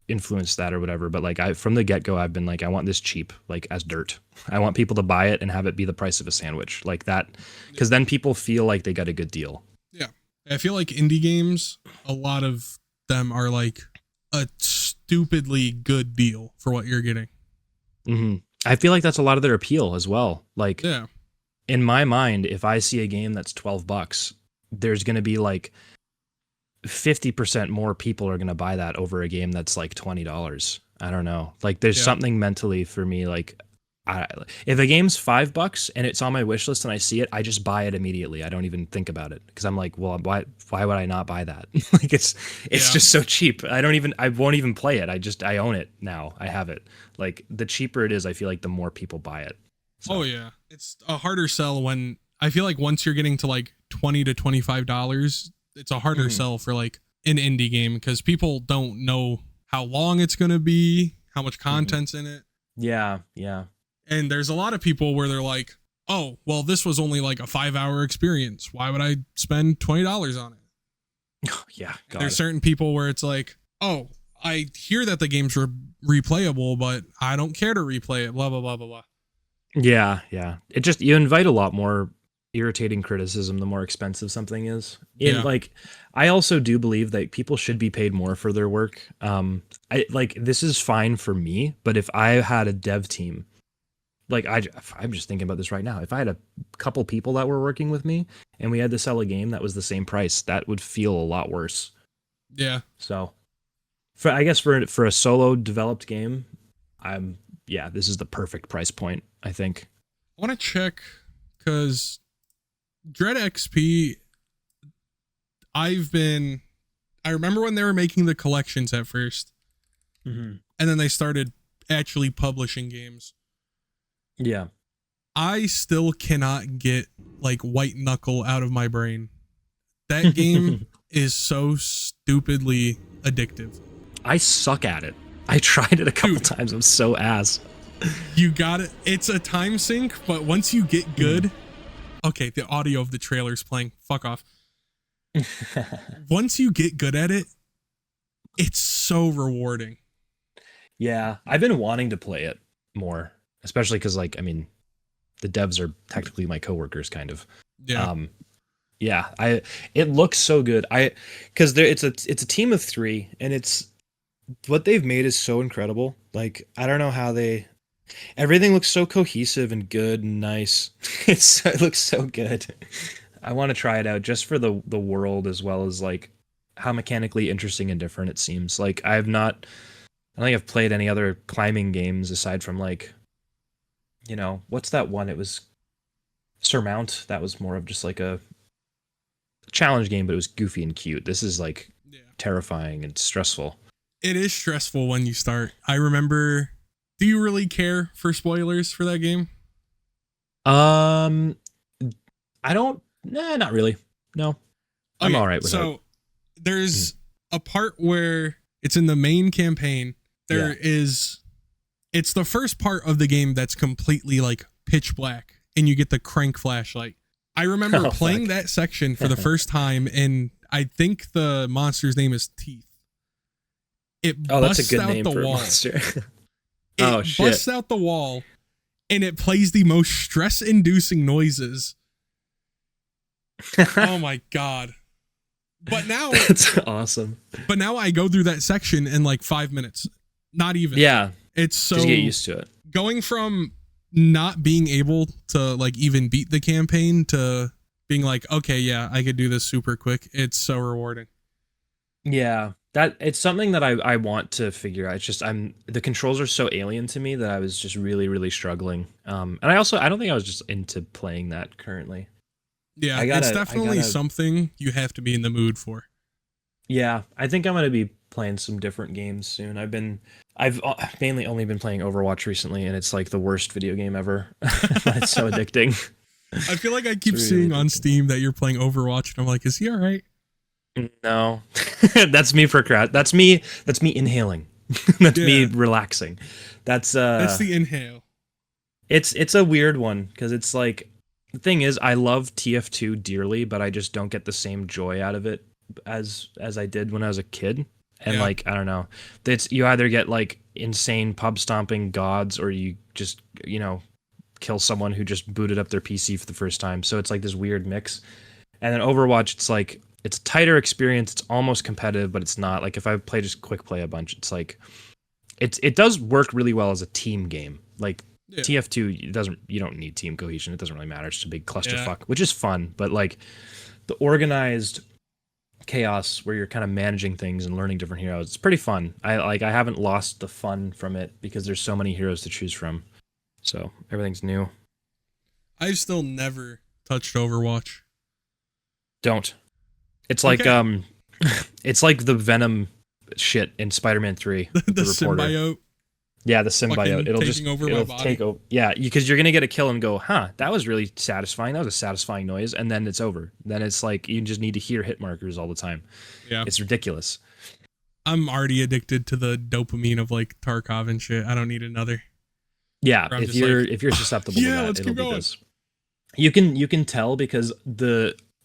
influenced that or whatever, but like I from the get-go I've been like, I want this cheap, like as dirt. I want people to buy it and have it be the price of a sandwich, like that, because then people feel like they got a good deal. Yeah, I feel like indie games, a lot of them are like a stupidly good deal for what you're getting. Mm-hmm. I feel like that's a lot of their appeal as well. Like, yeah, in my mind, if I see a game that's $12, there's going to be like 50% more people are going to buy that over a game that's like $20. I don't know. Like, there's something mentally for me. Like, if a game's $5 and it's on my wish list and I see it, I just buy it immediately. I don't even think about it because I'm like, well, why would I not buy that? Like, it's just so cheap. I won't even play it. I own it now. I have it. Like, the cheaper it is, I feel like the more people buy it. So. Oh yeah, it's a harder sell when I feel like once you're getting to like $20 to $25, it's a harder sell for like an indie game because people don't know how long it's gonna be, how much content's in it. Yeah. And there's a lot of people where they're like, oh, well, this was only like a 5-hour experience. Why would I spend $20 on it? Yeah. There's certain people where it's like, oh, I hear that the game's replayable, but I don't care to replay it, blah, blah, blah, blah, blah. Yeah. It just, you invite a lot more irritating criticism the more expensive something is. Like, I also do believe that people should be paid more for their work. This is fine for me, but if I had a dev team, like I'm just thinking about this right now. If I had a couple people that were working with me and we had to sell a game that was the same price, that would feel a lot worse. Yeah. So I guess for a solo developed game, this is the perfect price point, I think. I want to check because Dread XP, I remember when they were making the collections at first, and then they started actually publishing games. Yeah. I still cannot get like White Knuckle out of my brain. That game is so stupidly addictive. I suck at it. I tried it a couple times. I'm so ass. You got it. It's a time sink, but once you get good, okay, the audio of the trailer's playing. Fuck off. Once you get good at it, it's so rewarding. Yeah, I've been wanting to play it more, especially because, like, I mean, the devs are technically my coworkers, kind of. Yeah. It looks so good. Because it's a team of 3, and it's what they've made is so incredible. Like, I don't know how everything looks so cohesive and good and nice. It looks so good. I want to try it out just for the world, as well as like how mechanically interesting and different it seems. Like, I don't think I've played any other climbing games aside from, like, what's that one? It was Surmount. That was more of just like a challenge game, but it was goofy and cute. This is like terrifying and stressful. It is stressful when you start. I remember. Do you really care for spoilers for that game? I don't. Nah, not really. No, I'm all right with it. So there's a part where it's in the main campaign. It's the first part of the game that's completely like pitch black, and you get the crank flashlight. I remember playing that section for the first time, and I think the monster's name is Teeth. That's a good name for a monster. It busts out the wall, and it plays the most stress-inducing noises. Oh my god. But now that's awesome. But now I go through that section in like 5 minutes. Not even. Yeah. It's so just get used to it. Going from not being able to like even beat the campaign to being like, okay, yeah, I could do this super quick. It's so rewarding. Yeah. That it's something that I want to figure out. It's just the controls are so alien to me that I was just really, really struggling. And I don't think I was just into playing that currently. Yeah, it's definitely something you have to be in the mood for. Yeah, I think I'm gonna be playing some different games soon. I've mainly only been playing Overwatch recently, and it's like the worst video game ever. It's so addicting. I feel like I keep seeing on Steam that you're playing Overwatch, and I'm like, is he all right? No, that's me That's me inhaling. That's me relaxing. That's the inhale. It's a weird one because it's like, the thing is, I love TF2 dearly, but I just don't get the same joy out of it as I did when I was a kid. And like, I don't know, it's, you either get like insane pub stomping gods, or you just, you know, kill someone who just booted up their PC for the first time. So it's like this weird mix. And then Overwatch, it's like, it's a tighter experience. It's almost competitive, but it's not. Like if I play just quick play a bunch, it's like, it does work really well as a team game. Like TF2, you don't need team cohesion. It doesn't really matter. It's just a big clusterfuck, which is fun. But like the organized chaos where you're kind of managing things and learning different heroes, it's pretty fun. I haven't lost the fun from it because there's so many heroes to choose from. So everything's new. I've still never touched Overwatch. Don't. It's like it's like the Venom shit in Spider-Man 3. The symbiote. Yeah, the symbiote. It'll take over. Yeah, because you're gonna get a kill and go, huh, that was really satisfying. That was a satisfying noise, and then it's over. Then it's like you just need to hear hit markers all the time. Yeah, it's ridiculous. I'm already addicted to the dopamine of like Tarkov and shit. I don't need another. Yeah, if you're susceptible to that, it'll be this. You can tell because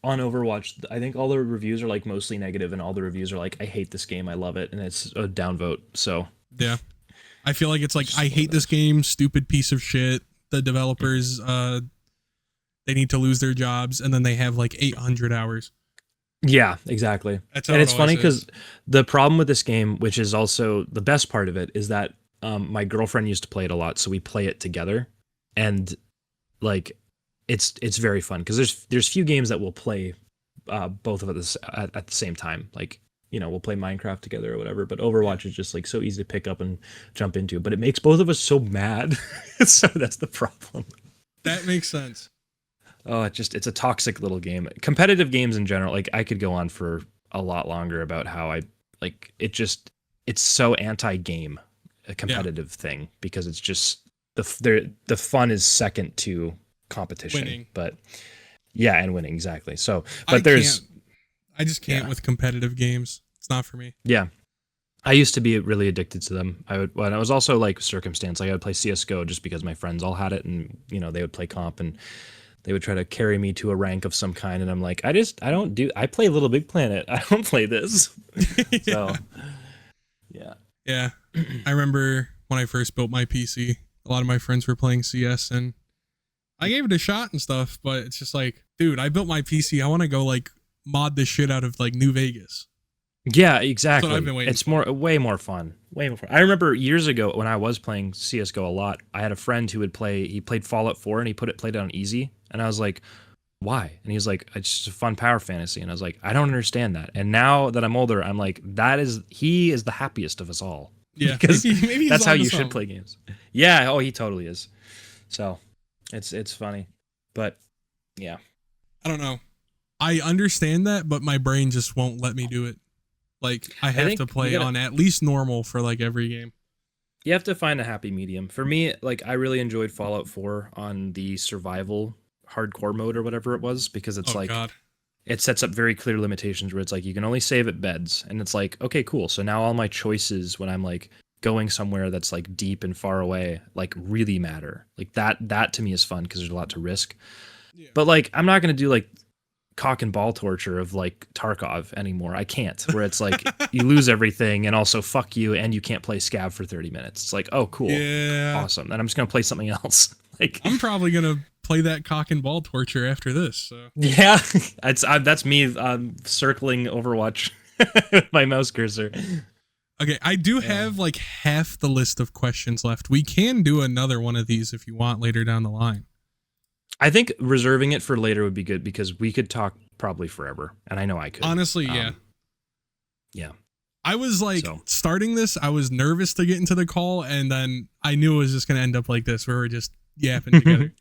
on Overwatch, I think all the reviews are like mostly negative, and all the reviews are like, I hate this game, I love it, and it's a downvote. So yeah, I feel like it's like, I hate this game, stupid piece of shit. The developers, they need to lose their jobs, and then they have like 800 hours. Yeah, exactly. And it's funny because the problem with this game, which is also the best part of it, is that my girlfriend used to play it a lot, so we play it together, and like it's very fun because there's few games that we'll play both of us at the same time. Like, you know, we'll play Minecraft together or whatever, but Overwatch is just like so easy to pick up and jump into, but it makes both of us so mad. So that's the problem. That makes sense. Oh, it's a toxic little game. Competitive games in general, like I could go on for a lot longer about how it's so anti-game, a competitive thing, because it's just the fun is second to competition. Winning. But yeah, and winning, exactly. So, but I just can't with competitive games. It's not for me. Yeah. I used to be really addicted to them. When I was also like circumstance, like I would play CSGO just because my friends all had it, and you know, they would play comp and they would try to carry me to a rank of some kind, and I'm like, I play Little Big Planet. I don't play this. So yeah. Yeah. I remember when I first built my PC, a lot of my friends were playing CS, and I gave it a shot and stuff, but it's just like, dude, I built my PC. I want to go like mod the shit out of like New Vegas. Yeah, exactly. That's what I've been waiting for. Way more fun. Way more fun. I remember years ago when I was playing CSGO a lot, I had a friend who he played Fallout 4 and he played it on easy. And I was like, why? And he was like, it's just a fun power fantasy. And I was like, I don't understand that. And now that I'm older, I'm like, he is the happiest of us all. Yeah. Because maybe that's how you should play games. Yeah. Oh, he totally is. So it's funny. But yeah. I don't know. I understand that, but my brain just won't let me do it. Like, I have to play on at least normal for like every game. You have to find a happy medium. For me, like, I really enjoyed Fallout 4 on the survival hardcore mode or whatever it was, because it's it sets up very clear limitations where it's like you can only save at beds, and it's like, okay, cool. So now all my choices when I'm like going somewhere that's like deep and far away, like really matter. Like that to me is fun because there's a lot to risk. Yeah. But like, I'm not going to do like cock and ball torture of like Tarkov anymore. I can't, where it's like you lose everything and also fuck you and you can't play Scav for 30 minutes. It's like, oh cool. Yeah. Awesome. Then I'm just gonna play something else. Like, I'm probably gonna play that cock and ball torture after this. So yeah. That's me circling Overwatch with my mouse cursor. Okay, I do have like half the list of questions left. We can do another one of these if you want later down the line. I think reserving it for later would be good because we could talk probably forever, and I know I could. Honestly, yeah. Yeah. I was like, starting this, I was nervous to get into the call, and then I knew it was just going to end up like this, where we're just yapping together.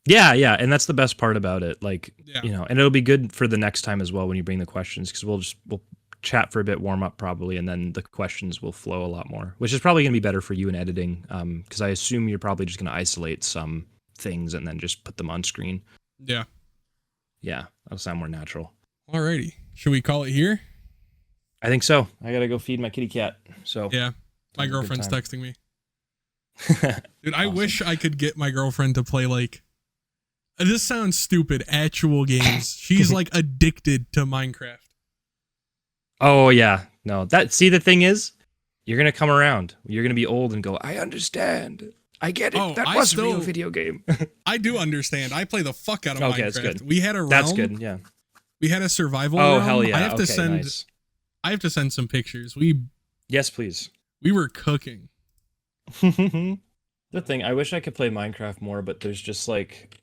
Yeah, and that's the best part about it. Like, you know, and it'll be good for the next time as well when you bring the questions, because we'll chat for a bit, warm up probably, and then the questions will flow a lot more, which is probably going to be better for you in editing, because I assume you're probably just going to isolate some things and then just put them on screen. Yeah, that'll sound more natural. Alrighty, should we call it here? I think so. I gotta go feed my kitty cat. So yeah, my girlfriend's texting me. Dude, I wish I could get my girlfriend to play like, this sounds stupid, actual games. She's like addicted to Minecraft. Oh yeah, No. The thing is, you're gonna come around. You're gonna be old and go, I understand. I get it. That was a real video game. I do understand. I play the fuck out of Minecraft. That's good. We had a realm. That's good. Yeah. We had a survival realm. Hell yeah. I have to send. Nice. I have to send some pictures. Yes, please. We were cooking. The thing, I wish I could play Minecraft more, but there's just like,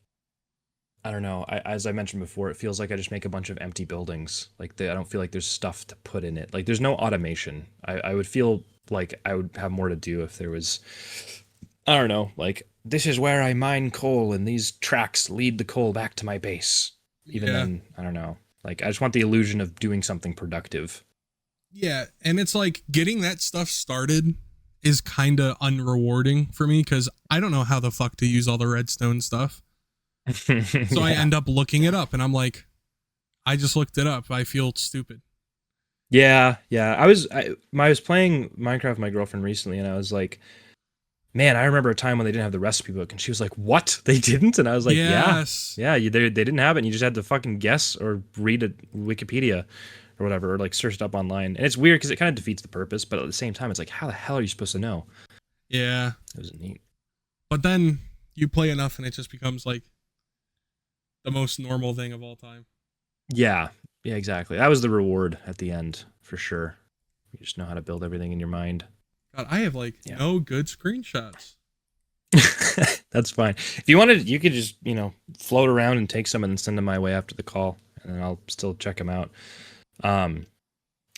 I don't know. As I mentioned before, it feels like I just make a bunch of empty buildings. Like I don't feel like there's stuff to put in it. Like there's no automation. I would feel like I would have more to do if there was, I don't know, like this is where I mine coal and these tracks lead the coal back to my base. Even then, I don't know. Like I just want the illusion of doing something productive. Yeah, and it's like getting that stuff started is kind of unrewarding for me because I don't know how the fuck to use all the redstone stuff. So I end up looking it up and I'm like, I just looked it up. I feel stupid. Yeah. I was playing Minecraft with my girlfriend recently and I was like, man, I remember a time when they didn't have the recipe book and she was like, what? They didn't? And I was like, yes. Yeah, they didn't have it and you just had to fucking guess or read a Wikipedia or whatever, or like search it up online. And it's weird because it kind of defeats the purpose, but at the same time, it's like, how the hell are you supposed to know? Yeah. It was neat. But then you play enough and it just becomes like the most normal thing of all time. Yeah, exactly. That was the reward at the end, for sure. You just know how to build everything in your mind. God, I have no good screenshots. That's fine. If you wanted, you could just, float around and take some and then send them my way after the call, and then I'll still check them out. But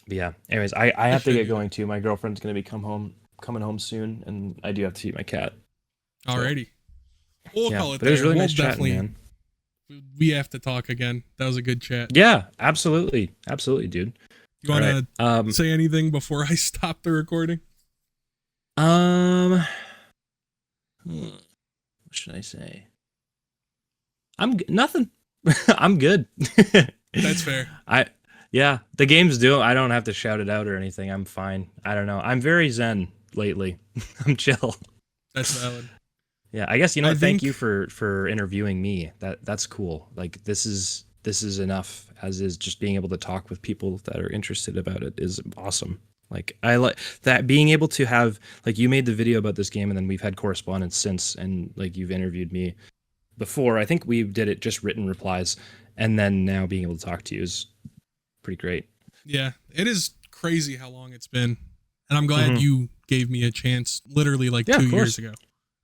yeah. Anyways, I have to get going too. My girlfriend's gonna be coming home soon, and I do have to feed my cat. Alrighty. We'll call it there. It was really nice definitely, chatting, man. We have to talk again. That was a good chat. Yeah, absolutely, dude. You want to say anything before I stop the recording? What should I say? Nothing. I'm good. That's fair. The game's doing. I don't have to shout it out or anything. I'm fine. I don't know. I'm very zen lately. I'm chill. That's valid. Yeah, I guess thank you for interviewing me. That's cool. Like this is enough, as is just being able to talk with people that are interested about it is awesome. Like I like that, being able to have, like, you made the video about this game and then we've had correspondence since, and like you've interviewed me before. I think we did it just written replies, and then now being able to talk to you is pretty great. Yeah, it is crazy how long it's been, and I'm glad you gave me a chance literally like 2 years ago.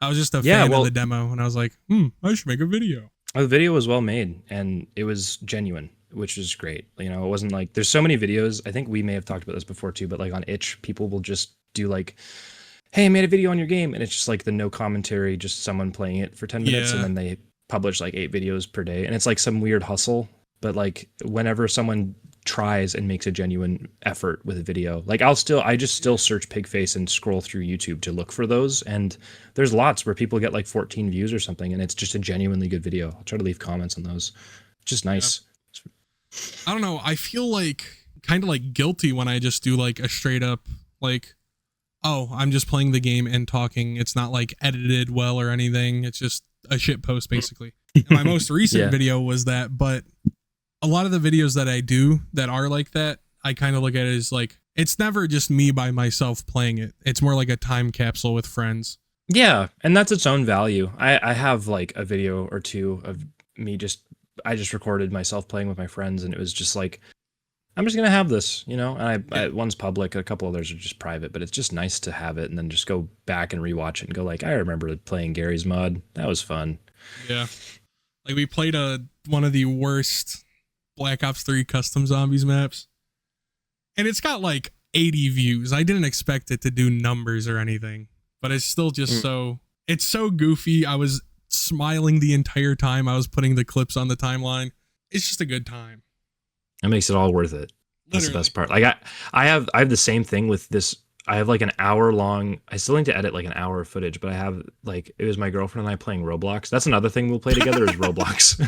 I was just a fan of the demo, and I was like, I should make a video. The video was well made, and it was genuine, which is great. It wasn't like, there's so many videos, I think we may have talked about this before too, but like on Itch, people will just do like, hey, I made a video on your game, and it's just like the no commentary, just someone playing it for 10 minutes, and then they publish like 8 videos per day, and it's like some weird hustle. But like whenever someone tries and makes a genuine effort with a video, like I just still search PIGFACE and scroll through YouTube to look for those, and there's lots where people get like 14 views or something, and it's just a genuinely good video. I'll try to leave comments on those. It's just nice. I don't know, I feel like kind of like guilty when I just do like a straight up like, oh, I'm just playing the game and talking. It's not like edited well or anything. It's just a shit post basically. And my most recent video was that, but a lot of the videos that I do that are like that, I kind of look at it as like, it's never just me by myself playing it. It's more like a time capsule with friends. Yeah, and that's its own value. I have like a video or two of me I just recorded myself playing with my friends, and it was just like, I'm just going to have this, and one's public, a couple others are just private, but it's just nice to have it and then just go back and rewatch it and go like, I remember playing Gary's mod. That was fun. Yeah. Like we played one of the worst Black Ops 3 custom zombies maps, and it's got like 80 views. I didn't expect it to do numbers or anything, but it's still just it's so goofy. I was smiling the entire time I was putting the clips on the timeline. It's just a good time. It makes it all worth it. That's the best part. Like I have the same thing with this. I have like an hour long, I still need to edit like an hour of footage, but I have like, it was my girlfriend and I playing Roblox. That's another thing we'll play together is Roblox.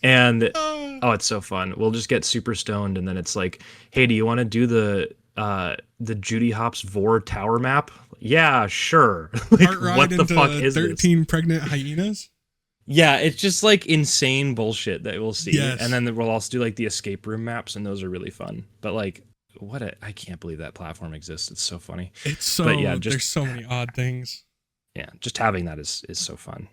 And it's so fun. We'll just get super stoned, and then it's like, hey, do you want to do the Judy Hopps Vor Tower map? Yeah, sure. Like, what the fuck is 13 this? Pregnant hyenas? Yeah, it's just like insane bullshit that we'll see. Yes. And then we'll also do like the escape room maps, and those are really fun. But like, I can't believe that platform exists. It's so funny. It's so, but yeah, there's so many odd things. Yeah, just having that is so fun.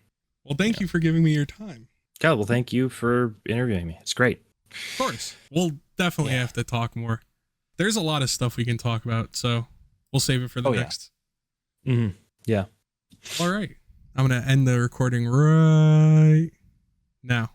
Well, thank you for giving me your time. Yeah, well, thank you for interviewing me. It's great. Of course. We'll definitely have to talk more. There's a lot of stuff we can talk about, so we'll save it for the next. Mm-hmm. Yeah. All right. I'm going to end the recording right now.